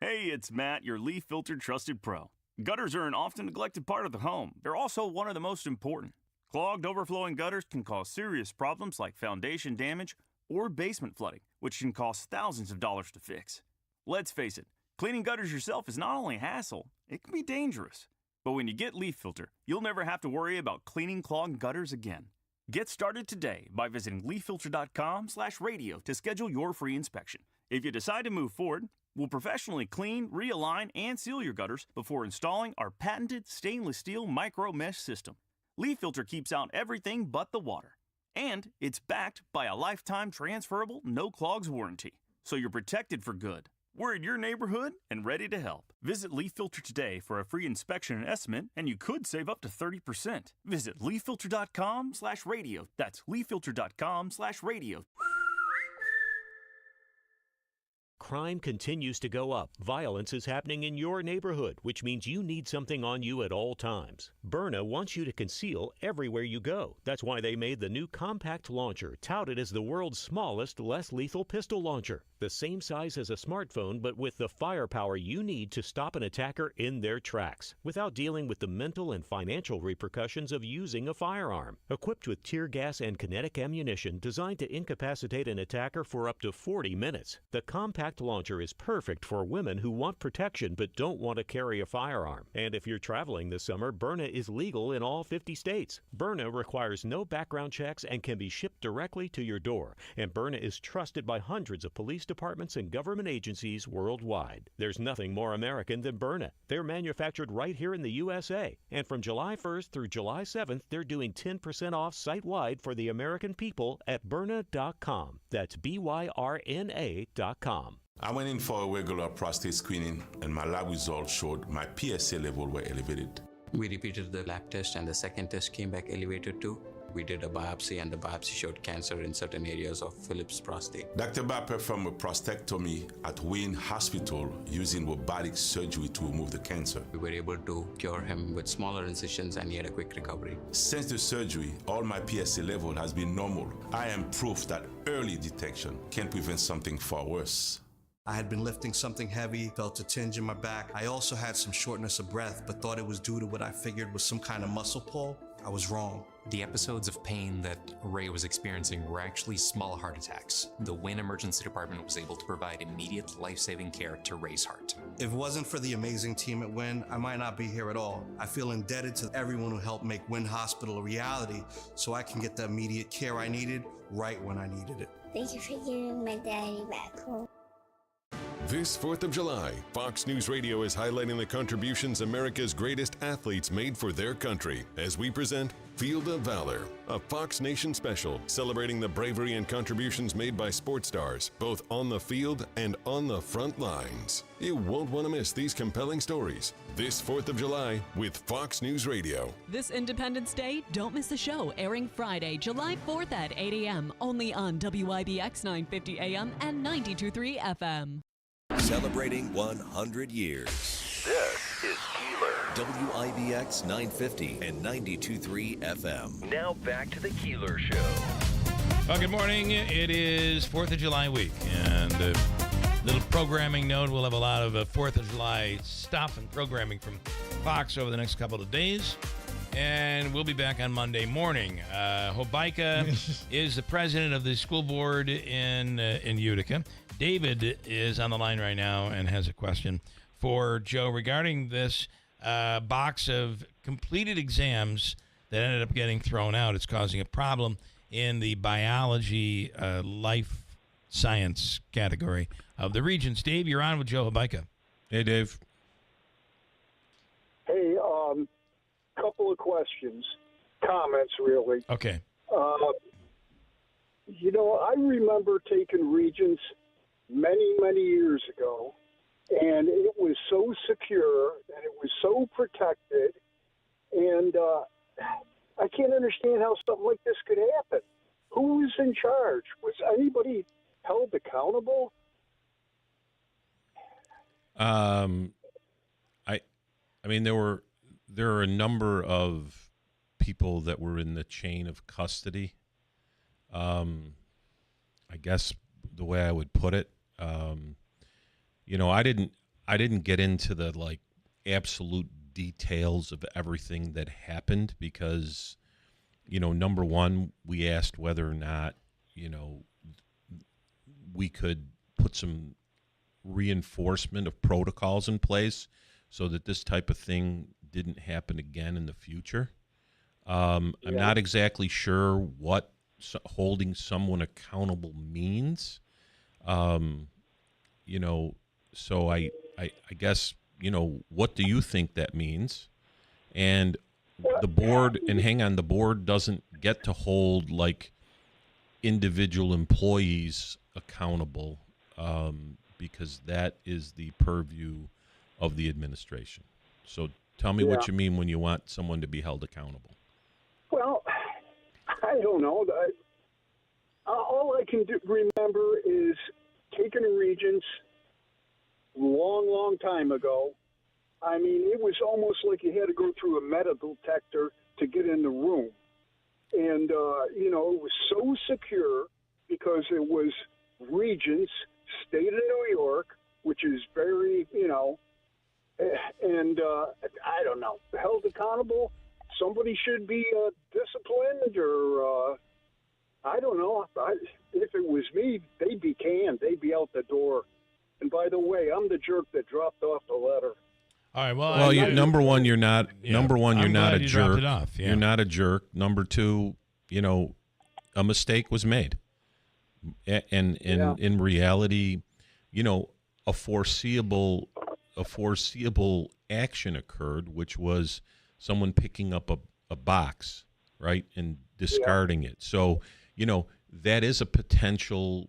Hey, it's Matt, your leaf filter trusted pro. Gutters are an often neglected part of the home. They're also one of the most important. Clogged, overflowing gutters can cause serious problems like foundation damage or basement flooding, which can cost thousands of dollars to fix. Let's face it, cleaning gutters yourself is not only a hassle, it can be dangerous. But when you get Leaf Filter, you'll never have to worry about cleaning clogged gutters again. Get started today by visiting leaffilter.com/radio to schedule your free inspection. If you decide to move forward, we'll professionally clean, realign, and seal your gutters before installing our patented stainless steel micro mesh system. Leaf Filter keeps out everything but the water. And it's backed by a lifetime transferable no clogs warranty. So you're protected for good. We're in your neighborhood and ready to help. Visit Leaf Filter today for a free inspection and estimate, and you could save up to 30%. Visit leaffilter.com/radio. That's leaffilter.com/radio. crime continues to go up, violence is happening in your neighborhood, which means you need something on you at all times. Byrna wants you to conceal everywhere you go. That's why they made the new compact launcher, touted as the world's smallest, less lethal pistol launcher. The same size as a smartphone, but with the firepower you need to stop an attacker in their tracks, without dealing with the mental and financial repercussions of using a firearm. Equipped with tear gas and kinetic ammunition designed to incapacitate an attacker for up to 40 minutes. The compact launcher is perfect for women who want protection but don't want to carry a firearm. And if you're traveling this summer, Byrna is legal in all 50 states. Byrna requires no background checks and can be shipped directly to your door. And Byrna is trusted by hundreds of police departments and government agencies worldwide. There's nothing more American than Byrna. They're manufactured right here in the USA. And from July 1st through July 7th, they're doing 10% off site-wide for the American people at Byrna.com. That's BYRNA.com. I went in for a regular prostate screening, and my lab results showed my PSA level were elevated. We repeated the lab test, and the second test came back elevated too. We did a biopsy, and the biopsy showed cancer in certain areas of Philip's prostate. Dr. Ba performed a prostatectomy at Wayne Hospital using robotic surgery to remove the cancer. We were able to cure him with smaller incisions, and he had a quick recovery. Since the surgery, all my PSA level has been normal. I am proof that early detection can prevent something far worse. I had been lifting something heavy, felt a tinge in my back. I also had some shortness of breath, but thought it was due to what I figured was some kind of muscle pull. I was wrong. The episodes of pain that Ray was experiencing were actually small heart attacks. The Wayne Emergency Department was able to provide immediate life-saving care to Ray's heart. If it wasn't for the amazing team at Wynn, I might not be here at all. I feel indebted to everyone who helped make Wynn Hospital a reality so I can get the immediate care I needed right when I needed it. Thank you for giving my daddy back home. This 4th of July, Fox News Radio is highlighting the contributions America's greatest athletes made for their country as we present Field of Valor, a Fox Nation special celebrating the bravery and contributions made by sports stars, both on the field and on the front lines. You won't want to miss these compelling stories this 4th of July with Fox News Radio. This Independence Day, don't miss the show airing Friday, July 4th at 8 a.m. only on WIBX 950 AM and 92.3 FM. Celebrating 100 years. This is Keeler. WIBX 950 and 92.3 FM. Now back to the Keeler Show. Well, good morning. It is 4th of July week, and a little programming note. We'll have a lot of 4th of July stuff and programming from Fox over the next couple of days, and we'll be back on Monday morning. Hobaika is the president of the school board in Utica. David is on the line right now and has a question for Joe regarding this box of completed exams that ended up getting thrown out. It's causing a problem in the biology life science category of the Regents. Dave, you're on with Joe Hobaika. Hey, Dave. Hey, couple of questions, comments, really. Okay. I remember taking Regents many years ago, and it was so secure and it was so protected, and I can't understand how something like this could happen. Who was in charge? Was anybody held accountable? I mean, there are a number of people that were in the chain of custody. I guess the way I would put it, I didn't get into the absolute details of everything that happened because, number one, we asked whether or not, we could put some reinforcement of protocols in place so that this type of thing didn't happen again in the future. I'm not exactly sure what holding someone accountable means. So I guess, what do you think that means? And the board, the board doesn't get to hold individual employees accountable because that is the purview of the administration. So tell me what you mean when you want someone to be held accountable. Well, I don't know. All I can remember is taking Regents long time ago. I mean, it was almost like you had to go through a metal detector to get in the room. And, it was so secure because it was Regents, state of New York, which is very, and I don't know, held accountable. Somebody should be disciplined or, I don't know. If it was me, they'd be canned. They'd be out the door. And by the way, I'm the jerk that dropped off the letter. All right. Well, number one, you're not. Yeah. Number one, you're I'm not a glad you dropped jerk. it off, yeah. You're not a jerk. Number two, a mistake was made, and in reality, a foreseeable action occurred, which was someone picking up a box, right, and discarding it. So, that is a potential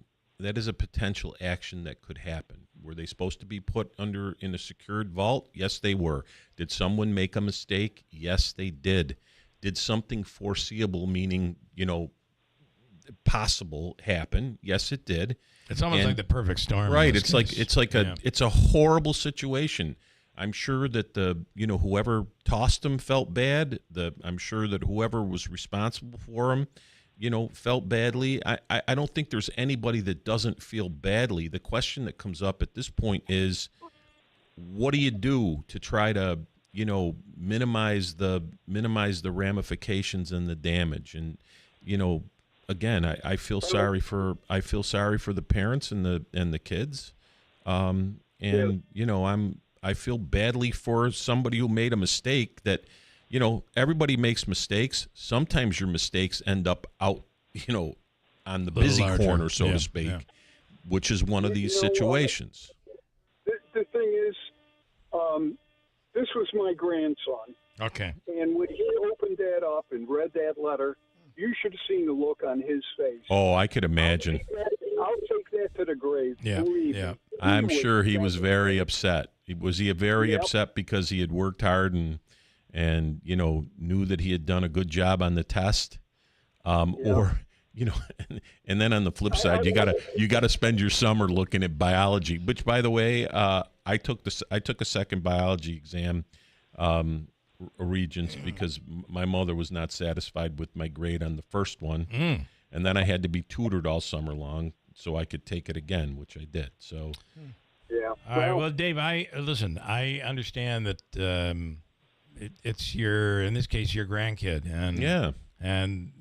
action that could happen. Were they supposed to be put in a secured vault? Yes, they were. Did someone make a mistake? Yes, they did. Did something foreseeable, meaning, possible, happen? Yes, it did. It's almost like the perfect storm. Right. It's a horrible situation. I'm sure that whoever tossed him felt bad. I'm sure that whoever was responsible for him, felt badly. I don't think there's anybody that doesn't feel badly. The question that comes up at this point is, what do you do to try to, minimize the ramifications and the damage? And, again, I feel sorry for the parents and the kids. I feel badly for somebody who made a mistake that, everybody makes mistakes. Sometimes your mistakes end up out, on the busy corner, so to speak, which is one of these situations. The thing is, this was my grandson. Okay. And when he opened that up and read that letter, you should have seen the look on his face. Oh, I could imagine. I'll take that to the grave. Yeah. I'm sure he was very upset. Was he very upset because he had worked hard and knew that he had done a good job on the test? Or, and then on the flip side, you gotta spend your summer looking at biology, which, by the way, I took a second biology exam, Regents, because my mother was not satisfied with my grade on the first one. And then I had to be tutored all summer long so I could take it again, which I did. So, yeah. All right. Well, Dave, I understand that it's in this case, your grandkid, and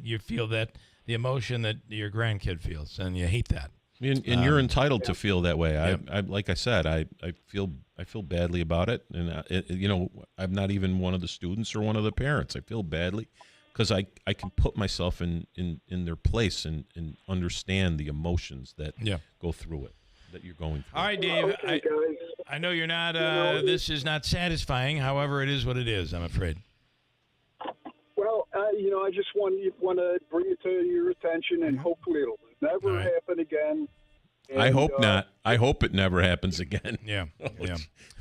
you feel that the emotion that your grandkid feels, and you hate that. And you're entitled to feel that way. I like I said, I feel badly about it, and I'm not even one of the students or one of the parents. I feel badly because I can put myself in their place and understand the emotions that go through it, that you're going through. All right, Dave. I know you're not. This is not satisfying. However, it is what it is, I'm afraid. Well, I just want to bring it to your attention, and hopefully it'll never happen again. And, I hope not. I hope it never happens again. Yeah.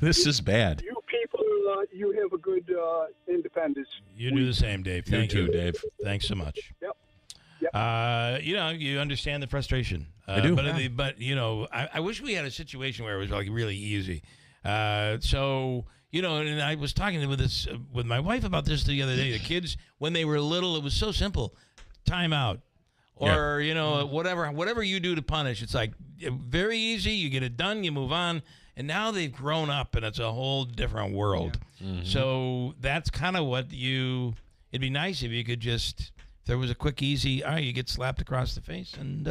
This is bad. You people, you have a good independence. You do the same, Dave. Thank you, Dave. Thanks so much. Yep. You understand the frustration. I do. But I wish we had a situation where it was like really easy. And I was talking with my wife about this the other day. The kids, when they were little, it was so simple. Time out. Or, whatever you do to punish. It's like very easy. You get it done. You move on. And now they've grown up, and it's a whole different world. Yeah. Mm-hmm. So that's kind of it'd be nice if you could just, if there was a quick, easy, all right, you get slapped across the face, and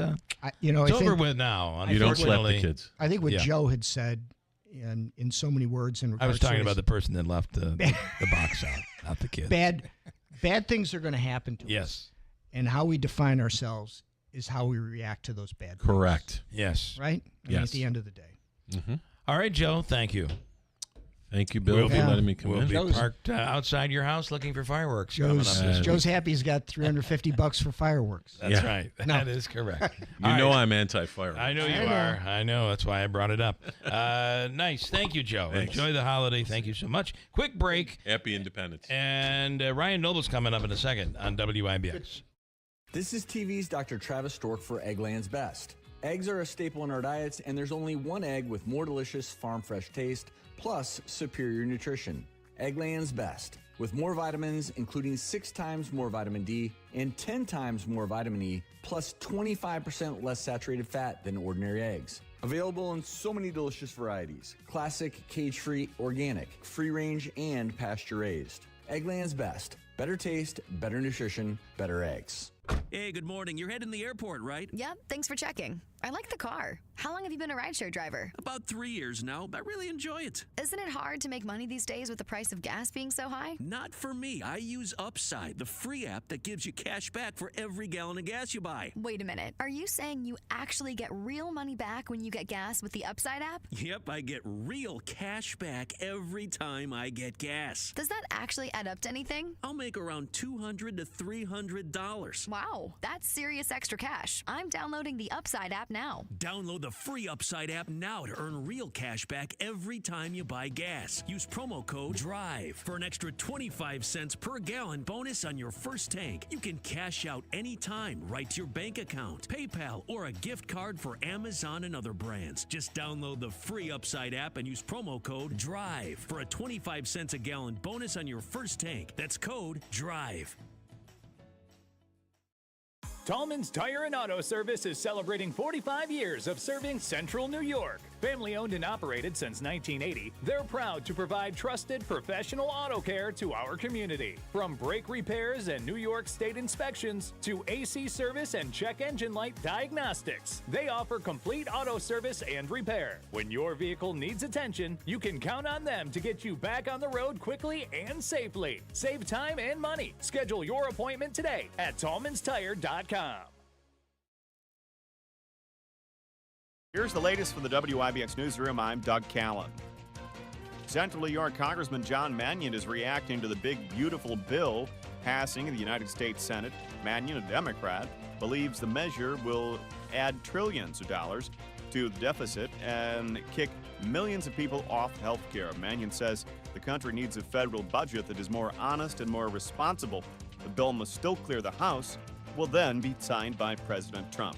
it's over with now. You don't slap the kids. I think what Joe had said in so many words in regards I was talking about the person that left the box out, not the kids. Bad things are going to happen to us. Yes. And how we define ourselves is how we react to those bad things. Correct. Yes. Right? Yes. At the end of the day. Mm-hmm. All right, Joe, thank you. Thank you, Bill, for letting me come in. We'll be parked outside your house looking for fireworks. Joe's happy he's got $350 for fireworks. That's right. That is correct. I'm anti-fireworks. I know you are. I know. That's why I brought it up. Nice. Thank you, Joe. Thanks. Enjoy the holiday. Thank you so much. Quick break. Happy Independence. And Ryan Noble's coming up in a second on WIBX. This is TV's Dr. Travis Stork for Eggland's Best. Eggs are a staple in our diets, and there's only one egg with more delicious farm fresh taste, plus superior nutrition. Eggland's Best, with more vitamins, including 6 times more vitamin D and 10 times more vitamin E, plus 25% less saturated fat than ordinary eggs. Available in so many delicious varieties: classic, cage-free, organic, free-range, and pasture-raised. Eggland's Best. Better taste, better nutrition, better eggs. Hey, good morning. You're heading to the airport, right? Yep, thanks for checking. I like the car. How long have you been a rideshare driver? About 3 years now, but I really enjoy it. Isn't it hard to make money these days with the price of gas being so high? Not for me. I use Upside, the free app that gives you cash back for every gallon of gas you buy. Wait a minute. Are you saying you actually get real money back when you get gas with the Upside app? Yep, I get real cash back every time I get gas. Does that actually add up to anything? I'll make around $200 to $300. Wow, that's serious extra cash. I'm downloading the Upside app now. Download the free Upside app now to earn real cash back every time you buy gas. Use promo code DRIVE for an extra 25 cents per gallon bonus on your first tank. You can cash out anytime right to your bank account, PayPal, or a gift card for Amazon and other brands. Just download the free Upside app and use promo code DRIVE for a 25 cents a gallon bonus on your first tank. That's code DRIVE. Tallman's Tire and Auto Service is celebrating 45 years of serving Central New York. Family owned and operated since 1980, they're proud to provide trusted professional auto care to our community. From brake repairs and New York State inspections to AC service and check engine light diagnostics, they offer complete auto service and repair. When your vehicle needs attention, you can count on them to get you back on the road quickly and safely. Save time and money. Schedule your appointment today at tallmanstire.com. Here's the latest from the WIBX Newsroom. I'm Doug Callan. Central New York Congressman John Mannion is reacting to the big, beautiful bill passing in the United States Senate. Mannion, a Democrat, believes the measure will add trillions of dollars to the deficit and kick millions of people off health care. Mannion says the country needs a federal budget that is more honest and more responsible. The bill must still clear the House, will then be signed by President Trump.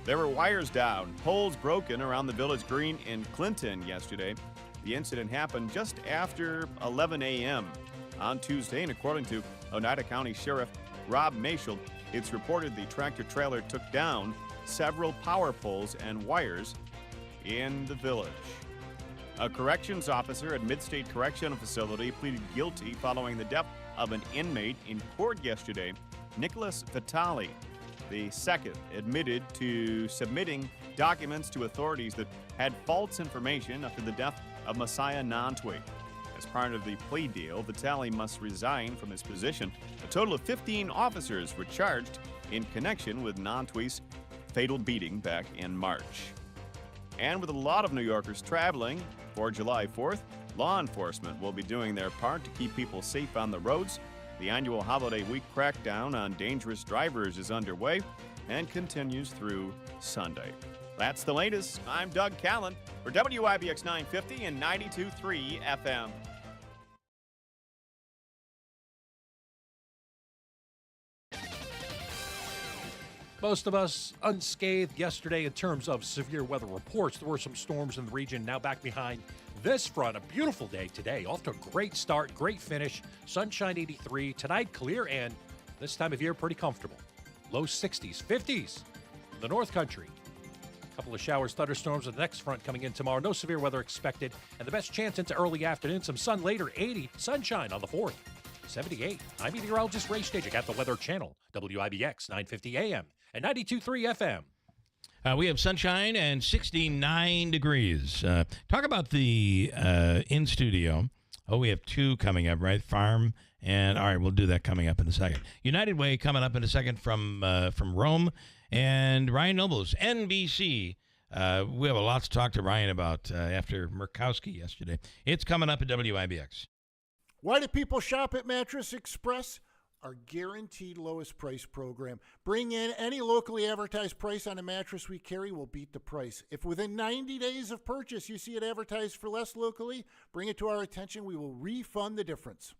There were wires down, poles broken around the Village Green in Clinton yesterday. The incident happened just after 11 a.m. on Tuesday, and according to Oneida County Sheriff Rob Mashel, it's reported the tractor-trailer took down several power poles and wires in the village. A corrections officer at Mid-State Correctional Facility pleaded guilty following the death of an inmate in court yesterday. Nicholas Vitale, the second, admitted to submitting documents to authorities that had false information after the death of Messiah Nantwig. As part of the plea deal, Vitale must resign from his position. A total of 15 officers were charged in connection with Nantwig's fatal beating back in March. And with a lot of New Yorkers traveling for July 4th, law enforcement will be doing their part to keep people safe on the roads. The annual holiday week crackdown on dangerous drivers is underway and continues through Sunday. That's the latest. I'm Doug Callan for WIBX 950 and 92.3 FM. Most of us unscathed yesterday in terms of severe weather reports. There were some storms in the region, now back behind this front. A beautiful day today. Off to a great start, great finish. Sunshine 83. Tonight clear, and this time of year pretty comfortable. Low 60s, 50s in the North Country. A couple of showers, thunderstorms with the next front coming in tomorrow. No severe weather expected, and the best chance into early afternoon. Some sun later, 80. Sunshine on the 4th, 78. I'm meteorologist Ray Stagik at the Weather Channel, WIBX 950 AM and 92.3 FM. We have sunshine and 69 degrees. Talk about the in-studio. Oh, we have two coming up, right? Farm and, all right, we'll do that coming up in a second. United Way coming up in a second from Rome. And Ryan Nobles, NBC. We have a lot to talk to Ryan about after Murkowski yesterday. It's coming up at WIBX. Why do people shop at Mattress Express? Our guaranteed lowest price program. Bring in any locally advertised price on a mattress we carry, will beat the price. If within 90 days of purchase you see it advertised for less locally, bring it to our attention. We will refund the difference.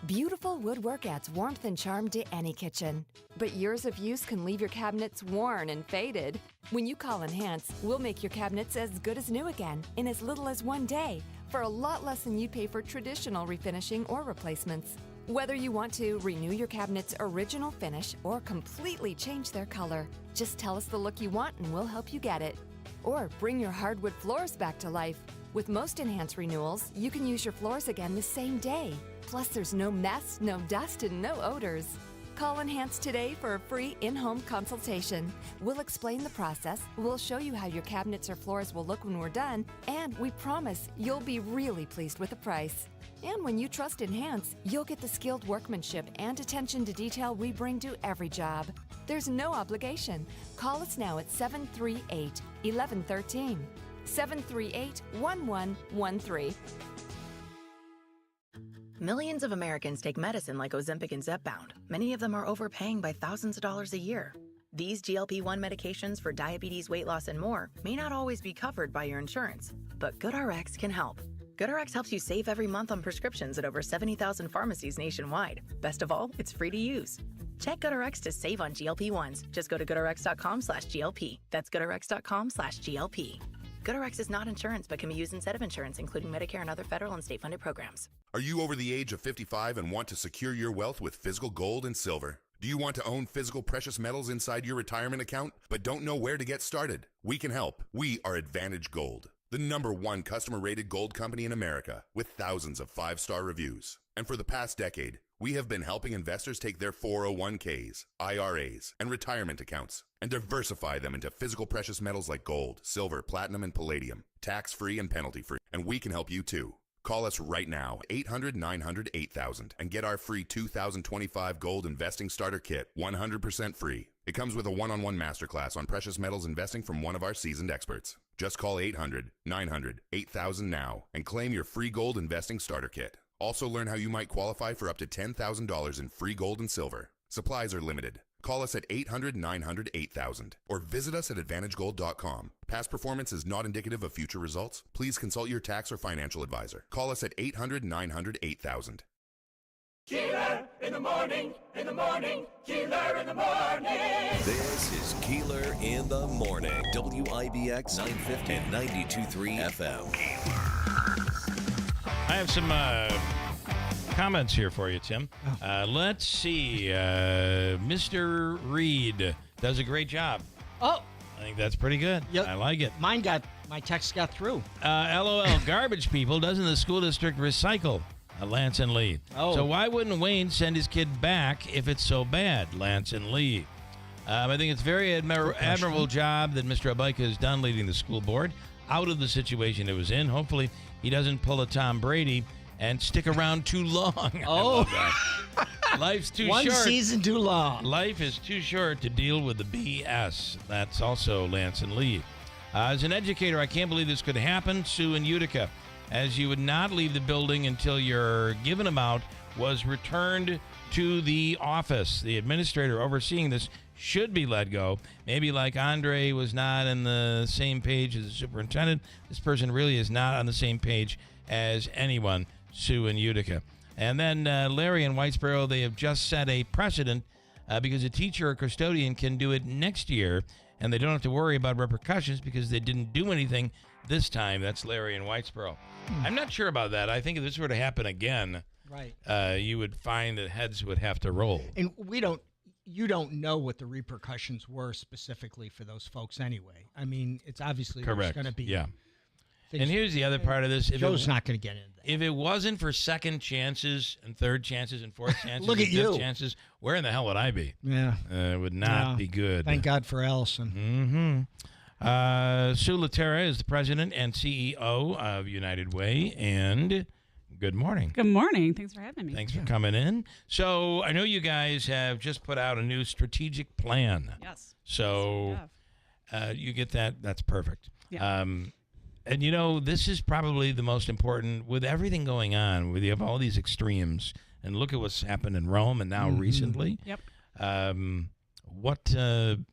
Beautiful woodwork adds warmth and charm to any kitchen. But years of use can leave your cabinets worn and faded. When you call Enhance, we'll make your cabinets as good as new again in as little as 1 day for a lot less than you'd pay for traditional refinishing or replacements. Whether you want to renew your cabinet's original finish or completely change their color, just tell us the look you want and we'll help you get it. Or bring your hardwood floors back to life. With most Enhance renewals, you can use your floors again the same day. Plus, there's no mess, no dust, and no odors. Call Enhance today for a free in-home consultation. We'll explain the process, we'll show you how your cabinets or floors will look when we're done, and we promise you'll be really pleased with the price. And when you trust Enhance, you'll get the skilled workmanship and attention to detail we bring to every job. There's no obligation. Call us now at 738-1113. 738-1113. Millions of Americans take medicine like Ozempic and Zepbound. Many of them are overpaying by thousands of dollars a year. These GLP-1 medications for diabetes, weight loss, and more may not always be covered by your insurance, but GoodRx can help. GoodRx helps you save every month on prescriptions at over 70,000 pharmacies nationwide. Best of all, it's free to use. Check GoodRx to save on GLP-1s. Just go to goodrx.com/GLP. That's goodrx.com/GLP. GoodRx is not insurance but can be used instead of insurance, including Medicare and other federal and state-funded programs. Are you over the age of 55 and want to secure your wealth with physical gold and silver? Do you want to own physical precious metals inside your retirement account but don't know where to get started? We can help. We are Advantage Gold, the #1 customer-rated gold company in America with thousands of 5-star reviews. And for the past decade, we have been helping investors take their 401ks, IRAs, and retirement accounts and diversify them into physical precious metals like gold, silver, platinum, and palladium, tax-free and penalty-free. And we can help you too. Call us right now, 800-900-8000, and get our free 2025 Gold Investing Starter Kit, 100% free. It comes with a one-on-one masterclass on precious metals investing from one of our seasoned experts. Just call 800-900-8000 now and claim your free Gold Investing Starter Kit. Also learn how you might qualify for up to $10,000 in free gold and silver. Supplies are limited. Call us at 800-900-8000 or visit us at AdvantageGold.com. Past performance is not indicative of future results. Please consult your tax or financial advisor. Call us at 800-900-8000. Keeler in the morning, Keeler in the morning. This is Keeler in the morning. WIBX 950 and 92.3 FM. I have some comments here for you, Tim. Let's see. Mr. Reed does a great job. Oh. I think that's pretty good. Yep. I like it. My text got through. LOL, garbage people. Doesn't the school district recycle? Lance and Lee. Oh. So why wouldn't Wayne send his kid back if it's so bad? Lance and Lee. I think it's a very admirable job that Mr. Abaika has done leading the school board out of the situation it was in. Hopefully he doesn't pull a Tom Brady and stick around too long. Oh. Life's too short. One season too long. Life is too short to deal with the BS. That's also Lance and Lee. As an educator, I can't believe this could happen. Sue in Utica, as you would not leave the building until your given amount was returned to the office. The administrator overseeing this should be let go. Maybe like Andre was not on the same page as the superintendent, this person really is not on the same page as anyone. Sue in Utica. And then Larry in Whitesboro, they have just set a precedent because a teacher or custodian can do it next year, and they don't have to worry about repercussions because they didn't do anything this time. That's Larry in Whitesboro. I'm not sure about that. I think if this were to happen again, right, you would find that heads would have to roll. And you don't know what the repercussions were specifically for those folks anyway. I mean, it's obviously there's going to be. Yeah. And here's the other part of this. Joe's not going to get into that. If it wasn't for second chances and third chances and fourth chances Look and at fifth you. chances, where in the hell would I be? Yeah. It would not be good. Thank God for Allison. Sue Laterra is the president and CEO of United Way. And good morning. Good morning. Thanks for having me. Thanks for coming in. So I know you guys have just put out a new strategic plan. Yes. So you get that. That's perfect. Yeah. And, you know, this is probably the most important with everything going on. You have all these extremes. And look at what's happened in Rome and now recently. Yep. What's the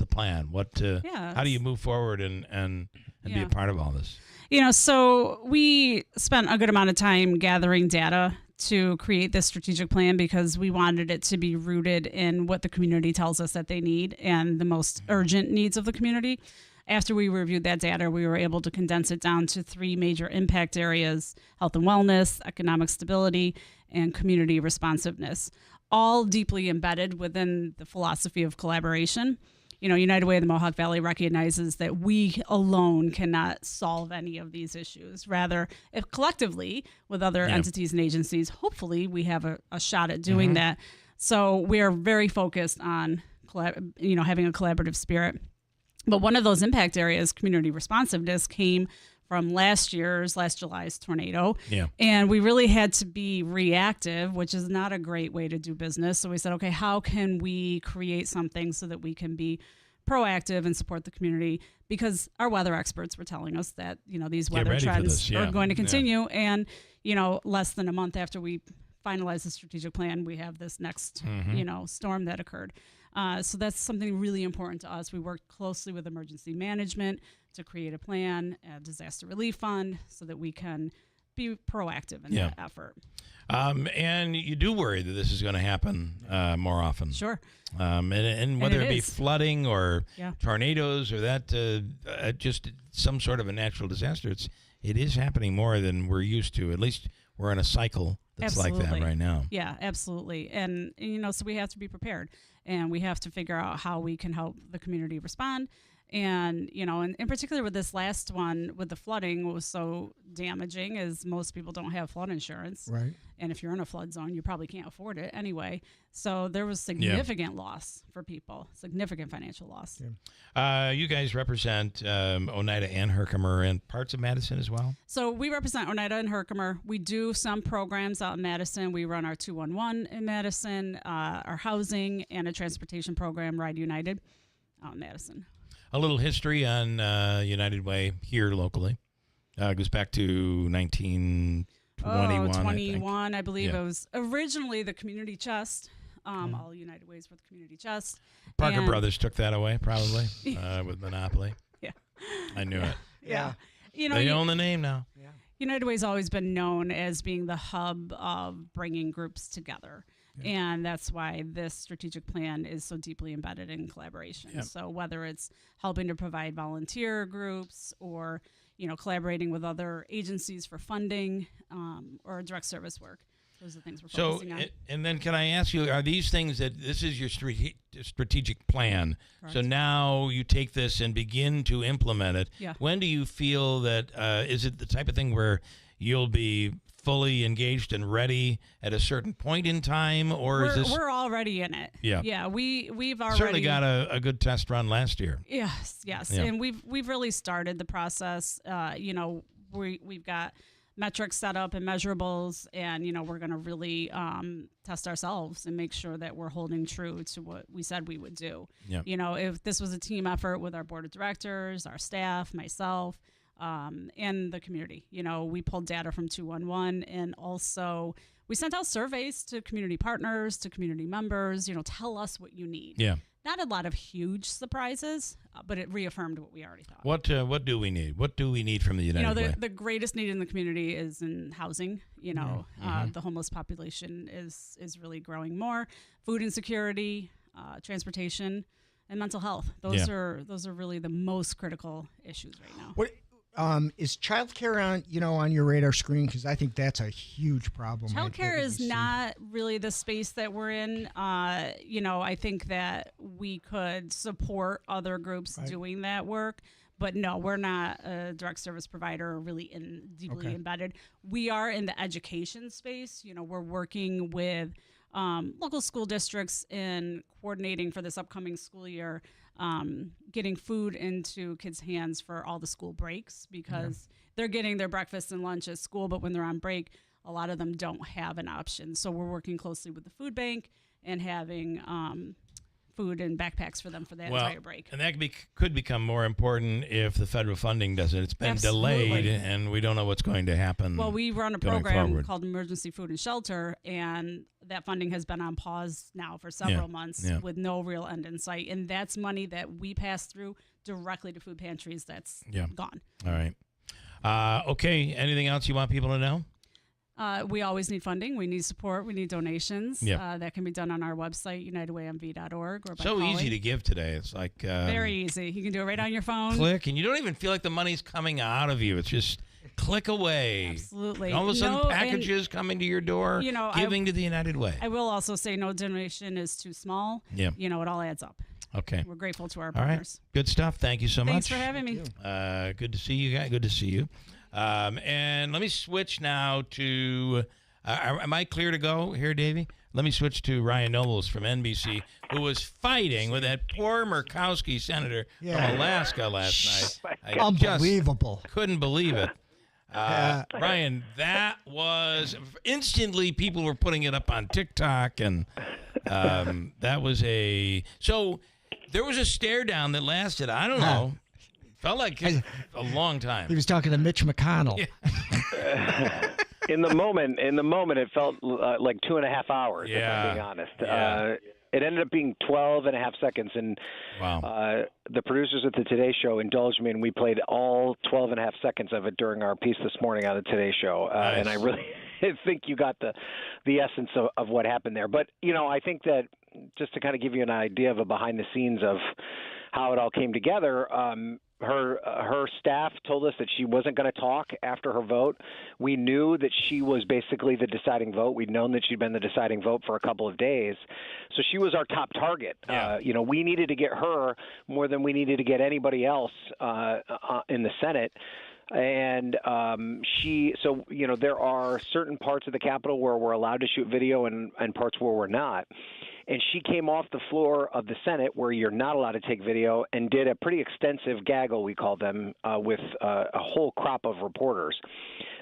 plan? How do you move forward and be a part of all this? You know, so we spent a good amount of time gathering data to create this strategic plan because we wanted it to be rooted in what the community tells us that they need and the most urgent needs of the community. After we reviewed that data, we were able to condense it down to 3 major impact areas: health and wellness, economic stability, and community responsiveness, all deeply embedded within the philosophy of collaboration. You know, United Way of the Mohawk Valley recognizes that we alone cannot solve any of these issues. Rather, if collectively with other entities and agencies, hopefully we have a shot at doing that. So we are very focused on, having a collaborative spirit. But one of those impact areas, community responsiveness, came from last July's tornado. Yeah. And we really had to be reactive, which is not a great way to do business. So we said, okay, how can we create something so that we can be proactive and support the community? Because our weather experts were telling us that, these weather trends are going to continue. And, less than a month after we finalized the strategic plan, we have this next, storm that occurred. So that's something really important to us. We worked closely with emergency management to create a plan, a disaster relief fund, so that we can be proactive in that effort. And you do worry that this is going to happen more often. Sure. And whether it be flooding or tornadoes or that just some sort of a natural disaster, it is happening more than we're used to. At least we're in a cycle that's like that right now. Yeah, absolutely. And so we have to be prepared, and we have to figure out how we can help the community respond. And, and in particular with this last one, with the flooding, what was so damaging is most people don't have flood insurance. Right. And if you're in a flood zone, you probably can't afford it anyway. So there was significant loss for people, significant financial loss. Yeah. You guys represent Oneida and Herkimer and parts of Madison as well? So we represent Oneida and Herkimer. We do some programs out in Madison. We run our 211 in Madison, our housing, and a transportation program, Ride United, out in Madison. A little history on United Way here locally. It goes back to 1921. 21, I believe. It was originally the Community Chest. All United Ways were the Community Chest. Parker Brothers took that away, probably, with Monopoly. Yeah. I knew it. Yeah. They own the name now. Yeah. United Way's always been known as being the hub of bringing groups together. And that's why this strategic plan is so deeply embedded in collaboration. Yep. So whether it's helping to provide volunteer groups or, collaborating with other agencies for funding or direct service work, those are the things we're focusing on. And then can I ask you, are these things that this is your strategic plan? Correct. So now you take this and begin to implement it. Yeah. When do you feel that, is it the type of thing where you'll be fully engaged and ready at a certain point in time, or is this? We're already in it. Yeah. We've already certainly got a good test run last year. Yes, yeah. And we've really started the process. We've got metrics set up and measurables, and we're going to really test ourselves and make sure that we're holding true to what we said we would do. Yeah. If this was a team effort with our board of directors, our staff, myself, and the community. We pulled data from 211, and also we sent out surveys to community partners, to community members, tell us what you need. Yeah. Not a lot of huge surprises, but it reaffirmed what we already thought. What do we need? What do we need from the United Way? The greatest need in the community is in housing. The homeless population is really growing more. Food insecurity, transportation, and mental health. Those are really the most critical issues right now. What is childcare on your radar screen? Because I think that's a huge problem. Childcare is not really the space that we're in. I think that we could support other groups doing that work. But no, we're not a direct service provider really deeply embedded. We are in the education space. We're working with local school districts in coordinating for this upcoming school year, getting food into kids' hands for all the school breaks, because they're getting their breakfast and lunch at school, but when they're on break, a lot of them don't have an option. So we're working closely with the food bank and having food and backpacks for them for that entire break. And that could become more important if the federal funding doesn't. It's been delayed, and we don't know what's going to happen. Well, we run a program called Emergency Food and Shelter, and that funding has been on pause now for several months with no real end in sight. And that's money that we pass through directly to food pantries that's gone. All right. Okay. Anything else you want people to know? We always need funding. We need support. We need donations. Yeah. That can be done on our website, unitedwayMV.org. Or by So calling. easy to give today. It's like very easy. You can do it right on your phone. Click, and you don't even feel like the money's coming out of you. It's just click away. Absolutely. All of a sudden, No, packages coming to your door. Giving to the United Way. I will also say no donation is too small. Yeah. It all adds up. Okay. We're grateful to our All partners. right. Good stuff. Thank you so Thanks much. for having me. Good to see you guys. Good to see you. And let me switch now to. Am I clear to go here, Davey? Let me switch to Ryan Nobles from NBC, who was fighting with that poor Murkowski senator from Alaska last night. I Unbelievable. just couldn't believe it. Ryan, that was instantly people were putting it up on TikTok, and that was so there was a stare down that lasted, I don't know, felt like a long time. He was talking to Mitch McConnell. In the moment, it felt like 2.5 hours, if I'm being honest. Yeah. It ended up being 12.5 seconds, and the producers at the Today Show indulged me, and we played all 12.5 seconds of it during our piece this morning on the Today Show. Nice. And I really think you got the essence of what happened there. But, I think that just to kind of give you an idea of a behind the scenes of how it all came together, her staff told us that she wasn't going to talk after her vote. We knew that she was basically the deciding vote. We'd known that she'd been the deciding vote for a couple of days. So she was our top target. Yeah. We needed to get her more than we needed to get anybody else in the Senate. And there are certain parts of the Capitol where we're allowed to shoot video and parts where we're not. And she came off the floor of the Senate, where you're not allowed to take video, and did a pretty extensive gaggle, we call them, with a whole crop of reporters.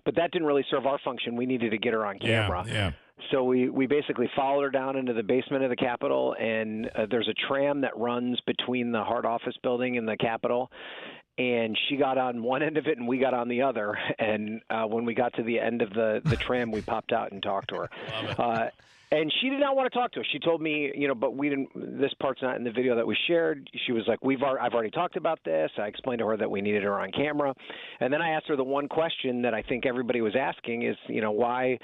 But that didn't really serve our function. We needed to get her on camera. Yeah. So we basically followed her down into the basement of the Capitol, and there's a tram that runs between the Hart Office building and the Capitol. And she got on one end of it, and we got on the other. And when we got to the end of the tram, we popped out and talked to her. Love it. And she did not want to talk to us. She told me, but we didn't. This part's not in the video that we shared. She was like, I've already talked about this. I explained to her that we needed her on camera, and then I asked her the one question that I think everybody was asking is, why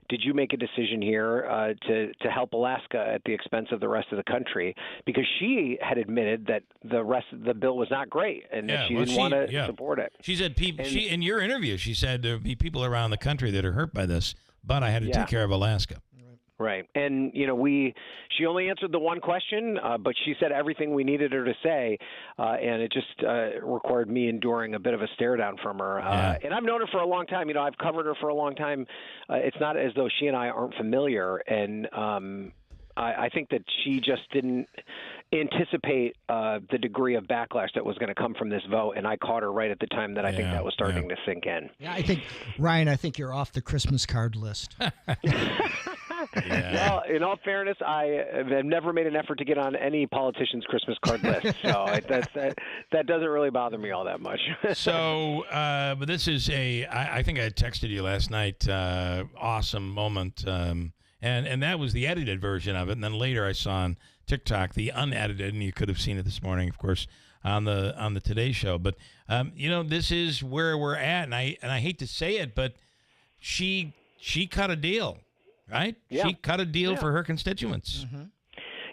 did you make a decision here to help Alaska at the expense of the rest of the country? Because she had admitted that the rest of the bill was not great, and that she didn't want to support it. She said, in your interview, she said there would be people around the country that are hurt by this, but I had to take care of Alaska. Right. And, she only answered the one question, but she said everything we needed her to say, and it just required me enduring a bit of a stare down from her. And I've known her for a long time. I've covered her for a long time. It's not as though she and I aren't familiar. And I think that she just didn't anticipate the degree of backlash that was going to come from this vote, and I caught her right at the time that I think that was starting to sink in. Yeah, Ryan, I think you're off the Christmas card list. Well, in all fairness, I have never made an effort to get on any politician's Christmas card list, so that doesn't really bother me all that much. So, but this is I think I texted you last night, awesome moment, and that was the edited version of it, and then later I saw on TikTok the unedited, and you could have seen it this morning, of course, on the Today Show. But this is where we're at, and I hate to say it, but she cut a deal. Right? Yeah. She cut a deal for her constituents. Mm-hmm.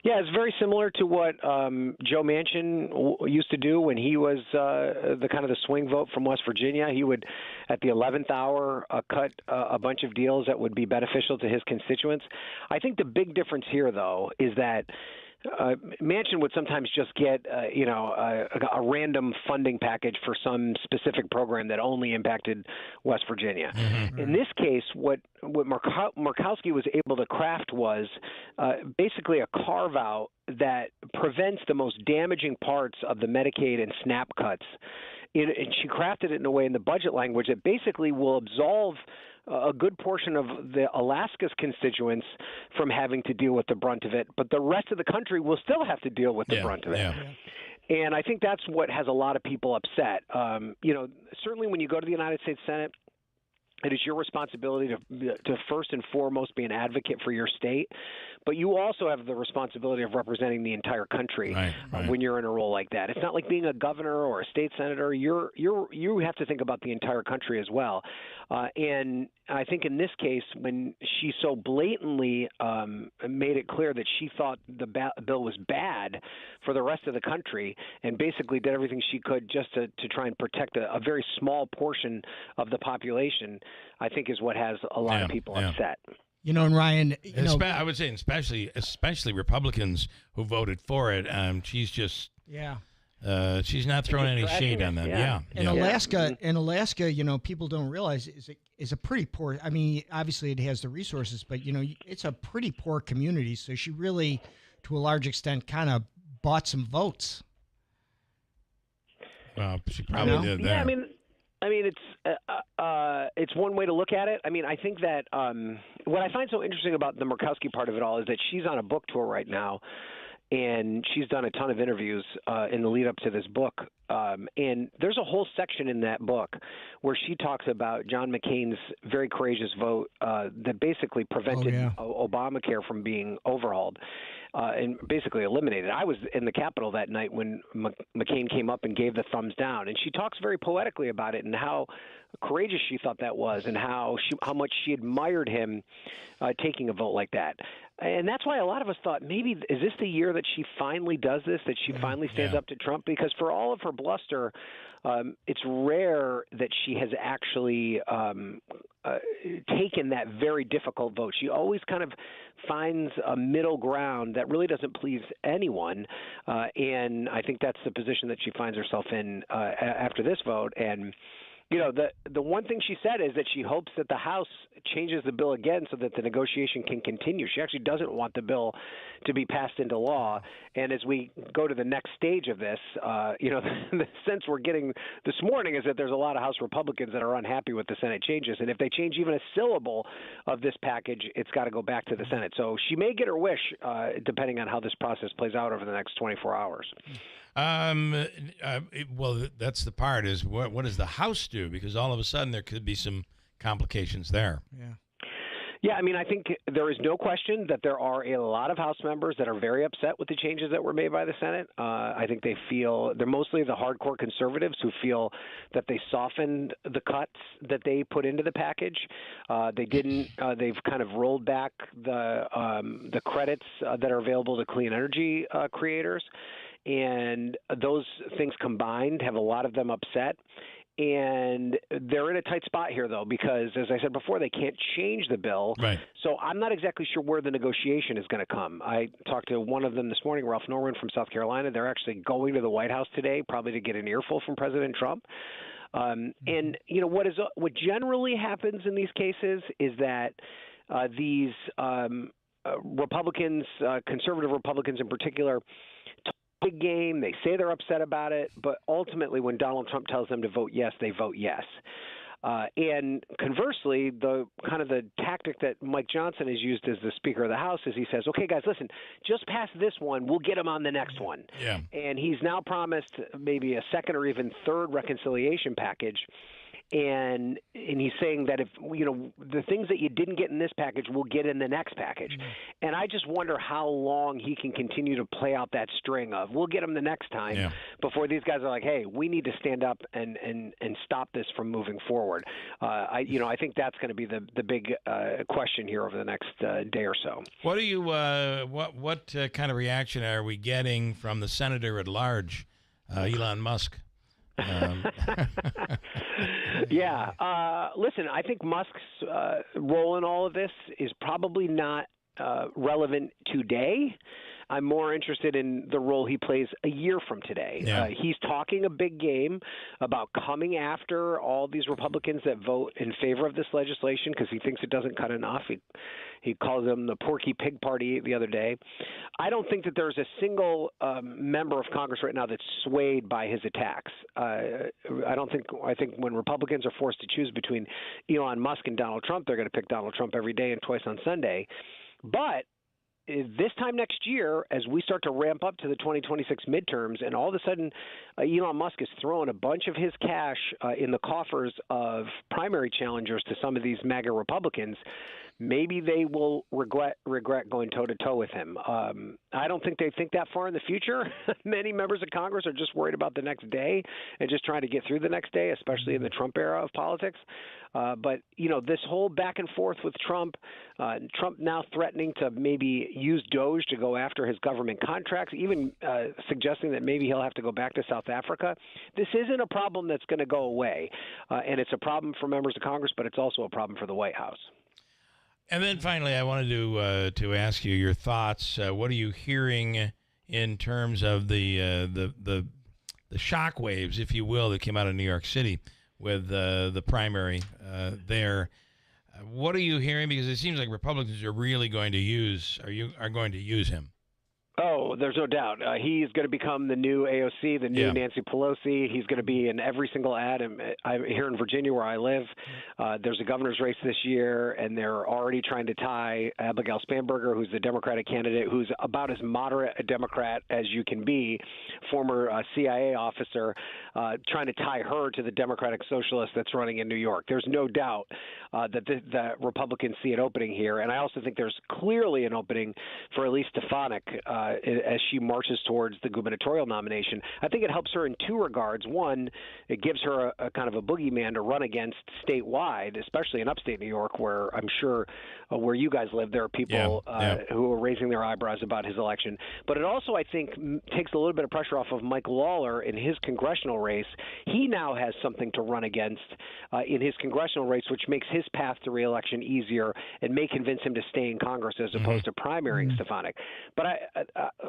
Yeah, it's very similar to what Joe Manchin used to do when he was the kind of the swing vote from West Virginia. He would, at the 11th hour, cut a bunch of deals that would be beneficial to his constituents. I think the big difference here, though, is that Manchin would sometimes just get, a random funding package for some specific program that only impacted West Virginia. Mm-hmm. In this case, what Murkowski was able to craft was basically a carve-out that prevents the most damaging parts of the Medicaid and SNAP cuts. And she crafted it in a way in the budget language that basically will absolve a good portion of the Alaska's constituents from having to deal with the brunt of it, but the rest of the country will still have to deal with the brunt of it. Yeah. And I think that's what has a lot of people upset. Certainly when you go to the United States Senate, It is your responsibility to first and foremost be an advocate for your state, but you also have the responsibility of representing the entire country when you're in a role like that. It's not like being a governor or a state senator. You have to think about the entire country as well. And I think in this case, when she so blatantly made it clear that she thought the bill was bad for the rest of the country and basically did everything she could just to try and protect a very small portion of the population, I think is what has a lot of people upset. You know, and Ryan, I would say especially Republicans who voted for it. She's just she's not throwing any shade on them. In Alaska, you know, people don't realize is a pretty poor. I mean, obviously it has the resources, but you know, it's a pretty poor community. So she really, to a large extent, kind of bought some votes. Well, she probably did that. Yeah, I mean, it's one way to look at it. I mean, I think that what I find so interesting about the Murkowski part of it all is that she's on a book tour right now, and she's done a ton of interviews in the lead up to this book. And there's a whole section in that book where she talks about John McCain's very courageous vote that basically prevented Obamacare from being overhauled and basically eliminated. I was in the Capitol that night when McCain came up and gave the thumbs down. And she talks very poetically about it and how courageous she thought that was and how much she admired him taking a vote like that. And that's why a lot of us thought, maybe, is this the year that she finally does this, that she finally stands up to Trump? Because for all of her bluster, it's rare that she has actually taken that very difficult vote. She always kind of finds a middle ground that really doesn't please anyone. And I think that's the position that she finds herself in after this vote. And you know, the one thing she said is that she hopes that the House changes the bill again so that the negotiation can continue. She actually doesn't want the bill to be passed into law. And as we go to the next stage of this, you know, the sense we're getting this morning is that there's a lot of House Republicans that are unhappy with the Senate changes. And if they change even a syllable of this package, it's got to go back to the Senate. So she may get her wish, depending on how this process plays out over the next 24 hours. Well, that's the part is what does the House do? Because all of a sudden there could be some complications there. Yeah, I mean, I think there is no question that there are a lot of House members that are very upset with the changes that were made by the Senate. I think they're mostly the hardcore conservatives who feel that they softened the cuts that they put into the package. They didn't. They've kind of rolled back the credits that are available to clean energy creators. And those things combined have a lot of them upset. And they're in a tight spot here, though, because, as I said before, they can't change the bill. Right. So I'm not exactly sure where the negotiation is going to come. I talked to one of them this morning, Ralph Norman from South Carolina. They're actually going to the White House today, probably to get an earful from President Trump. And, you know, what generally happens in these cases is that these Republicans, conservative Republicans in particular, big game. They say they're upset about it, but ultimately when Donald Trump tells them to vote yes, they vote yes. And conversely, the tactic that Mike Johnson has used as the Speaker of the House is he says, okay, guys, listen, just pass this one. We'll get him on the next one. Yeah. And he's now promised maybe a second or even third reconciliation package. And he's saying that if, you know, the things that you didn't get in this package, we'll get in the next package. And I just wonder how long he can continue to play out that string of we'll get them the next time before these guys are like, hey, we need to stand up and stop this from moving forward. I think that's going to be the big question here over the next day or so. What do you what kind of reaction are we getting from the senator at large, Elon Musk? Listen, I think Musk's role in all of this is probably not relevant today. I'm more interested in the role he plays a year from today. He's talking a big game about coming after all these Republicans that vote in favor of this legislation because he thinks it doesn't cut enough. He calls them the Porky Pig Party the other day. I don't think that there's a single member of Congress right now that's swayed by his attacks. I think when Republicans are forced to choose between Elon Musk and Donald Trump, they're going to pick Donald Trump every day and twice on Sunday. But this time next year, as we start to ramp up to the 2026 midterms, and all of a sudden Elon Musk is throwing a bunch of his cash in the coffers of primary challengers to some of these MAGA Republicans, maybe they will regret going toe-to-toe with him. I don't think they think that far in the future. Many members of Congress are just worried about the next day and just trying to get through the next day, especially in the Trump era of politics. But, this whole back and forth with Trump now threatening to maybe use Doge to go after his government contracts, even suggesting that maybe he'll have to go back to South Africa. This isn't a problem that's going to go away. And it's a problem for members of Congress, but it's also a problem for the White House. And then finally, I wanted to ask you your thoughts. What are you hearing in terms of the shock waves, if you will, that came out of New York City with the primary there? What are you hearing? Because it seems like Republicans are really going to use him. Oh, there's no doubt. He's going to become the new AOC, the new Nancy Pelosi. He's going to be in every single ad. I'm here in Virginia where I live. There's a governor's race this year, and they're already trying to tie Abigail Spanberger, who's the Democratic candidate, who's about as moderate a Democrat as you can be, former CIA officer, trying to tie her to the Democratic Socialist that's running in New York. There's no doubt that Republicans see an opening here, and I also think there's clearly an opening for Elise Stefanik as she marches towards the gubernatorial nomination. I think it helps her in two regards. One, it gives her a kind of a boogeyman to run against statewide, especially in upstate New York, where I'm sure where you guys live, there are people who are raising their eyebrows about his election. But it also, I think, takes a little bit of pressure off of Mike Lawler in his congressional race. He now has something to run against in his congressional race, which makes his path to re-election easier and may convince him to stay in Congress as opposed to primarying Stefanik. But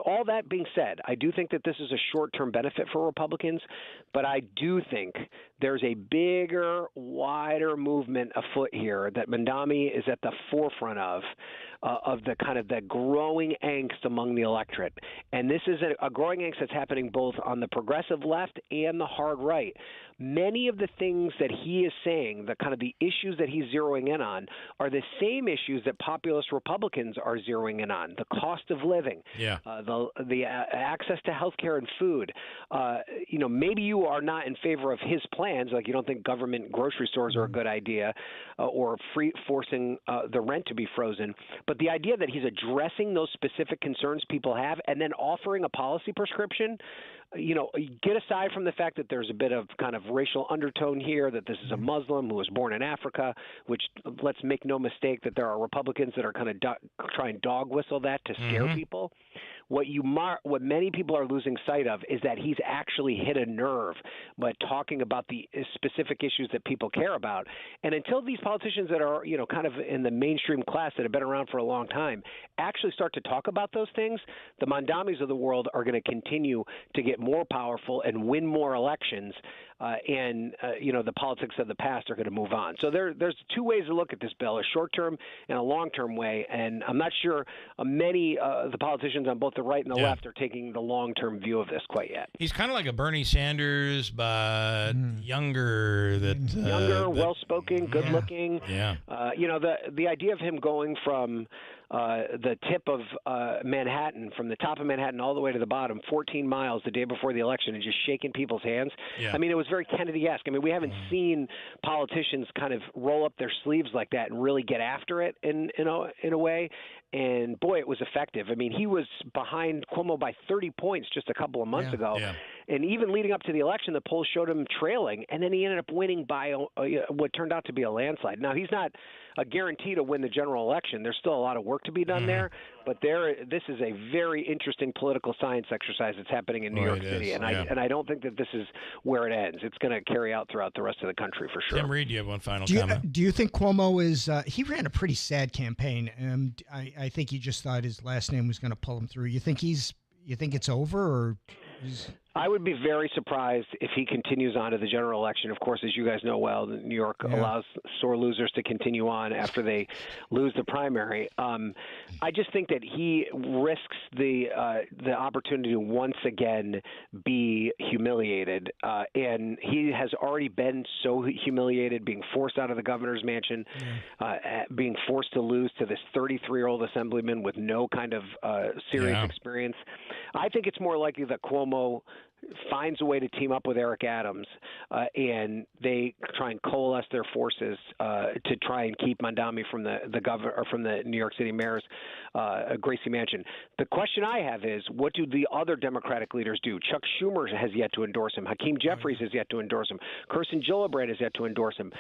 all that being said, I do think that this is a short-term benefit for Republicans, but I do think there's a bigger, wider movement afoot here that Mandami is at the forefront of the kind of the growing angst among the electorate. And this is a growing angst that's happening both on the progressive left and the hard right. Many of the things that he is saying, the kind of the issues that he's zeroing in on, are the same issues that populist Republicans are zeroing in on: the cost of living, the access to health care and food. Maybe you are not in favor of his plans, like you don't think government grocery stores are a good idea, or forcing the rent to be frozen. But the idea that he's addressing those specific concerns people have and then offering a policy prescription, get aside from the fact that there's a bit of kind of racial undertone here, that this is a Muslim who was born in Africa, which, let's make no mistake, that there are Republicans that are kind of try and dog whistle that to scare people. What many people are losing sight of is that he's actually hit a nerve by talking about the specific issues that people care about. And until these politicians that are, kind of in the mainstream class that have been around for a long time actually start to talk about those things, the Mandamis of the world are going to continue to get more powerful and win more elections. The politics of the past are going to move on. So there's two ways to look at this bill: a short-term and a long-term way. And I'm not sure many the politicians on both the right and the left are taking the long-term view of this quite yet. He's kind of like a Bernie Sanders, but younger. Younger, well-spoken, good-looking. Yeah. The idea of him going from the tip of Manhattan, from the top of Manhattan all the way to the bottom, 14 miles the day before the election, and just shaking people's hands. Yeah. I mean, it was very Kennedy-esque. I mean, we haven't seen politicians kind of roll up their sleeves like that and really get after it in a way. And boy, it was effective. I mean, he was behind Cuomo by 30 points just a couple of months ago. Yeah. And even leading up to the election, the polls showed him trailing, and then he ended up winning by what turned out to be a landslide. Now, he's not a guarantee to win the general election. There's still a lot of work to be done there, but this is a very interesting political science exercise that's happening in New York City, and I don't think that this is where it ends. It's going to carry out throughout the rest of the country for sure. Tim Reed, you have one final comment. Do you think Cuomo is he ran a pretty sad campaign, and I think he just thought his last name was going to pull him through. You think it's over, or I would be very surprised if he continues on to the general election. Of course, as you guys know well, New York allows sore losers to continue on after they lose the primary. I just think that he risks the opportunity to once again be humiliated, and he has already been so humiliated, being forced out of the governor's mansion, being forced to lose to this 33-year-old assemblyman with no kind of serious experience. I think it's more likely that Cuomo finds a way to team up with Eric Adams, and they try and coalesce their forces to try and keep Mondami from the governor or from the New York City mayor's Gracie Mansion. The question I have is, what do the other Democratic leaders do? Chuck Schumer has yet to endorse him. Hakeem Jeffries has yet to endorse him. Kirsten Gillibrand has yet to endorse him.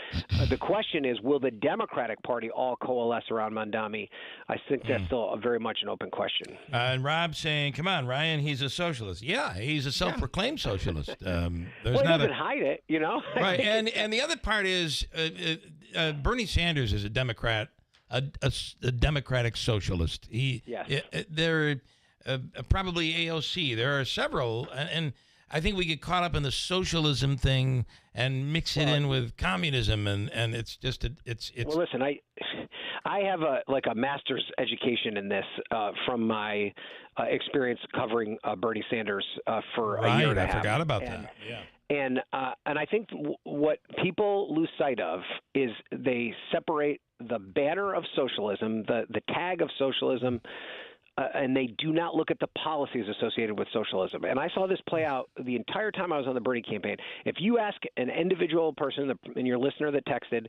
The question is, will the Democratic Party all coalesce around Mondami? I think that's still very much an open question. And Rob saying, "Come on, Ryan, he's a socialist." Yeah, he's a self-proclaimed socialist. There's well, he doesn't hide it, you know. Right, and the other part is Bernie Sanders is a Democrat, a Democratic socialist. They're probably AOC. There are several, and I think we get caught up in the socialism thing and mix it in with communism, and it's just it's. Well, listen, I have a master's education in this from my experience covering Bernie Sanders for a year and a half. I forgot about that. Yeah. And I think what people lose sight of is they separate the banner of socialism, the tag of socialism, and they do not look at the policies associated with socialism. And I saw this play out the entire time I was on the Bernie campaign. If you ask an individual person and your listener that texted,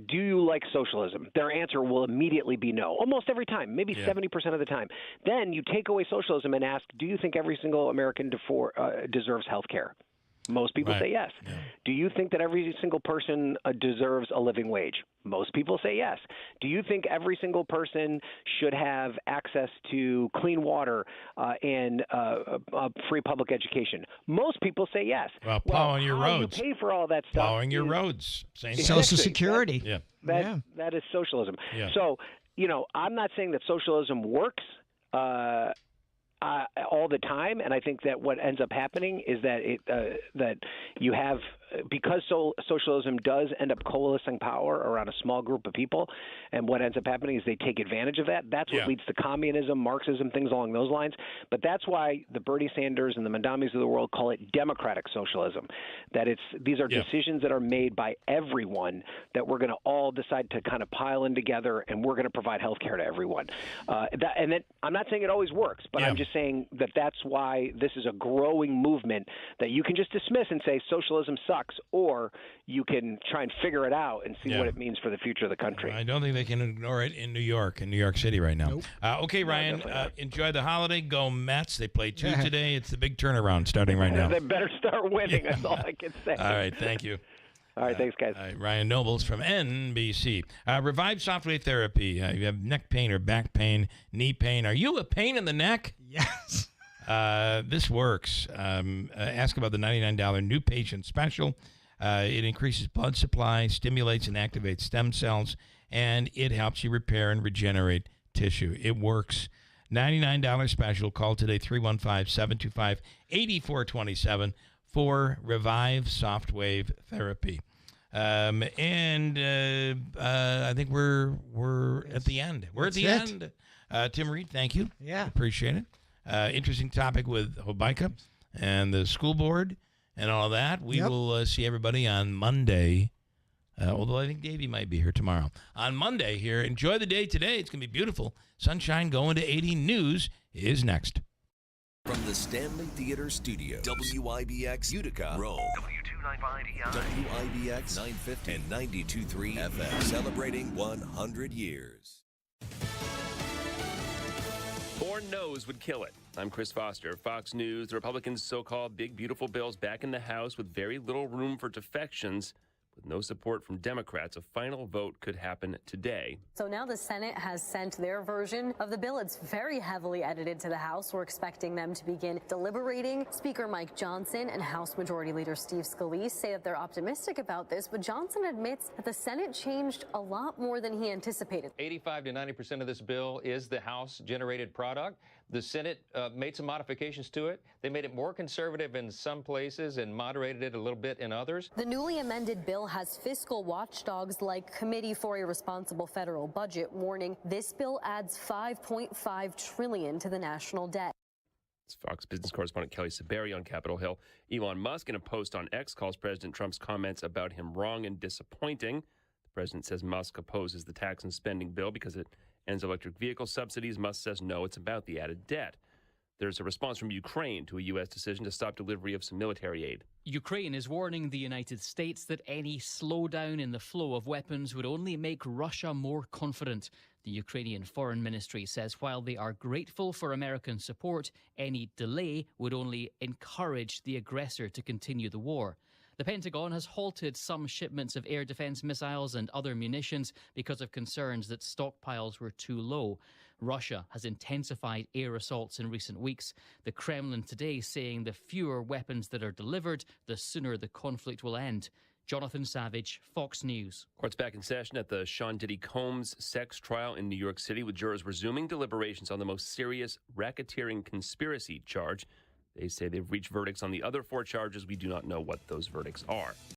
do you like socialism? Their answer will immediately be no, almost every time, maybe 70% of the time. Then you take away socialism and ask, do you think every single American deserves health care? Most people say yes. Yeah. Do you think that every single person deserves a living wage? Most people say yes. Do you think every single person should have access to clean water and free public education? Most people say yes. Well, plowing your roads. You pay for all that stuff. Plowing your roads. Same Social Security. That is socialism. Yeah. So, I'm not saying that socialism works all the time, and I think that what ends up happening is that that you have, because socialism does end up coalescing power around a small group of people, and what ends up happening is they take advantage of that. That's what leads to communism, Marxism, things along those lines. But that's why the Bernie Sanders and the Mondamis of the world call it democratic socialism. That these are decisions that are made by everyone that we're going to all decide to kind of pile in together, and we're going to provide health care to everyone. And then I'm not saying it always works, but I'm just saying that that's why this is a growing movement that you can just dismiss and say socialism sucks, or you can try and figure it out and see what it means for the future of the country. I don't think they can ignore it in New York City right now. Nope. Okay, Ryan, enjoy the holiday. Go Mets. They play 2 today. It's the big turnaround starting right now. They better start winning. That's all I can say. All right, thank you. All right, thanks, guys. Ryan Nobles from NBC. Revive Softwave Therapy. You have neck pain or back pain, knee pain. Are you a pain in the neck? Yes. This works. Ask about the $99 new patient special. It increases blood supply, stimulates and activates stem cells, and it helps you repair and regenerate tissue. It works. $99 special. Call today, 315-725-8427 for Revive Softwave Therapy. I think we're at the end. We're at the end. Tim Reed, thank you. Yeah. Appreciate it. Interesting topic with Hobica and the school board and all that. We will see everybody on Monday, although I think Davey might be here tomorrow. On Monday here, enjoy the day today. It's going to be beautiful. Sunshine going to 80. News is next. From the Stanley Theater Studio, WIBX Utica, Rome, W295EI, WIBX 950 and 92.3 FM, celebrating 100 years. Born nose would kill it. I'm Chris Foster, Fox News. The Republicans' so-called big, beautiful bills back in the House with very little room for defections. With no support from Democrats, a final vote could happen today. So now the Senate has sent their version of the bill. It's very heavily edited to the House. We're expecting them to begin deliberating. Speaker Mike Johnson and House Majority Leader Steve Scalise say that they're optimistic about this, but Johnson admits that the Senate changed a lot more than he anticipated. 85 to 90% of this bill is the House-generated product. The Senate made some modifications to it. They made it more conservative in some places and moderated it a little bit in others. The newly amended bill has fiscal watchdogs like Committee for a Responsible Federal Budget warning this bill adds $5.5 trillion to the national debt. It's Fox Business correspondent Kelly Saberi on Capitol Hill. Elon Musk, in a post on X, calls President Trump's comments about him wrong and disappointing. The president says Musk opposes the tax and spending bill because it ends electric vehicle subsidies. Musk says no, it's about the added debt. There's a response from Ukraine to a U.S. decision to stop delivery of some military aid. Ukraine is warning the United States that any slowdown in the flow of weapons would only make Russia more confident. The Ukrainian Foreign Ministry says while they are grateful for American support, any delay would only encourage the aggressor to continue the war. The Pentagon has halted some shipments of air defense missiles and other munitions because of concerns that stockpiles were too low. Russia has intensified air assaults in recent weeks. The Kremlin today saying the fewer weapons that are delivered, the sooner the conflict will end. Jonathan Savage, Fox News. Court's back in session at the Sean Diddy Combs sex trial in New York City, with jurors resuming deliberations on the most serious racketeering conspiracy charge. They say they've reached verdicts on the other 4 charges. We do not know what those verdicts are.